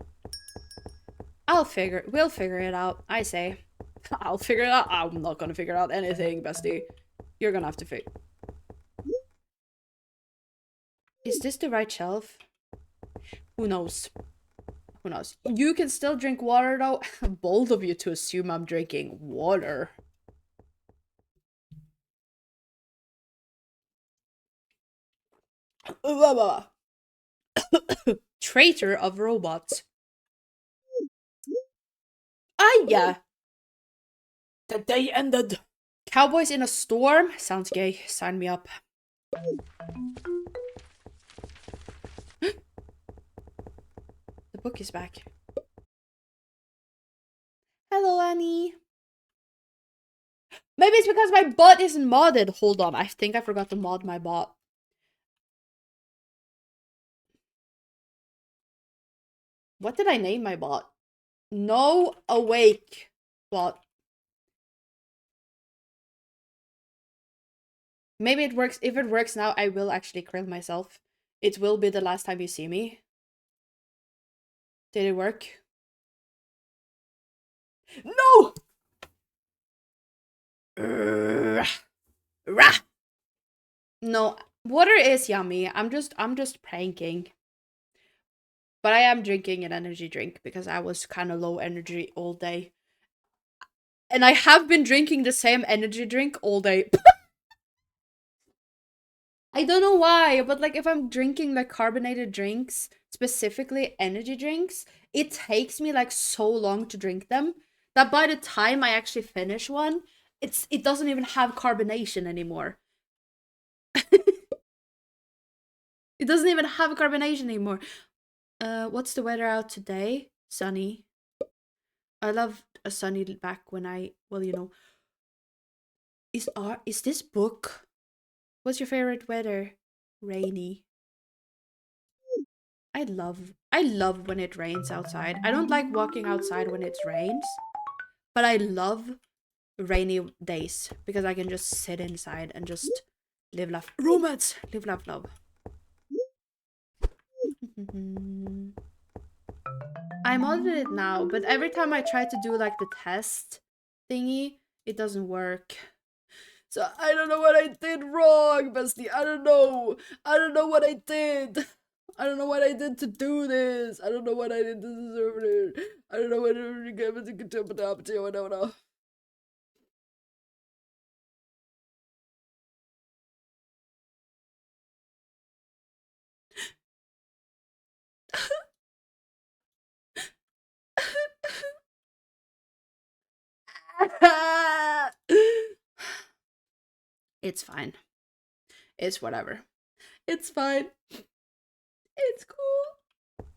We'll figure it out, I say. I'll figure it out. I'm not gonna figure out anything, bestie. You're gonna have to figure. Is this the right shelf? Who knows? Who knows? You can still drink water though. Bold of you to assume I'm drinking water. Traitor of robots. Ah, yeah. The day ended. Cowboys in a storm? Sounds gay. Sign me up. The book is back. Hello, Annie. Maybe it's because my bot isn't modded. Hold on, I think I forgot to mod my bot. What did I name my bot? No awake bot. Maybe it works. If it works now, I will actually kill myself. It will be the last time you see me. Did it work? No! No, water is yummy. I'm just pranking. But I am drinking an energy drink because I was kind of low energy all day. And I have been drinking the same energy drink all day. I don't know why, but like if I'm drinking like carbonated drinks, specifically energy drinks, it takes me like so long to drink them that by the time I actually finish one, it doesn't even have carbonation anymore. It doesn't even have carbonation anymore. What's the weather out today? Sunny. I love a sunny back when well, you know. Is this book? What's your favorite weather? Rainy. I love when it rains outside. I don't like walking outside when it rains, but I love rainy days because I can just sit inside and just live, laugh, romance, live, laugh, love. I modded it now, but every time I try to do like the test thingy, it doesn't work. So I don't know what I did wrong, bestie. I don't know. I don't know what I did. I don't know what I did to do this. I don't know what I did to deserve it. I don't know what I gave it to get up. I don't know. It's fine. It's whatever. It's fine. It's cool.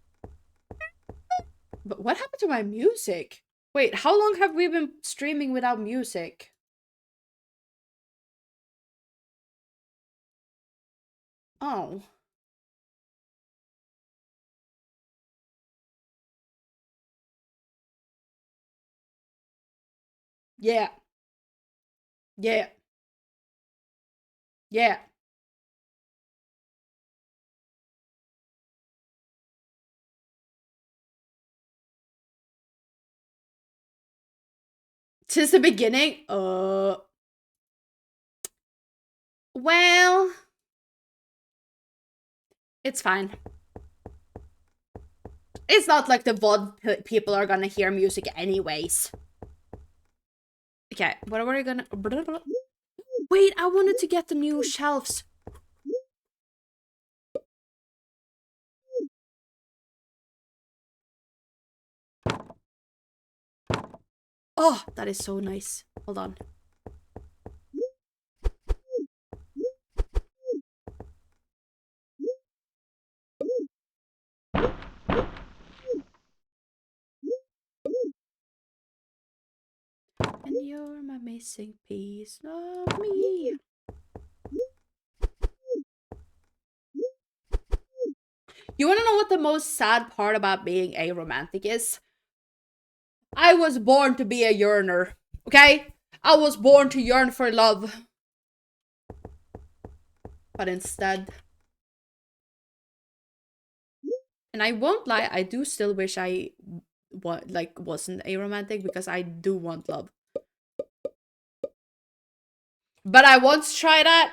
But what happened to my music? Wait, how long have we been streaming without music? Oh. Yeah. Yeah. Yeah. Since the beginning? Well, it's fine. It's not like the VOD people are gonna hear music anyways. Okay, what are we gonna... Wait, I wanted to get the new shelves. Oh, that is so nice. Hold on. And you're my missing piece of me. You wanna know what the most sad part about being a romantic is? I was born to be a yearner, okay? I was born to yearn for love. But instead... And I won't lie, I do still wish I wasn't a romantic because I do want love. But I once tried that,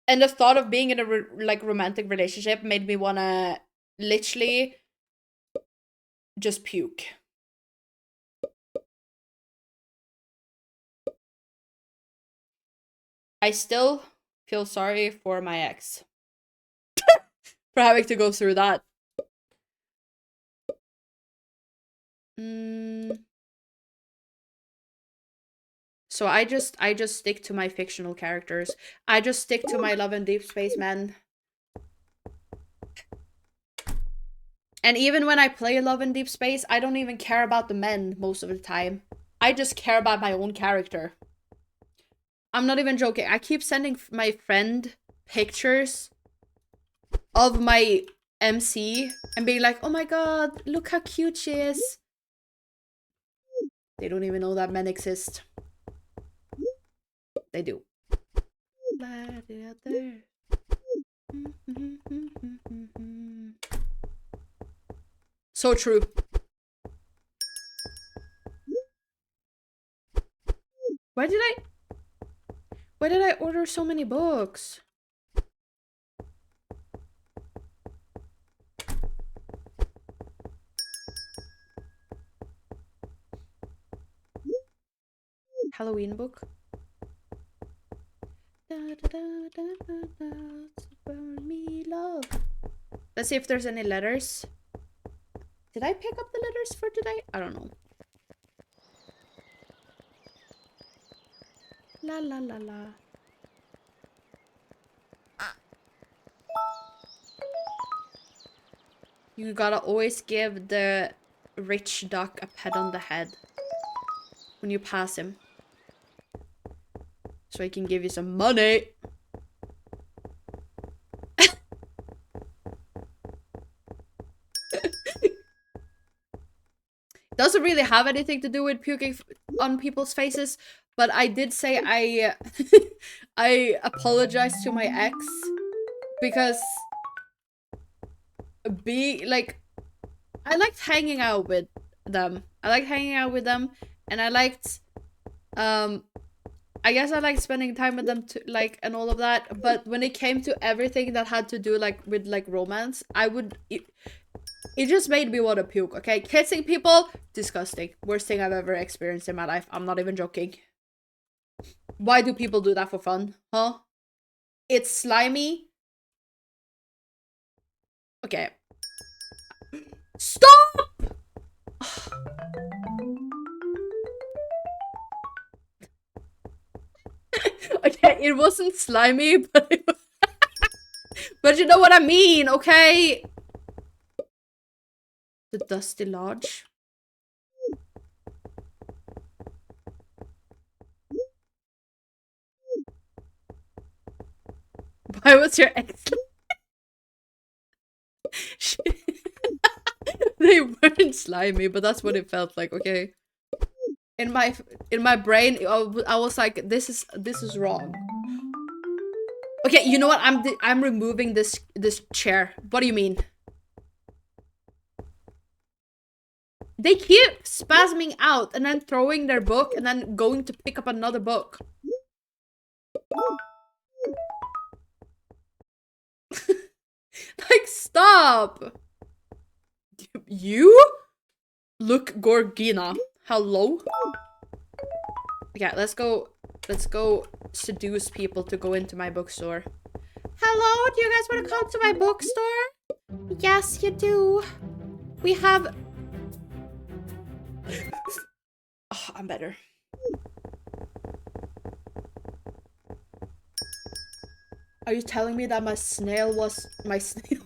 and the thought of being in a romantic relationship made me wanna literally just puke. I still feel sorry for my ex for having to go through that. So I just stick to my fictional characters. I just stick to my Love and Deep Space men. And even when I play Love and Deep Space, I don't even care about the men most of the time. I just care about my own character. I'm not even joking. I keep sending my friend pictures of my MC and being like, oh my god, look how cute she is. They don't even know that men exist. They do. So true. Why did I order so many books? Halloween book? Me love. Let's see if there's any letters. Did I pick up the letters for today? I don't know. La la la la. You gotta always give the rich duck a pat on the head when you pass him. So he can give you some money. Doesn't really have anything to do with puking on people's faces, but I did say I apologized to my ex because I liked hanging out with them. And I liked I guess I liked spending time with them too, like, and all of that. But when it came to everything that had to do with romance, it just made me want to puke, okay? Kissing people, disgusting. Worst thing I've ever experienced in my life. I'm not even joking. Why do people do that for fun? Huh? It's slimy. Okay. Stop! Okay, it wasn't slimy, but it was but you know what I mean, okay? The Dusty Lodge. Why was your ex? They weren't slimy, but that's what it felt like. Okay. In my brain, I was like, this is wrong. Okay, you know what? I'm removing this chair. What do you mean? They keep spasming out and then throwing their book and then going to pick up another book. Like, stop! You? Look, Gorgina. Hello? Okay, let's go seduce people to go into my bookstore. Hello, do you guys want to come to my bookstore? Yes, you do. We have... Oh, I'm better. Are you telling me that my snail was... My snail...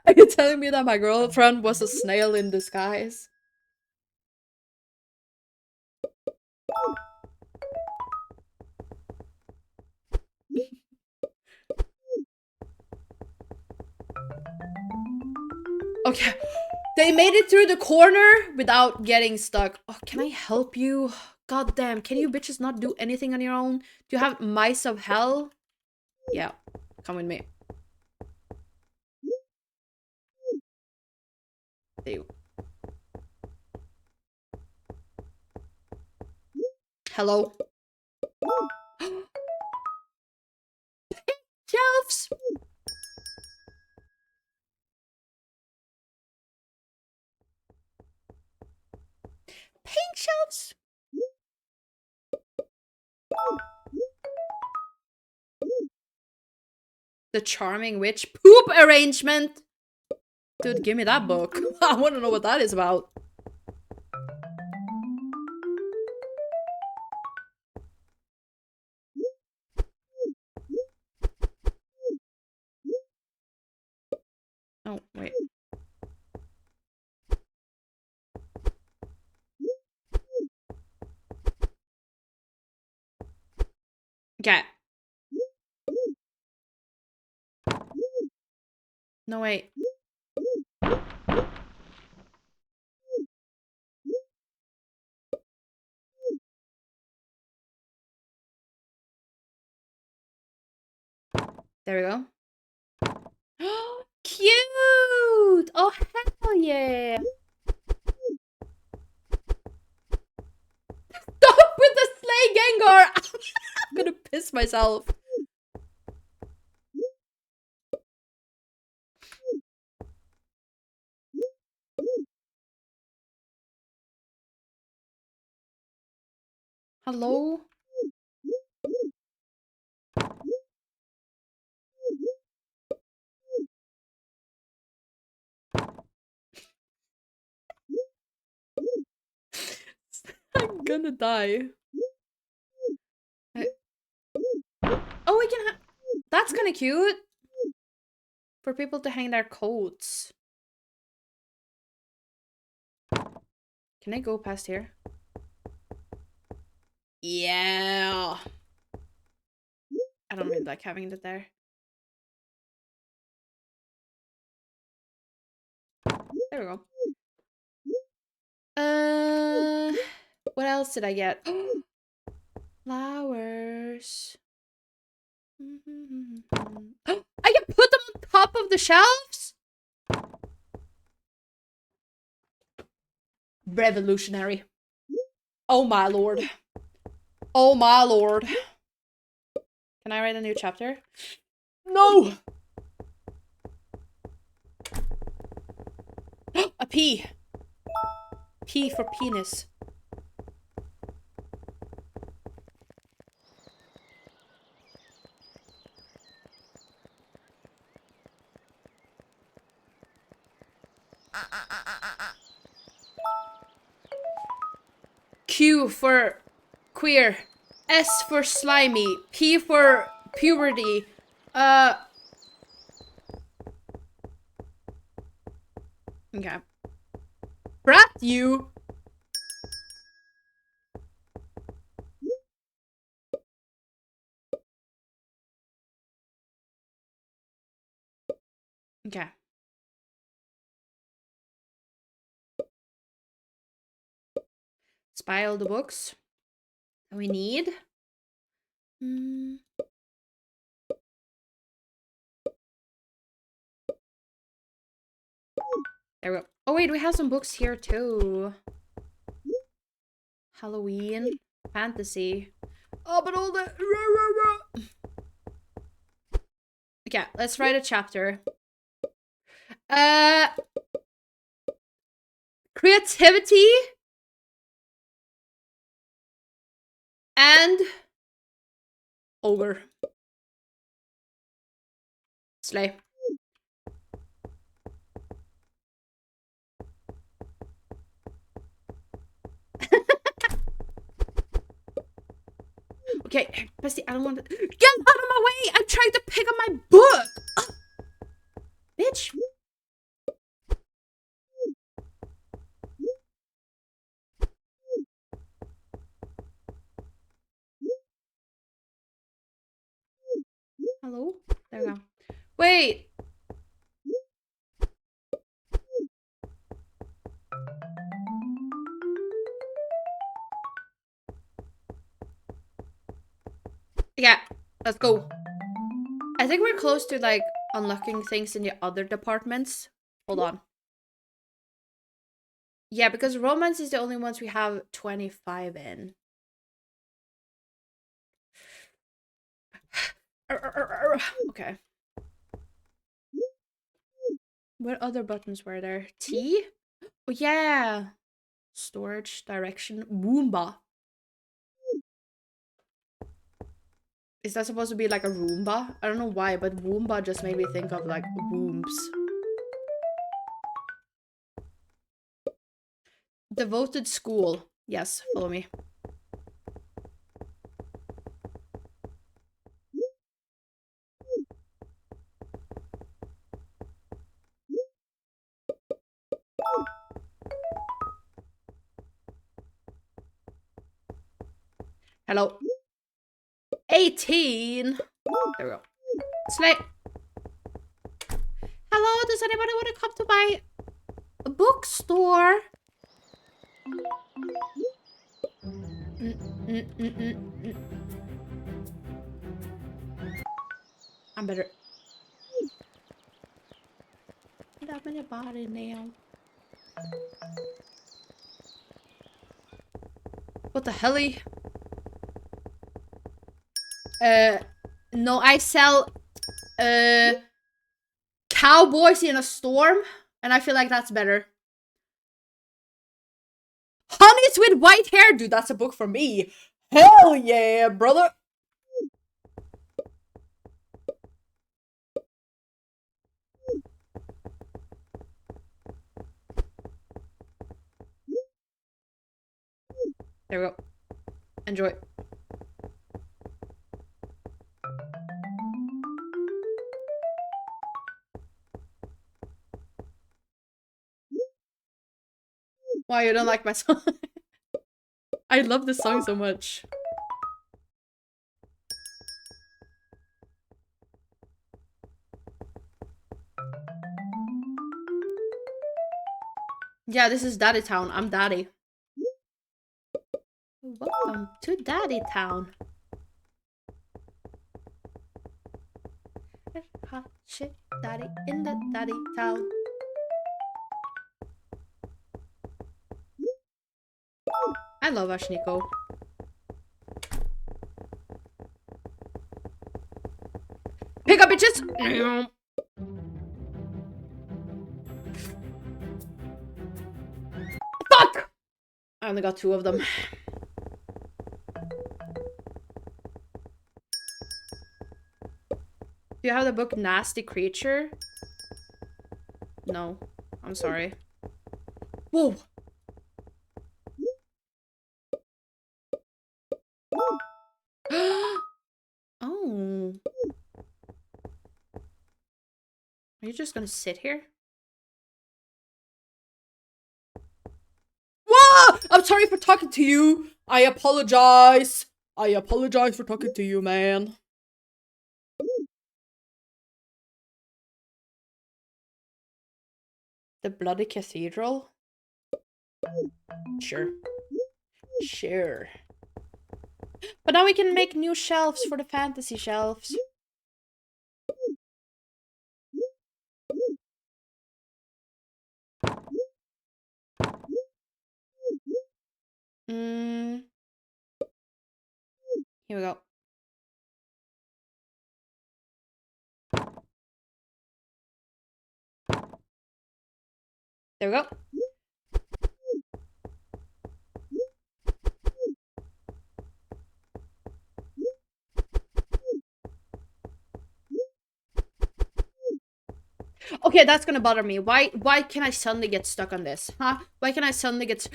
Are you telling me that my girlfriend was a snail in disguise? Okay. They made it through the corner without getting stuck. Oh, can I help you? God damn, can you bitches not do anything on your own? Do you have mice of hell? Yeah, come with me. Ew. Hello. Shelves. Pink shelves. The Charming Witch poop arrangement. Dude, give me that book. I want to know what that is about. Oh, wait. Okay. No, wait. There we go. Cute! Oh, hell yeah! Stop with the Slay Gengar! I'm gonna piss myself. Hello? I'm gonna die. Oh, we can that's kind of cute. For people to hang their coats. Can I go past here? Yeah. I don't really like having it there. There we go. What else did I get? Flowers. I can put them on top of the shelves? Revolutionary. Oh my lord. Oh my lord. Can I write a new chapter? No! A P. P for penis. Q for queer. S for slimy. P for puberty. Okay. Brat you. Okay. Spy all the books that we need. There we go. Oh wait, we have some books here too. Halloween, fantasy. Oh, but all the... Okay, let's write a chapter. Creativity and ogre. Slay. Okay, Bestie, I don't want to... Get out of my way! I'm trying to pick up my book! Ugh. Bitch. Hello? There we go. Wait! Yeah, let's go. I think we're close to, like, unlocking things in the other departments. Hold on. Yeah, because romance is the only ones we have 25 in. Okay. What other buttons were there? T? Oh yeah. Storage, direction, Woomba. Is that supposed to be like a Roomba? I don't know why, but Woomba just made me think of like wombs. Devoted school. Yes, follow me. Hello. 18. There we go. Slay. Hello, does anybody want to come to my bookstore? I'm better. I'm in your body now. What the helly? No, I sell Cowboys in a Storm, and I feel like that's better. Honeys with White Hair, dude, that's a book for me. Hell yeah, brother. There we go. Enjoy. Why you don't like my song? I love this song so much. Yeah, this is Daddy Town. I'm Daddy. Welcome to Daddy Town. Hot shit, Daddy in the Daddy Town. I love Ashniko. Pick up bitches! Fuck! I only got 2 of them. Do you have the book Nasty Creature? No. I'm sorry. Whoa! Oh. Are you just gonna sit here? Whoa! I'm sorry for talking to you. I apologize. I apologize for talking to you, man. The Bloody Cathedral? Sure. Sure. But now we can make new shelves for the fantasy shelves. Here we go. There we go. Okay, that's gonna bother me. Why can I suddenly get stuck on this? Huh? Why can I suddenly get...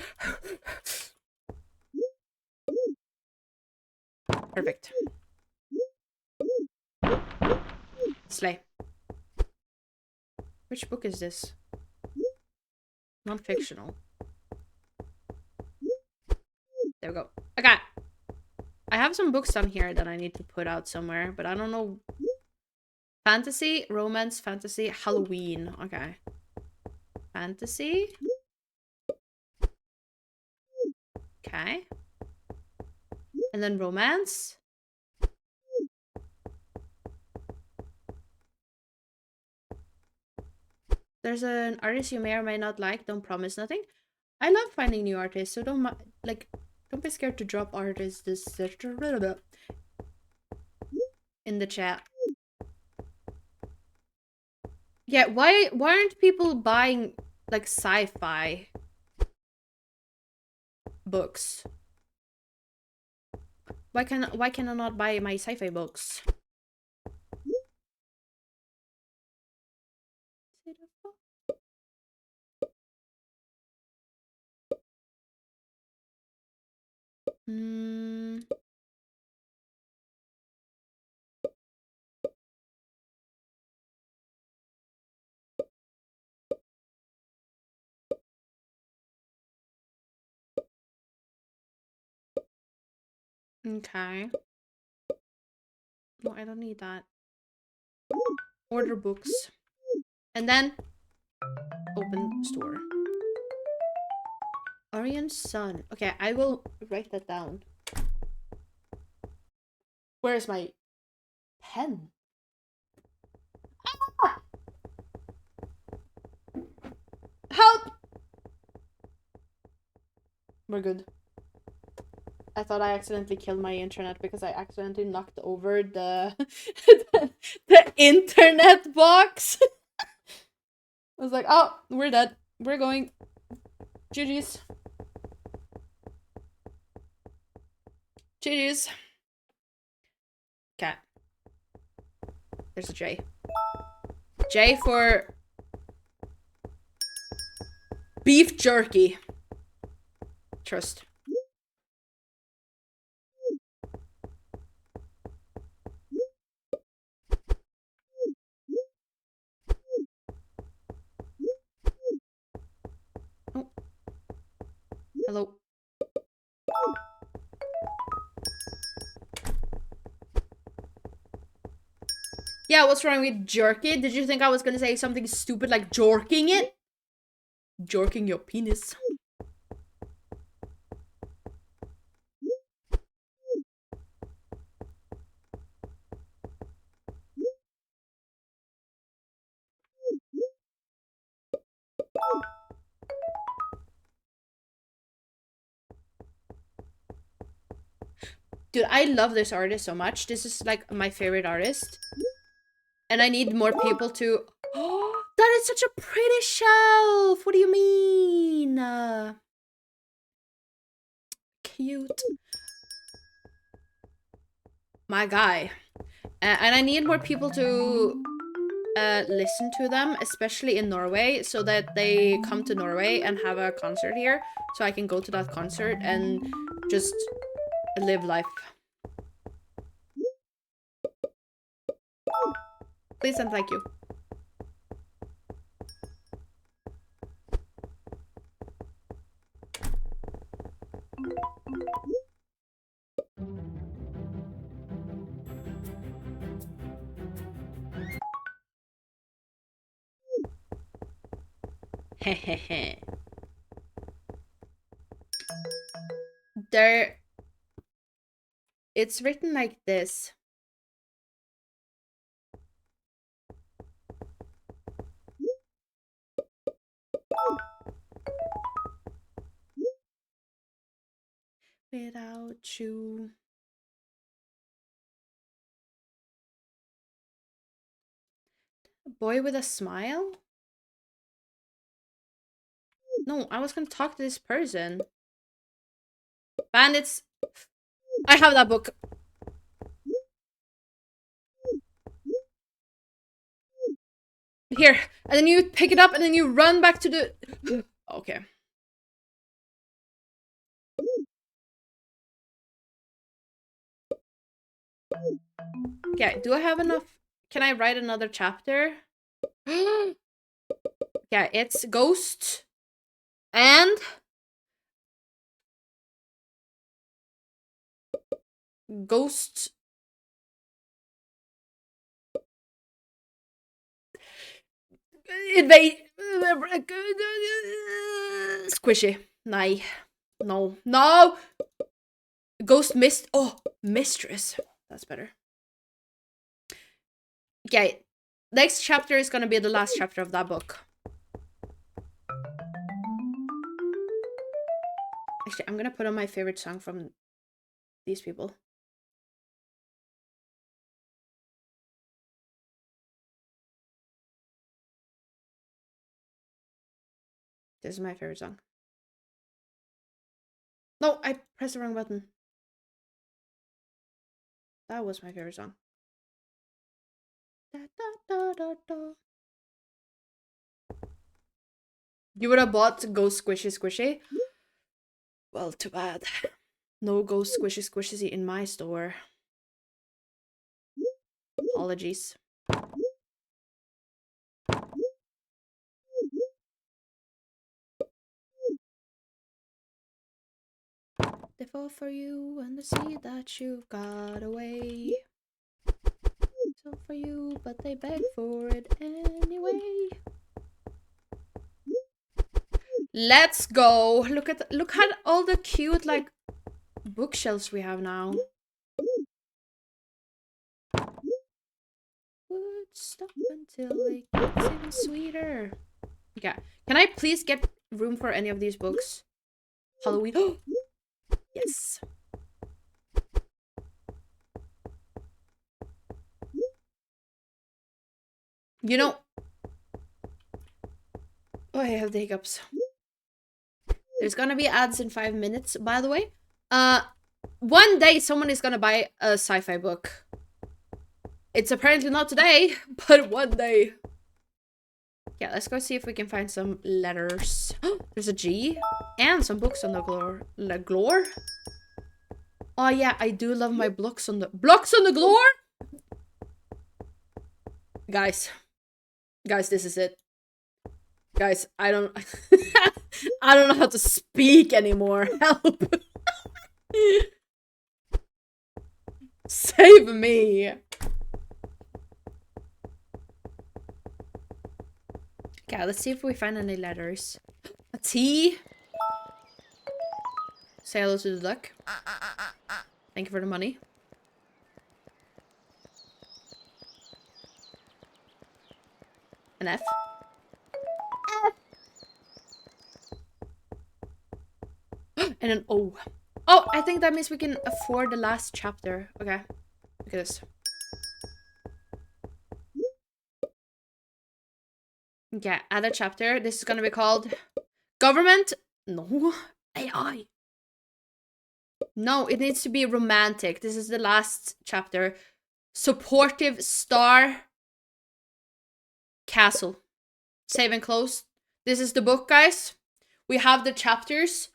Perfect. Slay. Which book is this? Non-fictional. There we go. Okay. I have some books on here that I need to put out somewhere, but I don't know. Fantasy, romance, fantasy, Halloween. Okay. Fantasy. Okay. And then romance. There's an artist you may or may not like. Don't promise nothing. I love finding new artists, so don't be scared to drop artists. in the chat. Yeah, why aren't people buying like sci-fi books? Why can I not buy my sci-fi books? Hmm. Okay. No, I don't need that. Order books. And then open store. Orion Sun. Okay, I will write that down. Where's my pen? Ah! Help! We're good. I thought I accidentally killed my internet because I accidentally knocked over the the internet box. I was like, oh, we're dead. We're going. GG's. GG's. Okay. There's a J. J for beef jerky. Trust. Oh. Hello. Yeah, what's wrong with jerky? Did you think I was gonna say something stupid like jorking it? Jorking your penis. Dude, I love this artist so much. This is like my favorite artist. And I need more people to... Oh, that is such a pretty shelf! What do you mean? Cute. My guy. And I need more people to listen to them, especially in Norway, so that they come to Norway and have a concert here, so I can go to that concert and just live life. Please and thank you. Hehehe. There... It's written like this. Without you... Boy with a smile? No, I was gonna talk to this person. Bandits... I have that book. Here. And then you pick it up and then you run back to the... Okay. Okay, do I have enough? Can I write another chapter? Yeah, it's Ghost and Ghost. Invade. Squishy. Nei. No. No! Ghost Mist. Oh, Mistress. That's better. Okay. Next chapter is gonna be the last chapter of that book. Actually, I'm gonna put on my favorite song from these people. This is my favorite song. No, I pressed the wrong button. That was my favorite song. Da, da, da, da, da. You would have bought Ghost Squishy Squishy? Well, too bad. No Ghost Squishy Squishy in my store. Apologies. They fall for you and they see that you've got away. So for you, but they beg for it anyway. Let's go. Look at all the cute like bookshelves we have now. Would stop until it gets even sweeter. Okay. Can I please get room for any of these books? Halloween. Yes. You know. Oh, I have the hiccups. There's gonna be ads in 5 minutes, by the way. One day someone is gonna buy a sci-fi book. It's apparently not today, but one day. Yeah, let's go see if we can find some letters. There's a G and some books on the glore. Oh yeah, I do love my blocks on the glore. Guys, this is it. Guys, I don't I don't know how to speak anymore. Help. Save me. Okay, let's see if we find any letters. A T. Say hello to the duck. Thank you for the money. An F. And an O. Oh, I think that means we can afford the last chapter. Okay. Look at this. Okay, add a chapter. This is gonna be called Government. No. AI. No, it needs to be romantic. This is the last chapter. Supportive Star Castle. Save and close. This is the book, guys. We have the chapters.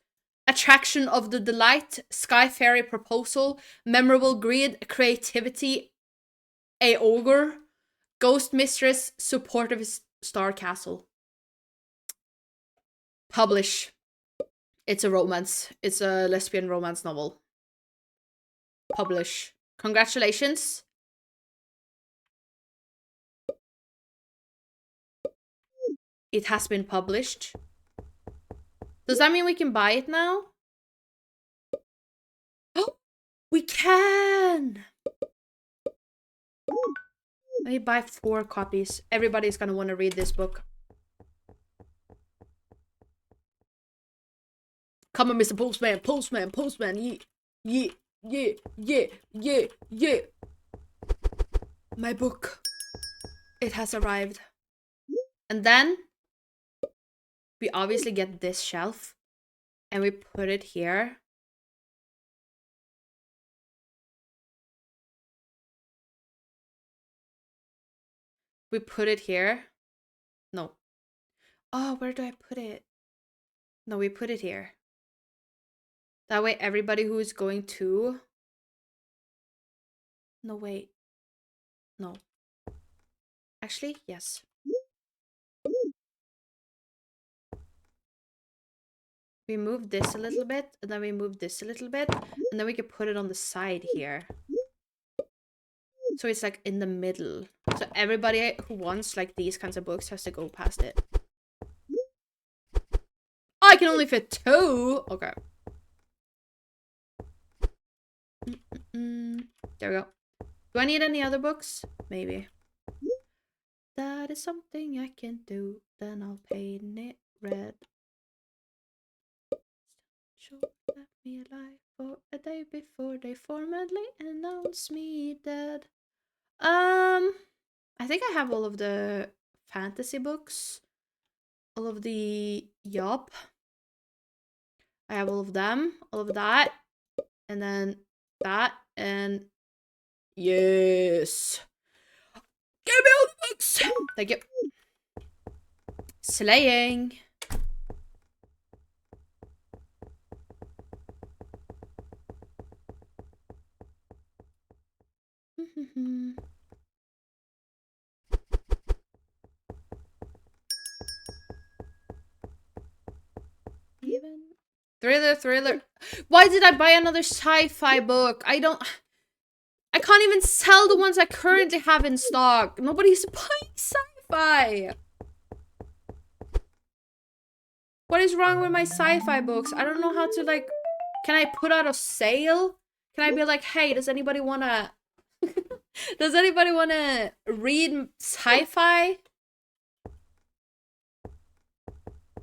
Attraction of the Delight, Sky Fairy Proposal, Memorable Greed, Creativity, A Ogre, Ghost Mistress, Supportive Star Castle. Publish. It's a romance. It's a lesbian romance novel. Publish. Congratulations. It has been published. Does that mean we can buy it now? Oh, we can! Let me buy 4 copies. Everybody's gonna want to read this book. Come on, Mr. Postman, Postman, Postman, yeah, yeah, yeah, yeah, yeah, yeah. My book. It has arrived. And then we obviously get this shelf and we put it here. We put it here. No. Oh, where do I put it? No, we put it here. That way everybody who is going to... No, wait. No. Actually, yes. We move this a little bit, and then we move this a little bit, and then we can put it on the side here. So it's like in the middle. So everybody who wants like these kinds of books has to go past it. Oh, I can only fit 2! Okay. There we go. Do I need any other books? Maybe. That is something I can do. Then I'll paint it red. Show left me alive for a day before they formally announce me dead. I think I have all of the fantasy books. All of the Yup. I have all of them, all of that, and then that, and yes. Give me all the books! Thank you. Slaying. Even thriller. Why did I buy another sci-fi book? I can't even sell the ones I currently have in stock. Nobody's buying sci-fi. What is wrong with my sci-fi books? I don't know how to, like, can I put out a sale? Can I be like, hey, does anybody wanna does anybody wanna read sci-fi?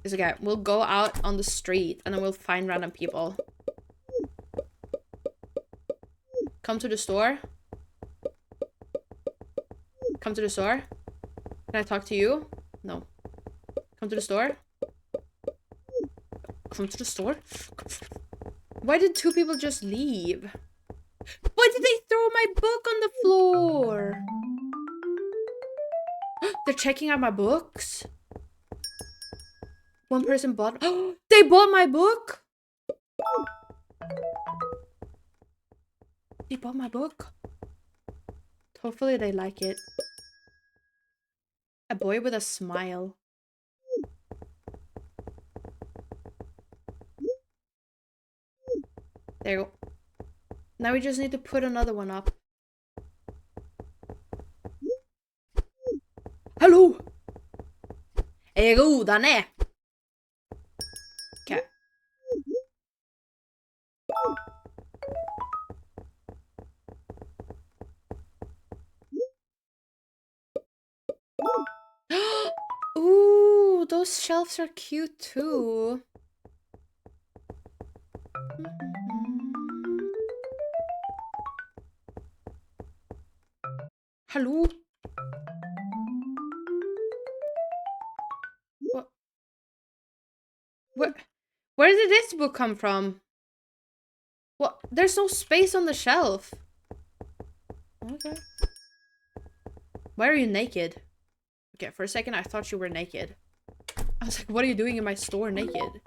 It's okay. We'll go out on the street and then we'll find random people. Come to the store. Come to the store. Can I talk to you? No. Come to the store. Come to the store. Why did two people just leave? Why did they throw my book on the floor? They're checking out my books. One person bought. They bought my book. They bought my book. Hopefully they like it. A boy with a smile. There you go. Now we just need to put another one up. Hello! Rodane! Okay. Ooh, those shelves are cute too. Hello? What? Where did this book come from? What? There's no space on the shelf. Okay. Why are you naked? Okay, for a second I thought you were naked. I was like, what are you doing in my store naked?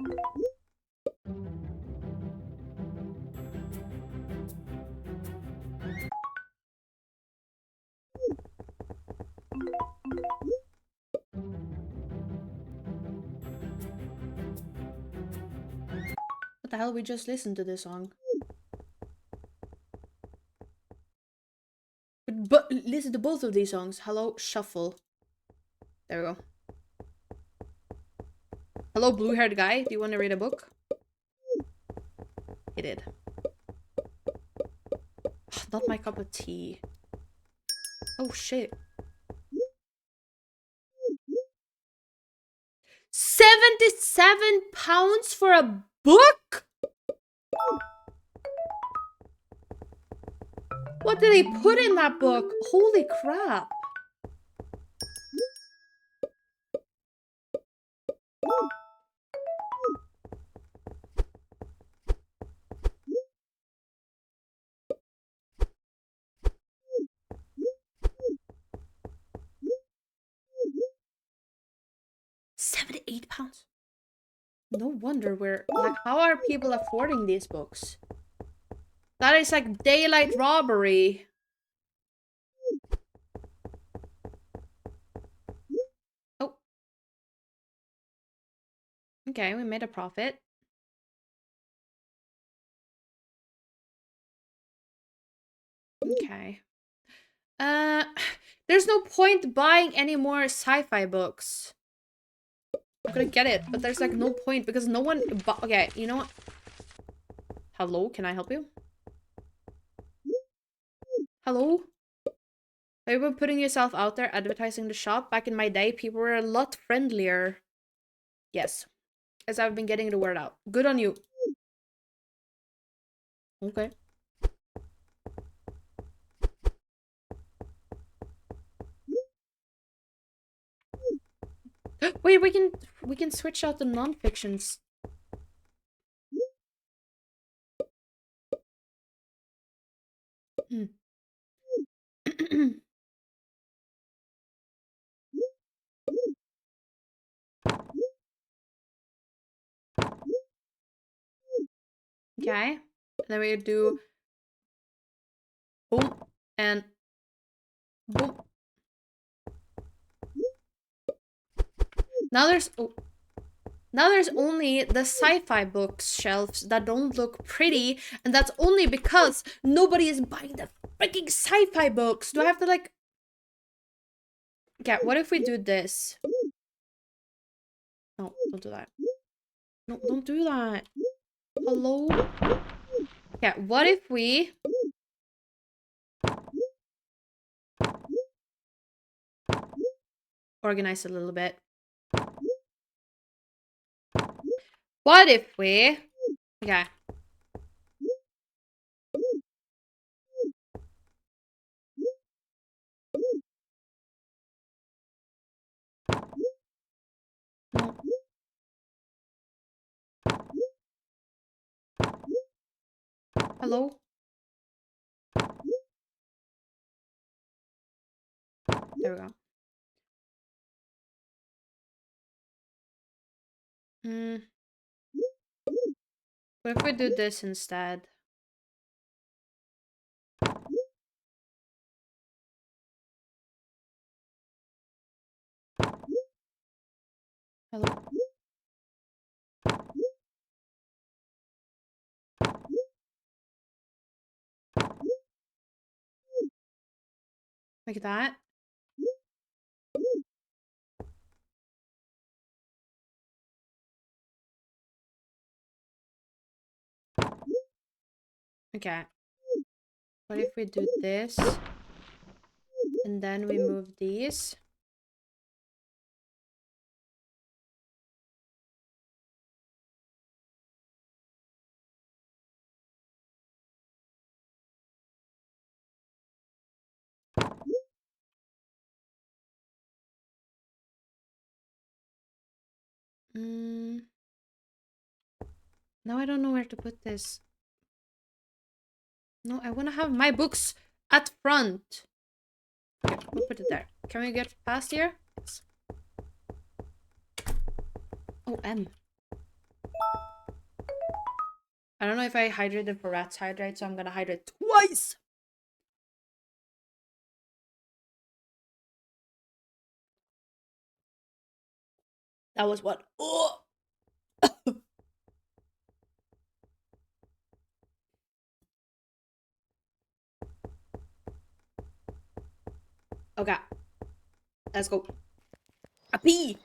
What the hell? We just listened to this song. But listen to both of these songs. Hello, shuffle. There we go. Hello, blue-haired guy. Do you want to read a book? He did. Not my cup of tea. Oh shit. 77 pounds for a book? What did he put in that book? Holy crap. £78. No wonder we're like, how are people affording these books? That is like daylight robbery. Oh. Okay, we made a profit. Okay. There's no point buying any more sci-fi books. I'm gonna get it, but there's like no point because no one okay, you know what? Hello, can I help you? Hello? Have you been putting yourself out there advertising the shop? Back in my day, people were a lot friendlier. Yes. As I've been getting the word out. Good on you. Okay. Wait, Wait, we can switch out the non-fictions. Okay. And then we do boom and boom. Now there's only the sci-fi bookshelves that don't look pretty, and that's only because nobody is buying the freaking sci-fi books. Do I have to like... Okay, what if we do this? No, don't do that. No, don't do that. Hello? Yeah, what if we... organize a little bit. What if we... Okay. Hello? There we go. What if we do this instead? Hello? Like that? Okay. What if we do this? And then we move these? Now I don't know where to put this. No, I want to have my books at front. Okay, we'll put it there. Can we get past here? Yes. Oh, M. I don't know if I hydrated for rats hydrate, so I'm gonna hydrate twice. That was what? Oh! Okay. Let's go. A pee!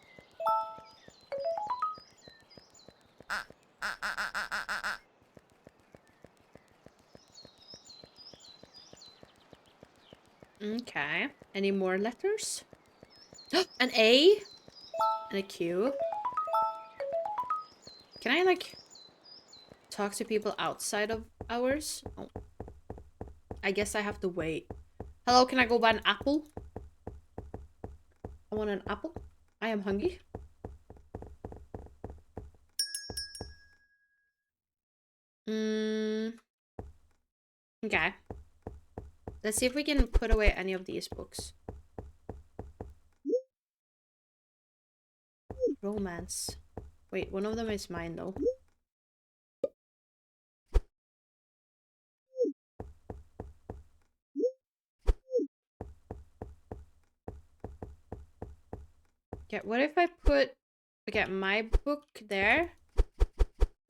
Okay. Any more letters? An A? And a Q? Can I, like, talk to people outside of hours? Oh. I guess I have to wait. Hello, can I go buy an apple? I want an apple. I am hungry. Okay. Let's see if we can put away any of these books. Romance. Wait, one of them is mine though. Okay, what if I put my book there?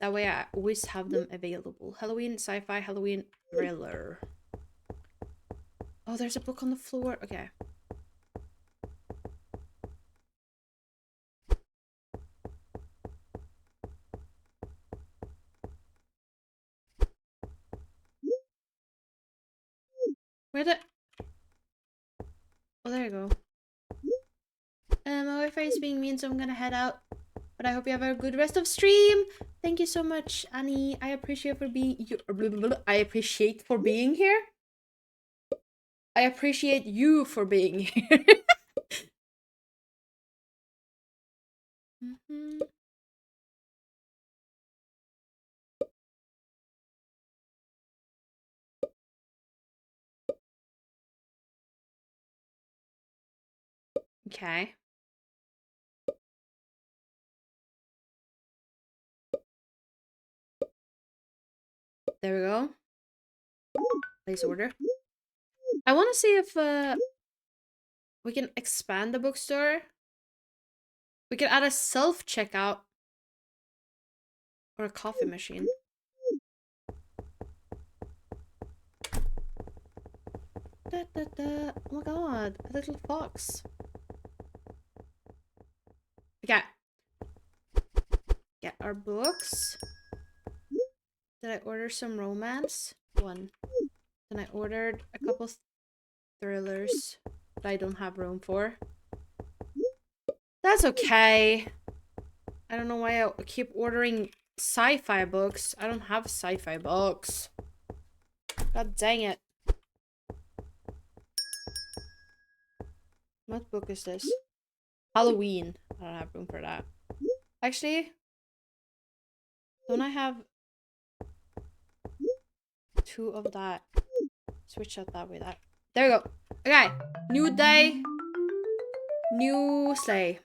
That way I always have them available. Halloween, sci-fi, Halloween, thriller. Oh, there's a book on the floor. Okay. Where the... Oh, there you go. My Wi-Fi is being mean, so I'm gonna head out. But I hope you have a good rest of stream. Thank you so much, Annie. I appreciate for being I appreciate for being here. I appreciate you for being here. Okay. There we go. Place order. I want to see if we can expand the bookstore. We can add a self-checkout or a coffee machine. Da, da, da. Oh my god, a little fox. Okay. Get our books. Did I order some romance? One. Then I ordered a couple thrillers that I don't have room for. That's okay. I don't know why I keep ordering sci-fi books. I don't have sci-fi books. God dang it. What book is this? Halloween. I don't have room for that. Actually, don't I have 2 of that? Switch out that way. There we go. Okay. New day. New sleigh.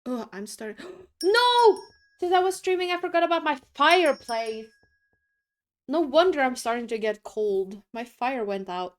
Oh, I'm starting. No! Since I was streaming, I forgot about my fireplace. No wonder I'm starting to get cold. My fire went out.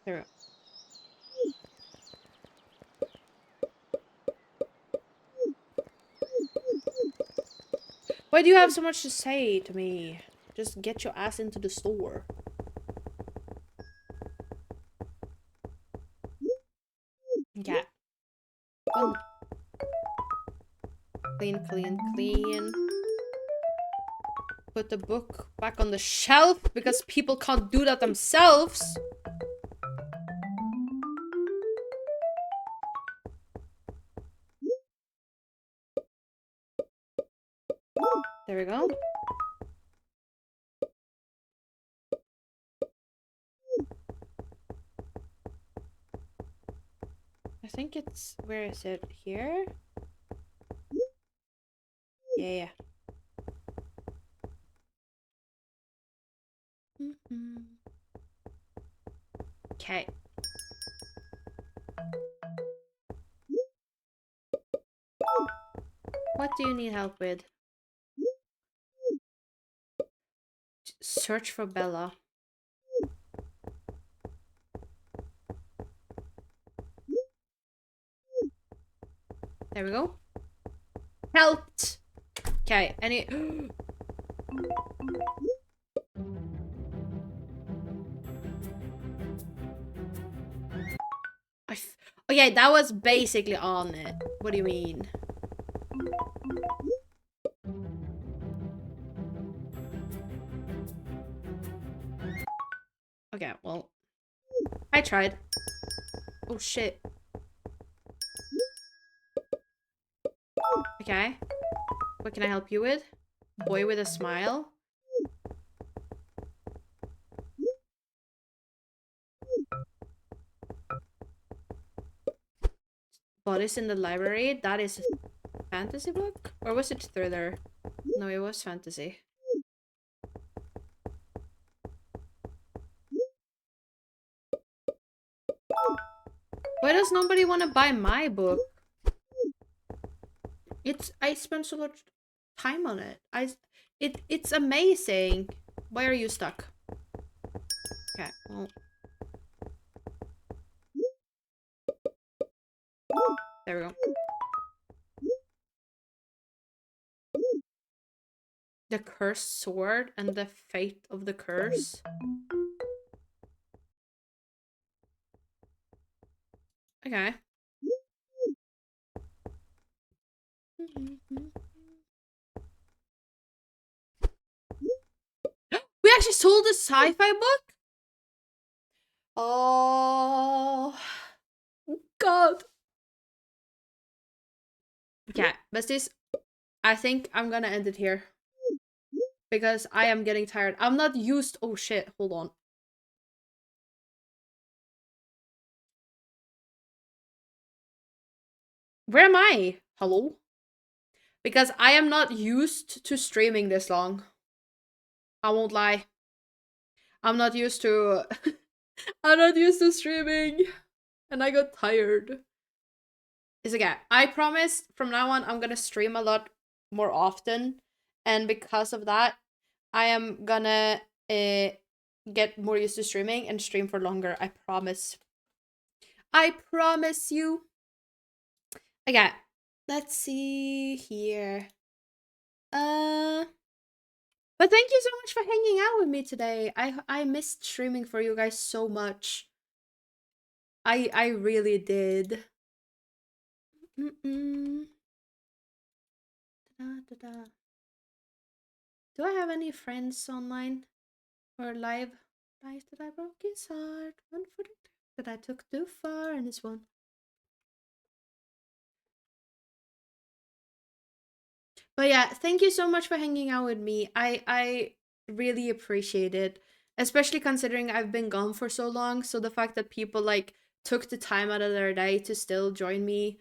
There we go. Why do you have so much to say to me? Just get your ass into the store. Yeah. Clean, clean, clean. Put the book back on the shelf because people can't do that themselves. There we go. I think it's... Where is it? Here? Yeah. Okay. What do you need help with? Search for Bella. There we go. Helped! Okay, any... Okay, that was basically on it. What do you mean? Okay, well... I tried. Oh, shit. Okay. What can I help you with? Boy with a smile? Bodies in the library? That is a fantasy book? Or was it thriller? No, it was fantasy. Why does nobody want to buy my book? I spent so much time on it. It's amazing. Why are you stuck? Okay, well. There we go. The Cursed Sword and the Fate of the Curse. Okay. sci-fi book? Oh God. Okay, besties, I think I'm gonna end it here because I am getting tired. I'm not used. Oh shit, hold on. Where am I? Hello? Because I am not used to streaming this long. I won't lie. I'm not used to I'm not used to streaming and I got tired. It's okay. I promise from now on I'm gonna stream a lot more often, and because of that, I am gonna get more used to streaming and stream for longer. I promise. I promise you. Okay, let's see here. Uh, but thank you so much for hanging out with me today. I missed streaming for you guys so much. I really did. Mm-mm. Da-da-da. Do I have any friends online or live? Life that I broke his heart, one for the trip that I took too far, and this one. But yeah, thank you so much for hanging out with me. I really appreciate it, especially considering I've been gone for so long. So the fact that people like took the time out of their day to still join me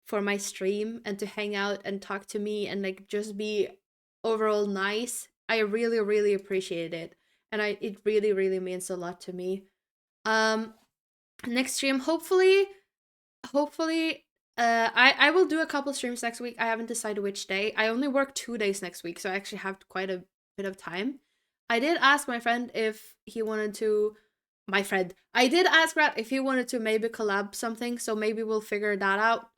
for my stream and to hang out and talk to me and like just be overall nice, I really really appreciate it. And it really really means a lot to me. Um next stream hopefully I will do a couple streams next week. I haven't decided which day. I only work 2 days next week, so I actually have quite a bit of time. I did ask my friend if he wanted to my friend. I did ask Rat if he wanted to maybe collab something, so maybe we'll figure that out.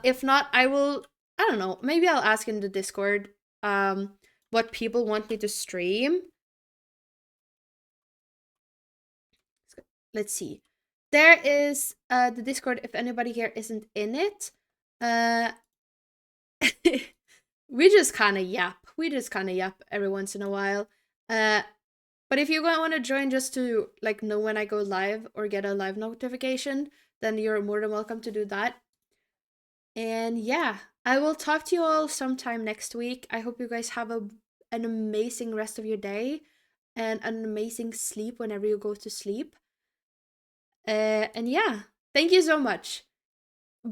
If not, I don't know, maybe I'll ask in the Discord what people want me to stream. Let's see. There is the Discord if anybody here isn't in it. Uh we just kind of yap. We just kind of yap every once in a while. Uh but if you want to join just to like know when I go live or get a live notification, then you're more than welcome to do that. And yeah, I will talk to you all sometime next week. I hope you guys have an amazing rest of your day and an amazing sleep whenever you go to sleep. And yeah, thank you so much.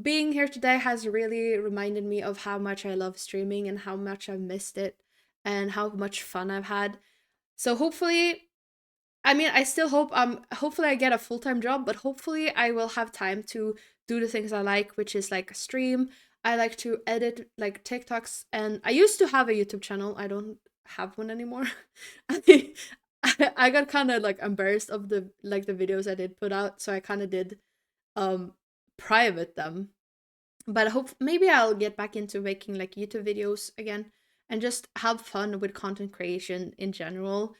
Being here today has really reminded me of how much I love streaming and how much I've missed it and how much fun I've had. So hopefully, I mean, I still hope hopefully I get a full-time job, but hopefully I will have time to do the things I like, which is like stream. I like to edit like TikToks, and I used to have a YouTube channel. I don't have one anymore. I I got kind of like embarrassed of the videos I did put out, so I kind of did um private them. But hope maybe I'll get back into making like YouTube videos again and just have fun with content creation in general.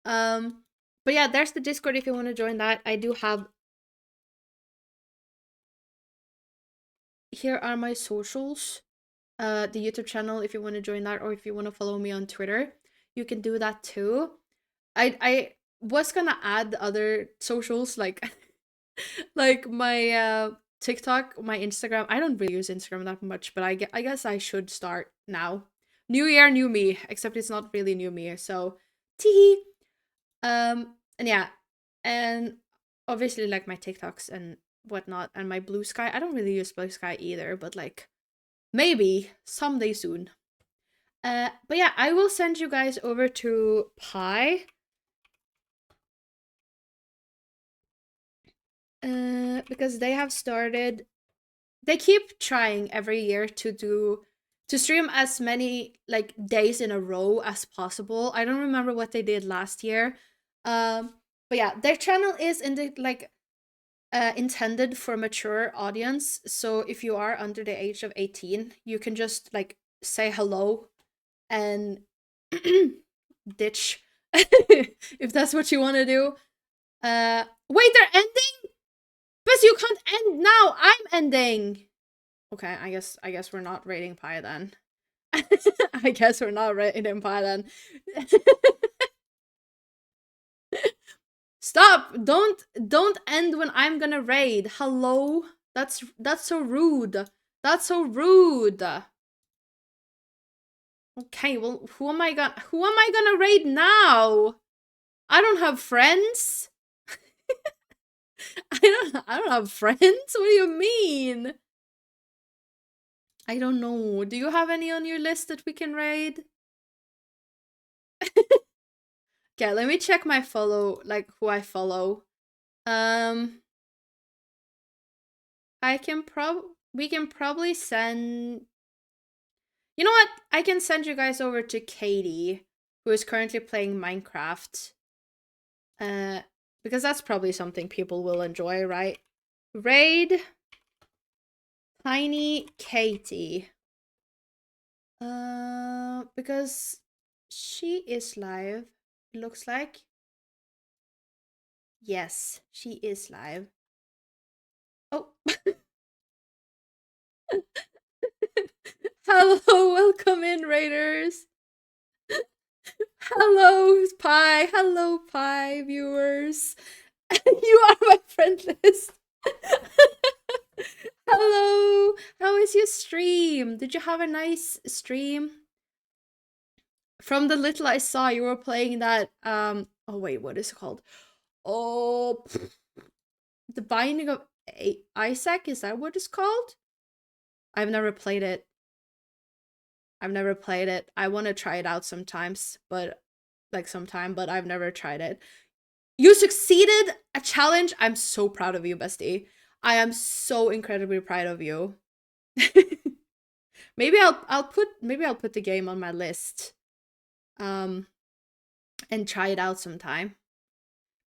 Um but yeah, there's the Discord if you want to join that. I do have here are my socials. The YouTube channel if you want to join that, or if you want to follow me on Twitter, you can do that too. I was gonna add other socials like like my TikTok, my Instagram. I don't really use Instagram that much, but I guess I should start now. New year, new me, except it's not really new me. So, tee. And yeah, and obviously like my TikToks and whatnot, and my Blue Sky. I don't really use Blue Sky either, but like maybe someday soon. But yeah, I will send you guys over to Pi. Because they have started, they keep trying every year to stream as many like days in a row as possible. I don't remember what they did last year. But yeah, their channel is in the like intended for mature audience. So if you are under the age of 18, you can just like say hello and ditch if that's what you want to do. Wait, they're ending? But you can't end now. I'm ending. Okay, I guess we're not rating Pi then. I guess we're not rating Pi then. Stop! Don't end when I'm gonna raid. Hello? That's so rude. That's so rude. Okay, well, who am I gonna raid now? I don't have friends. I don't have friends. What do you mean? I don't know. Do you have any on your list that we can raid? Okay, let me check my follow, like who I follow. We can probably send. You know what? I can send you guys over to Katie, who is currently playing Minecraft. Because that's probably something people will enjoy, right? Raid Tiny Katie. Because she is live, it looks like. Yes, she is live. Oh. Hello, welcome in, Raiders. Hello, Pi. Hello, Pi viewers. You are my friend list. Hello. How is your stream? Did you have a nice stream? From the little I saw, you were playing that oh wait, what is it called? Oh, The Binding of Isaac, is that what it's called? I've never played it. I want to try it out sometimes, but but I've never tried it. You succeeded a challenge. I'm so proud of you, bestie. I am so incredibly proud of you. Maybe I'll put the game on my list. And try it out sometime.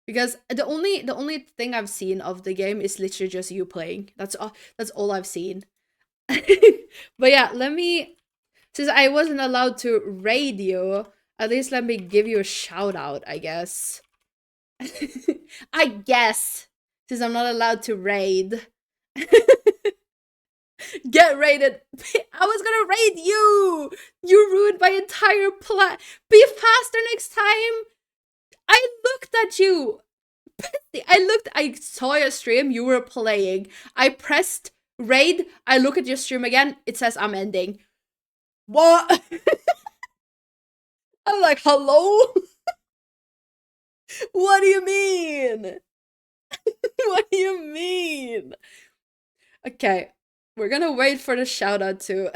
Because the only thing I've seen of the game is literally just you playing. That's all I've seen. But yeah, since I wasn't allowed to raid you, at least let me give you a shout out, I guess. I guess, since I'm not allowed to raid. Get raided. I was gonna raid you. You ruined my entire plan. Be faster next time. I looked at you. I saw your stream. You were playing. I pressed raid. I look at your stream again. It says I'm ending. What? I'm like, hello? What do you mean? What do you mean? Okay, we're gonna wait for the shout out to.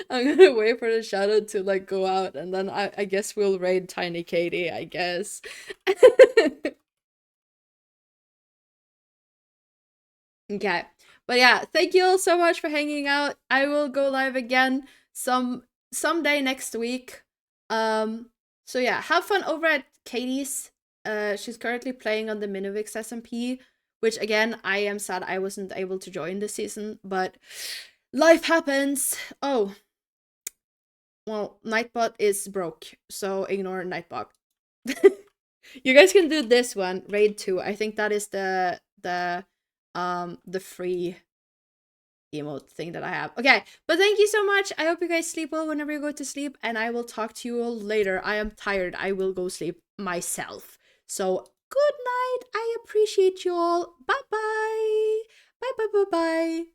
I'm gonna wait for the shout out to like go out, and then I guess we'll raid Tiny Katie, I guess. Okay. But yeah, thank you all so much for hanging out. I will go live again someday next week. So yeah, have fun over at Katie's. She's currently playing on the Minovix SMP, which again, I am sad I wasn't able to join this season, but life happens. Oh. Well, Nightbot is broke, so ignore Nightbot. You guys can do this one, Raid 2. I think that is the free emote thing that I have. Okay, but thank you so much. I hope you guys sleep well whenever you go to sleep, and I will talk to you all later. I am tired. I will go sleep myself. So, good night. I appreciate you all. Bye-bye. Bye-bye-bye-bye.